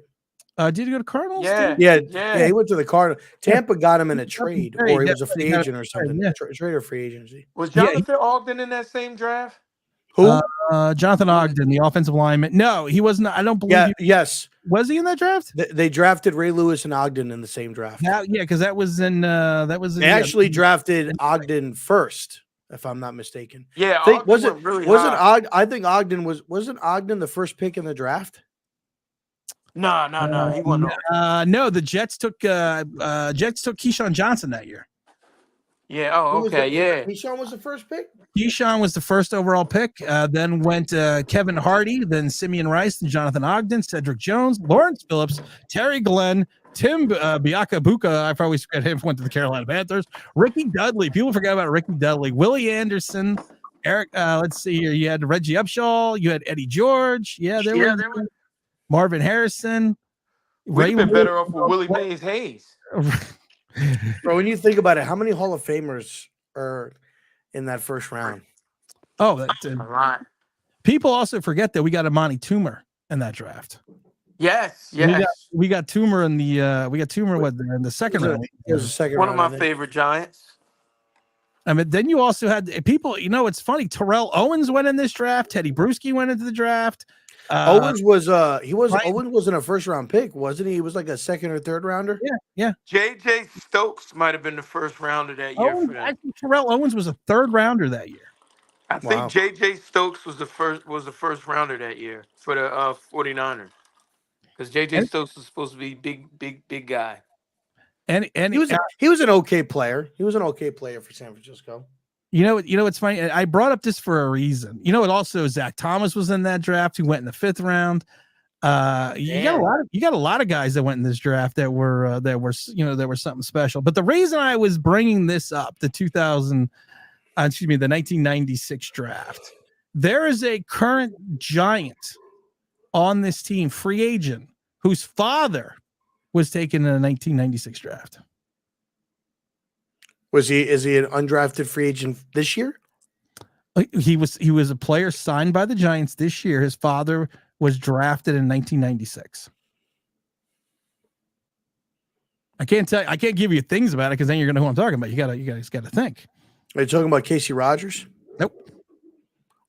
Did he go to Cardinals? Yeah, Yeah, he went to the Cardinals. Tampa got him in a trade, or he was a Definitely free got agent or something. Yeah. Trade or free agency. Was Yeah, Jonathan Ogden in that same draft? Who? Jonathan Ogden, the offensive lineman. No, he wasn't. I don't believe. Yes. Was he in that draft? They drafted Ray Lewis and Ogden in the same draft. Because that was in. They actually drafted Ogden first, if I'm not mistaken. Yeah, I think, Ogden I think Ogden wasn't Ogden the first pick in the draft? No, he wasn't. No, the Jets took Keyshawn Johnson that year. Yeah. Oh, okay. Yeah. Keyshawn was the first pick. Keyshawn was the first overall pick. Then went Kevin Hardy, then Simeon Rice, and Jonathan Ogden, Cedric Jones, Lawrence Phillips, Terry Glenn, Tim Biakabuka. I probably forget him. Went to the Carolina Panthers. Ricky Dudley. People forget about Ricky Dudley. Willie Anderson. Eric. Let's see here. You had Reggie Upshaw. You had Eddie George. Yeah, there was Marvin Harrison. We've been better off with Willie Mays Hayes. Bro, when you think about it, how many Hall of Famers are in that first round? Oh, that's a lot. People also forget that we got Amani Toomer in that draft. Yes. We got Toomer in the in the second round. It was the second One round. of my favorite Giants. I mean, then you also had people. It's funny. Terrell Owens went in this draft. Teddy Bruschi went into the draft. Owens wasn't a first round pick, wasn't he? He was like a second or third rounder. Yeah. JJ Stokes might have been the first rounder that year for them. Actually, Terrell Owens was a third rounder that year. I think JJ Stokes was the first rounder that year for the 49ers. Because JJ Stokes was supposed to be big guy. And he was an okay player. He was an okay player for San Francisco. You know, it's funny. I brought up this for a reason. It also Zach Thomas was in that draft. Who went in the 5th round. You got a lot of guys that went in this draft that were something special. But the reason I was bringing this up, the 1996 draft, there is a current Giant on this team, free agent, whose father was taken in a 1996 draft. Is he an undrafted free agent this year? He was a player signed by the Giants this year. His father was drafted in 1996. I can't give you things about it because then you're gonna know who I'm talking about. You guys gotta think. Are you talking about Casey Rogers? Nope.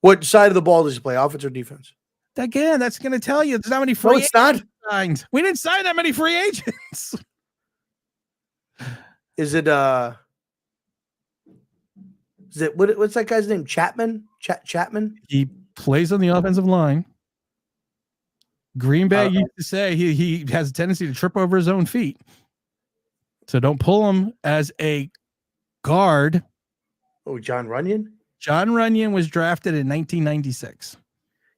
What side of the ball does he play, offense or defense? Again, that's gonna tell you there's not many free agents signed. We didn't sign that many free agents. Is it what's that guy's name? Chapman? Chapman? He plays on the offensive line. Green Bay used to say he has a tendency to trip over his own feet. So don't pull him as a guard. Oh, John Runyon? John Runyon was drafted in 1996.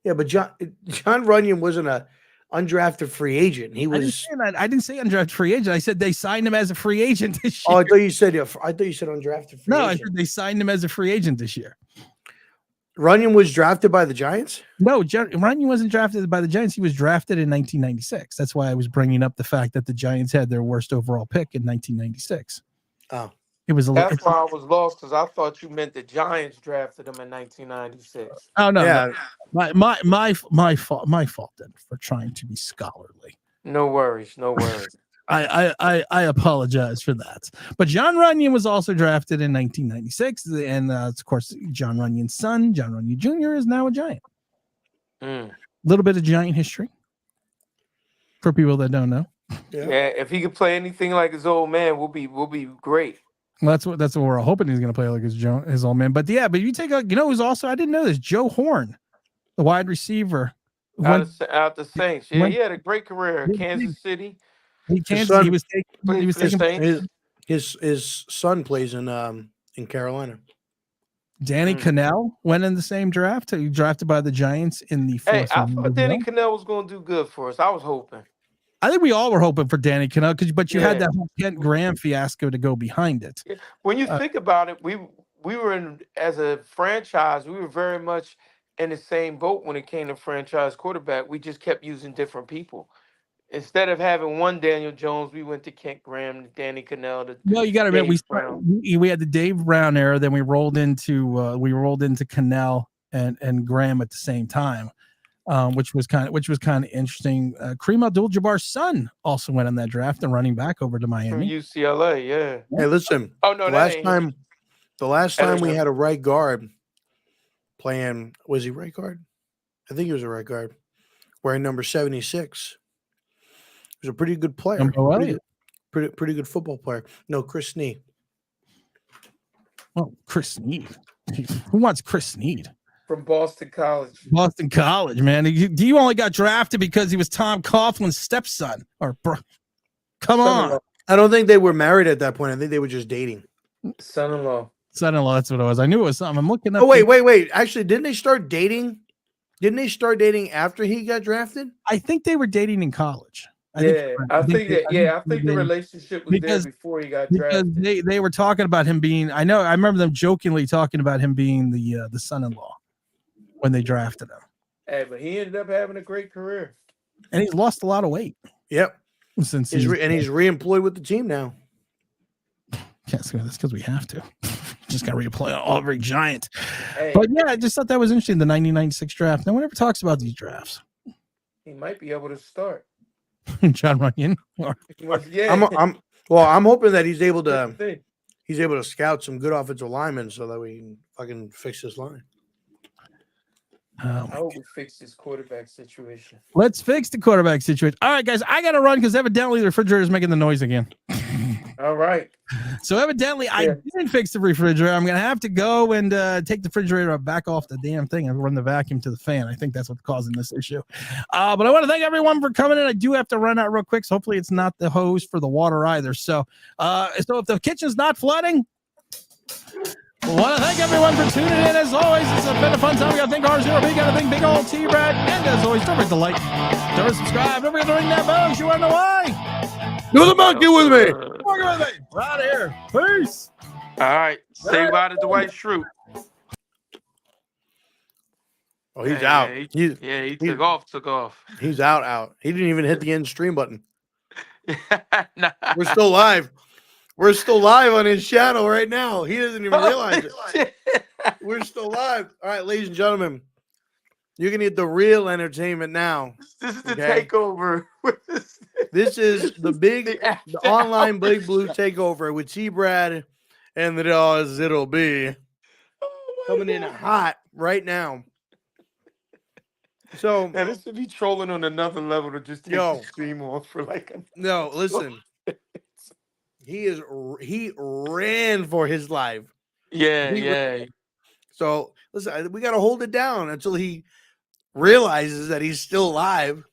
Yeah, but John Runyon wasn't a undrafted free agent. He was. I didn't say undrafted free agent. I said they signed him as a free agent this year. Oh, I thought you said undrafted free agent. No, I said they signed him as a free agent this year. Runyon was drafted by the Giants? No, Runyon wasn't drafted by the Giants. He was drafted in 1996. That's why I was bringing up the fact that the Giants had their worst overall pick in 1996. Oh. That's why I was lost because I thought you meant the Giants drafted him in 1996. Oh no, yeah. No. My fault then for trying to be scholarly. No worries. I apologize for that. But John Runyon was also drafted in 1996, and of course, John Runyon's son, John Runyon Jr., is now a Giant. A little bit of Giant history for people that don't know. Yeah, if he could play anything like his old man, we'll be great. Well, that's what we're hoping he's going to play like his old man. But you take who's also, I didn't know this, Joe Horn, the wide receiver. Out the Saints. Yeah, he had a great career at Kansas City. His son plays in Carolina. Danny Cannell went in the same draft. He drafted by the Giants in the 4th. Hey, I thought Danny Cannell was going to do good for us. I was hoping. I think we all were hoping for Danny Cannell, but you had that whole Kent Graham fiasco to go behind it. Yeah. When you think about it, we were as a franchise, we were very much in the same boat when it came to franchise quarterback. We just kept using different people. Instead of having one Daniel Jones, we went to Kent Graham, Danny Cannell. No, you got to remember we had the Dave Brown era, then we rolled into Cannell and Graham at the same time. which was kind of interesting. Kareem Abdul-Jabbar's son also went in that draft and running back over to From Miami. UCLA, yeah. Hey, listen. Oh no, The that last ain't time, him. the last I don't time we know. had a right guard playing, was he right guard? I think he was a right guard. Wearing number 76. He was a pretty good player. Jumbo Elliott. Pretty good football player. No, Chris Snee. Oh, Chris Snead. Who wants Chris Snead? From Boston College. Boston College, man. You only got drafted because he was Tom Coughlin's stepson. Or come on. Son-in-law. I don't think they were married at that point. I think they were just dating. Son-in-law. Son-in-law, that's what it was. I knew it was something. I'm looking up. Oh, wait. Actually, didn't they start dating? Didn't they start dating after he got drafted? I think they were dating in college. I think the relationship was there before he got drafted. Because they were talking about him being. I remember them jokingly talking about him being the son-in-law when they drafted him. Hey, but he ended up having a great career, and he's lost a lot of weight. Yep. Since he's reemployed with the team now. That's because we have to. Just got to reapply Aubrey Giant. Hey. But yeah, I just thought that was interesting. The 1996 draft. No one ever talks about these drafts. He might be able to start. John Runyon. Yeah. I'm hoping that he's able to scout some good offensive linemen so that we can fucking fix this line. I hope we fix this quarterback situation. Let's fix the quarterback situation. All right, guys, I got to run because evidently the refrigerator is making the noise again. All right. So evidently I didn't fix the refrigerator. I'm going to have to go and take the refrigerator back off the damn thing and run the vacuum to the fan. I think that's what's causing this issue. But I want to thank everyone for coming in. I do have to run out real quick. So hopefully it's not the hose for the water either. So if the kitchen's not flooding, I want to thank everyone for tuning in. As always, it's been a fun time. We got to thank R0B, got to thank Big Old T-Brad. And as always, don't forget to like, don't forget to subscribe, don't forget to ring that bell. You want to know why? Do the monkey with me. Monkey with me. We're out of here. Peace. All right. Say bye to Dwight Schrute. Oh, he's out. He took off. He's out. He didn't even hit the end stream button. Nah. We're still live. We're still live on his channel right now. He doesn't even realize it. We're still live. All right, ladies and gentlemen, you're going to get the real entertainment now. This is the takeover. This is the online Big Blue takeover with T-Brad and the Dawes. It'll be coming in hot right now. So now this would be trolling on another level to just take the stream off for like no, listen. He ran for his life. Yeah. So listen, we got to hold it down until he realizes that he's still alive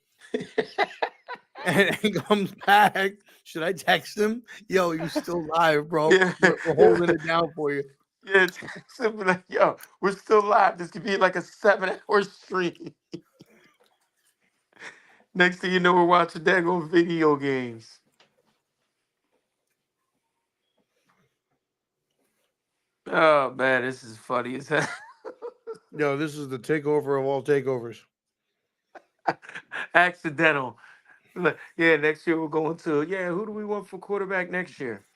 and he comes back. Should I text him? Yo, you still live, bro? Yeah. We're holding it down for you. Yeah, text him like, yo, we're still live. This could be like a 7-hour stream. Next thing you know, we're watching daggone video games. Oh man, this is funny as hell. Yo, this is the takeover of all takeovers. Accidental. Yeah, next year we're going to. Yeah, who do we want for quarterback next year?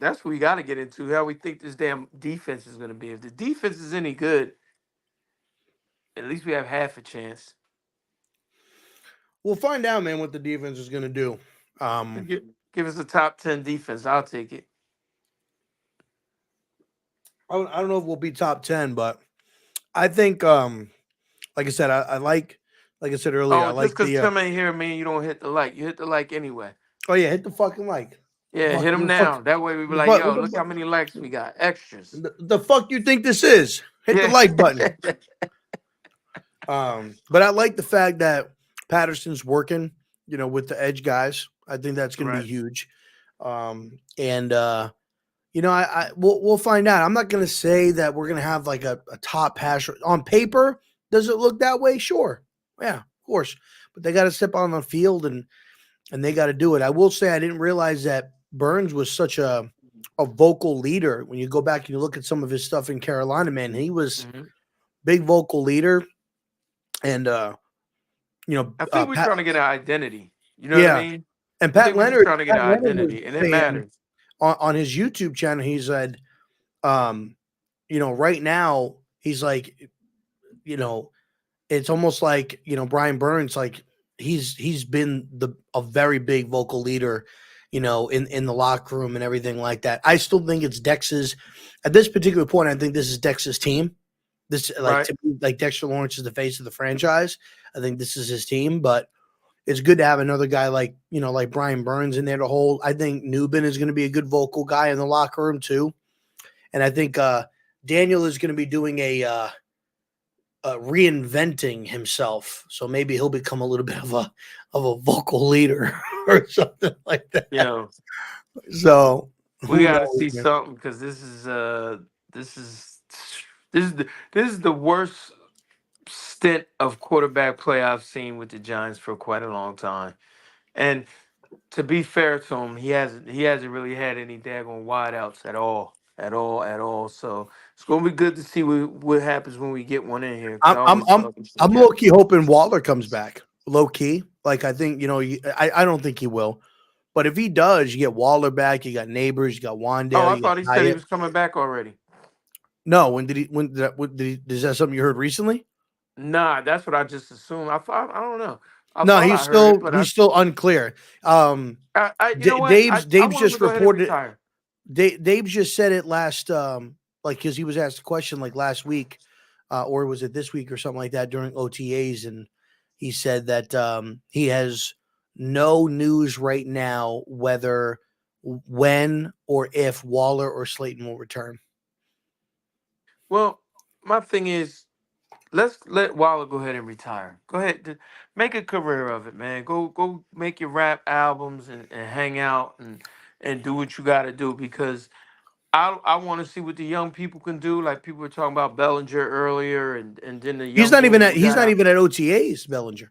That's what we got to get into. How we think this damn defense is going to be. If the defense is any good, at least we have half a chance. We'll find out, man, what the defense is going to do. Give us a top 10 defense. I'll take it. I don't know if we'll be top 10, but I think, like I said, I like I said earlier, I like just because Tim ain't here, man, you don't hit the like. You hit the like anyway. Oh yeah, hit the fucking like. Yeah, hit them now. That way we be like, yo, look how many likes we got. Extras. The fuck you think this is? Hit the like button. But I like the fact that Patterson's working, with the edge guys. I think that's going to be huge. We'll find out. I'm not going to say that we're going to have like a top passer on paper. Does it look that way? Sure. Yeah, of course. But they got to step on the field and they got to do it. I will say I didn't realize that Burns was such a vocal leader. When you go back and you look at some of his stuff in Carolina, man, he was big vocal leader. And I think we're trying to get an identity. You know what I mean? And Pat Leonard trying to get an identity, and it matters. On his YouTube channel, he said, right now he's like, it's almost like, Brian Burns, like he's been a very big vocal leader, in the locker room and everything like that. I still think it's Dex's at this particular point. I think this is Dex's team. This like Right. to me, like Dexter Lawrence is the face of the franchise. I think this is his team, but it's good to have another guy like like Brian Burns in there to hold. I think Newbin is going to be a good vocal guy in the locker room too, and I think Daniel is going to be doing a reinventing himself. So maybe he'll become a little bit of a vocal leader or something like that. You know, So we who got to knows, see man? something because this is this is the worst stint of quarterback play I've seen with the Giants for quite a long time. And to be fair to him, he hasn't really had any daggone wideouts at all. So it's gonna be good to see what happens when we get one in here. Because I'm I I'm always I'm thought we should I'm have low kept. key hoping Waller comes back. Low key, like I think I don't think he will, but if he does, you get Waller back. You got Neighbors, you got Oh, Wandale, I you got thought he said he Hyatt. was coming back already. No, when did he? When did that? What, did he, is that something you heard recently? Nah, that's what I just assumed. I don't know. I No, thought he's I heard it, still but he's still unclear. you know what? I Dave's want him to just go ahead and reported. retire. Dave just said it last, like because he was asked a question like last week, or was it this week or something like that during OTAs, and he said that he has no news right now whether when or if Waller or Slayton will return. Well, my thing is, let's let Waller go ahead and retire. Go ahead, make a career of it, man. Go make your rap albums and hang out and do what you got to do because I want to see what the young people can do. Like people were talking about Bellinger earlier, and then the young boy that we He's got not out. even at OTAs. Bellinger,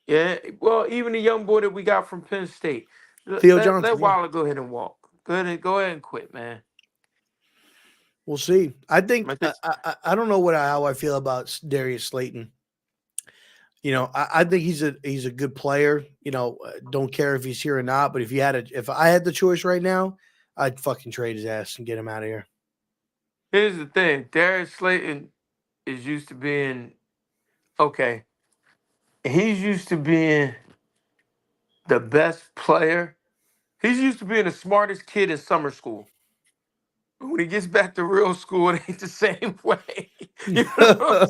Yeah, well, even the young boy that we got from Penn State. Theo Let Johnson. Yeah, Waller go ahead and walk. Go ahead and quit, man. we'll see. I I think think I don't know how I feel about Darius Slayton. I think he's a good player. Don't care if he's here or not. But if I had the choice right now, I'd fucking trade his ass and get him out of here. here's the thing: Darius Slayton is used to being okay. He's used to being the best player. He's used to being the smartest kid in summer school. When he gets back to real school, it ain't the same way. You know what I'm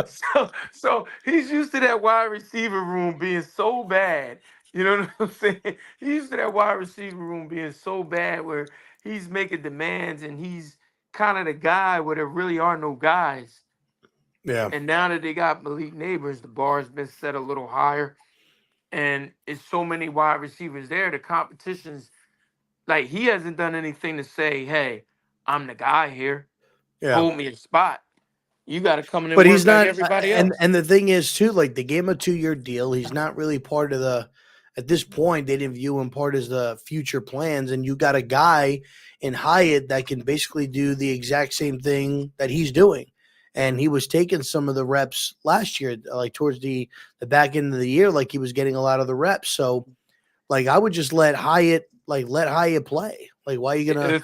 saying? So he's used to that wide receiver room being so bad. You know what I'm saying? He's used to that wide receiver room being so bad where he's making demands and he's kind of the guy where there really are no guys. Yeah, And now that they got Malik Neighbors, the bar's been set a little higher. And it's so many wide receivers there. The competition's like he hasn't done anything to say, hey, I'm the guy here. yeah. Hold me a spot. You got to come in and But he's work like not. everybody And else. the thing is too, like they gave him a 2-year deal. He's not really part of the. At this point, they didn't view him part as the future plans. And you got a guy in Hyatt that can basically do the exact same thing that he's doing. And he was taking some of the reps last year, like towards the back end of the year, like he was getting a lot of the reps. So, like I would just let Hyatt play. Like, why are you gonna? If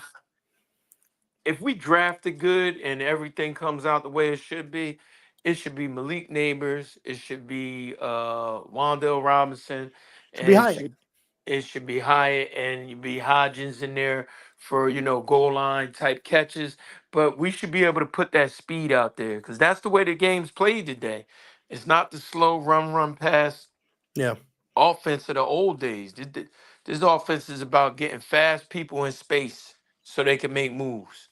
if we draft it good and everything comes out the way it should be Malik Neighbors, it should be Wandale Robinson, To be and Hyatt? it should be Hyatt and you be Hodgins in there for goal line type catches. But we should be able to put that speed out there because that's the way the game's played today. It's not the slow run pass Yeah, offense of the old days. This offense is about getting fast people in space so they can make moves.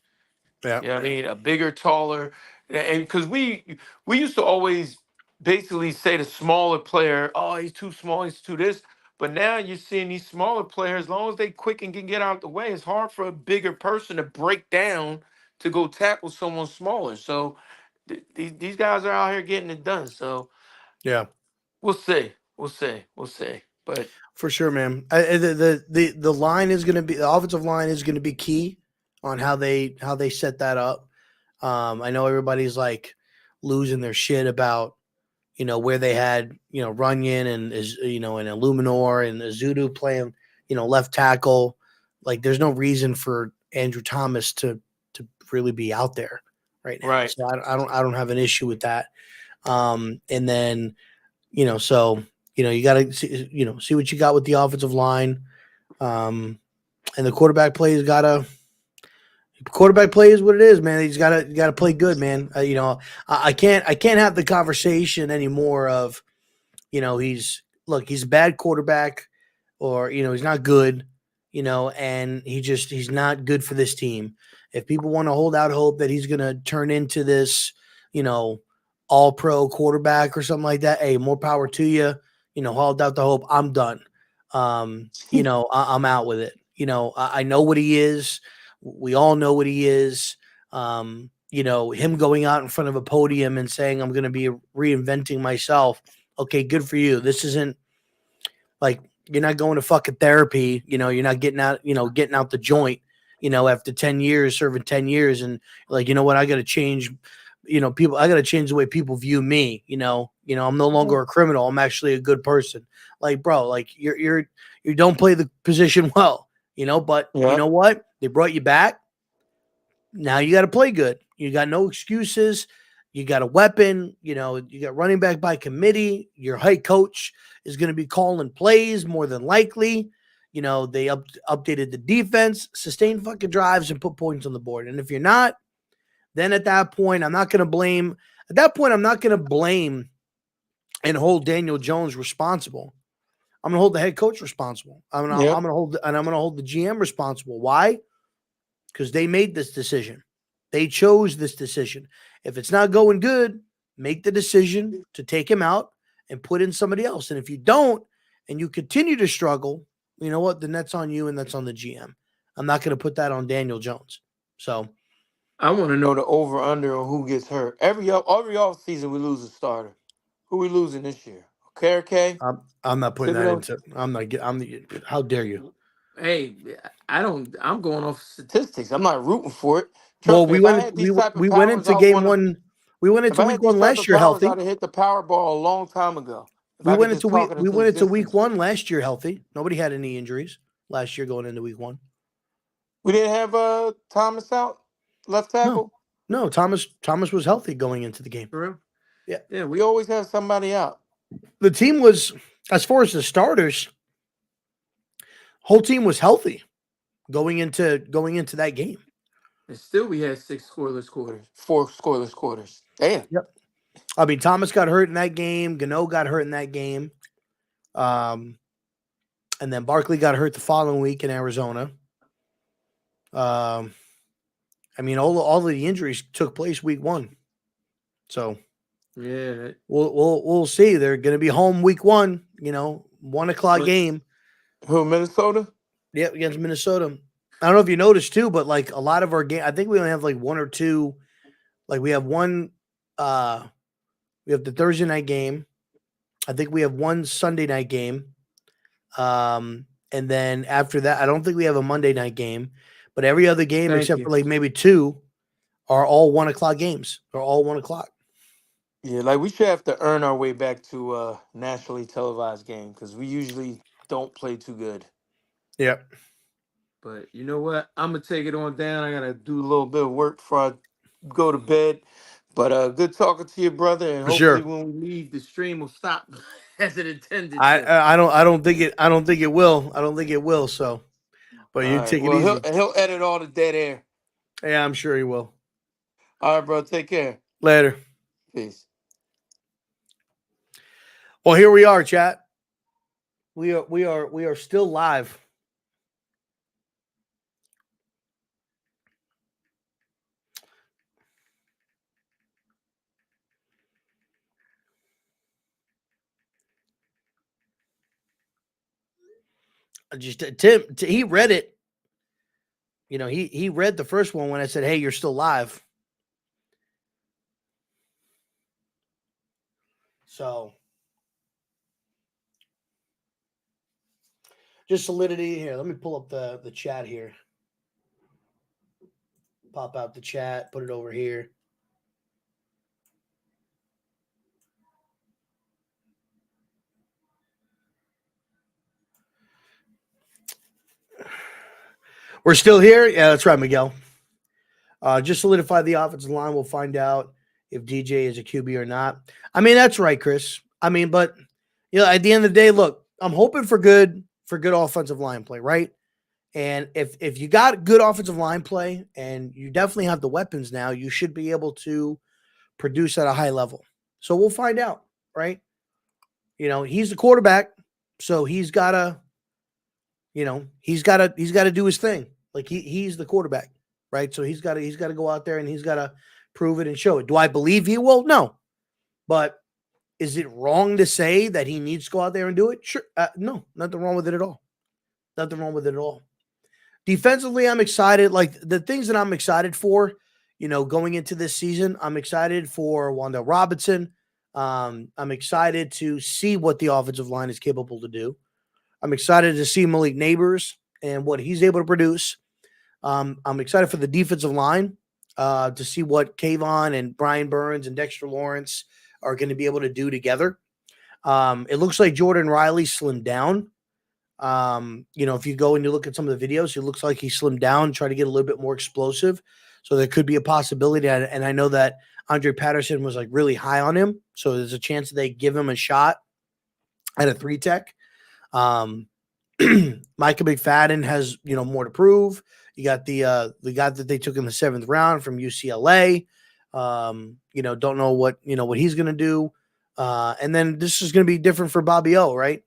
yeah, You know what I mean? A bigger, taller, and because we used to always basically say the smaller player, oh, he's too small, he's too this. But now you're seeing these smaller players, as long as they quick and can get out the way, it's hard for a bigger person to break down to go tackle someone smaller. So these guys are out here getting it done. So yeah. we'll see, we'll see. But For sure, man. The line is going to be the offensive line is going to be key on how they set that up. I know everybody's like losing their shit about where they had Runyon and is and Illuminor and Azudu playing left tackle. Like, there's no reason for Andrew Thomas to really be out there, right now. Right. So I don't have an issue with that. And then, so you got to see what you got with the offensive line, and the quarterback play is what it is, man. He's got to play good, man. I can't have the conversation anymore of, he's a bad quarterback, or he's not good, and he's not good for this team. If people want to hold out hope that he's going to turn into this, all pro quarterback or something like that, hey, more power to you. Hold out the hope. I'm done. I'm out with it. I know what he is. We all know what he is. Him going out in front of a podium and saying, I'm going to be reinventing myself. Okay, good for you. This isn't like, you're not going to fucking therapy. You're not getting out the joint, after 10 years, serving 10 years. And like, what, I got to change, I got to change the way people view me. I'm no longer a criminal. I'm actually a good person. Like, bro, like you don't play the position well, but you know what? They brought you back. Now you got to play good. You got no excuses. You got a weapon. You got running back by committee. Your head coach is going to be calling plays more than likely. They updated the defense, sustained fucking drives, and put points on the board. And if you're not, then at that point, I'm not going to blame. At that point, I'm not going to blame and hold Daniel Jones responsible. I'm going to hold the head coach responsible. I'm going to hold the GM responsible. Why? Because they made this decision. They chose this decision. If it's not going good, make the decision to take him out and put in somebody else. And if you don't, and you continue to struggle, you know what? Then that's on you and that's on the GM. I'm not going to put that on Daniel Jones. So I want to know the over under on who gets hurt. Every off season we lose a starter. Who we losing this year? Okay. I'm not putting that into. How dare you? Hey, I'm going off statistics. I'm not rooting for it. Well, Trust me. If I had these type of we went powers, into I would game want to. one. We went If into I week had these one type last of year powers, healthy. I'd have hit the Powerball a long time ago. If We I could went just into talk it into week existence. one last year healthy. Nobody had any injuries last year going into week one. We didn't have Thomas out, left tackle. No. Thomas was healthy going into the game. For real? Yeah. Yeah, we always have somebody out. The team was, as far as the starters, whole team was healthy going into that game. And still we had 4 scoreless quarters. Damn. Yep. I mean, Thomas got hurt in that game. Gano got hurt in that game. And then Barkley got hurt the following week in Arizona. I mean, all of the injuries took place week one. So Yeah. we'll see. They're going to be home week one. 1:00 game. Who, Minnesota? Yep, against Minnesota. I don't know if you noticed too, but like a lot of our game, I think we only have like one or two. Like we have one. We have the Thursday night game. I think we have one Sunday night game. And then after that, I don't think we have a Monday night game. But every other game, Thank except you. for like maybe two, are all 1:00 games. They're all 1:00. Yeah, like we should have to earn our way back to a nationally televised game because we usually don't play too good. Yep. But you know what? I'm gonna take it on down. I gotta do a little bit of work before I go to bed. But good talking to you, brother. And For hopefully, sure. when we leave, the stream will stop as it intended I to. I don't I don't think it I don't think it will. I don't think it will. So, but All you right. take it Well, easy. he'll edit all the dead air. Yeah, I'm sure he will. All right, bro. Take care. Later. Peace. Well, here we are, chat. We are still live. Tim, he read it. He read the first one when I said, "Hey, you're still live." So, just solidity here. Let me pull up the chat here. Pop out the chat, put it over here. We're still here. Yeah, that's right, Miguel. Just solidify the offensive line. We'll find out if DJ is a QB or not. I mean, that's right, Chris. I mean, but at the end of the day, look, I'm hoping for good offensive line play, right? And if you got good offensive line play and you definitely have the weapons now, you should be able to produce at a high level. So we'll find out, right? He's the quarterback, so he's gotta do his thing. Like he's the quarterback, right? So he's gotta go out there and he's gotta prove it and show it. Do I believe he will? No. But is it wrong to say that he needs to go out there and do it? Sure. No, nothing wrong with it at all. Nothing wrong with it at all. Defensively, I'm excited. Like the things that I'm excited for, going into this season, I'm excited for Wandale Robinson. I'm excited to see what the offensive line is capable to do. I'm excited to see Malik Neighbors and what he's able to produce. I'm excited for the defensive line to see what Kayvon and Brian Burns and Dexter Lawrence are going to be able to do together. It looks like Jordan Riley slimmed down. If you go and you look at some of the videos, it looks like he slimmed down, try to get a little bit more explosive. So there could be a possibility. And I know that Andre Patterson was like really high on him. So there's a chance that they give him a shot at a 3-tech. Micah McFadden has, more to prove. You got the guy that they took in the 7th round from UCLA. Don't know what he's going to do. And then this is going to be different for Bobby O, right?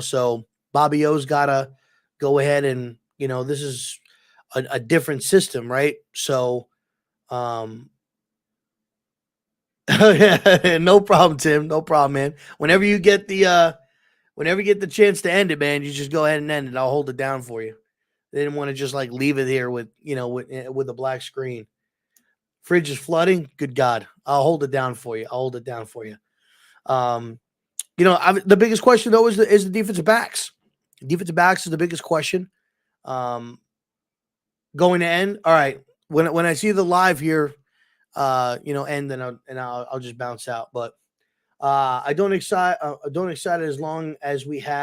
So Bobby O's got to go ahead and, this is a different system, right? So, no problem, Tim. No problem, man. Whenever you get the chance to end it, man, you just go ahead and end it. I'll hold it down for you. They didn't want to just like leave it here with a black screen. Fridge is flooding. Good God. I'll hold it down for you. The biggest question though is the defensive backs. Defensive backs is the biggest question. Going to end. All right. When I see the live here, end, then I'll just bounce out. But I don't excite as long as we have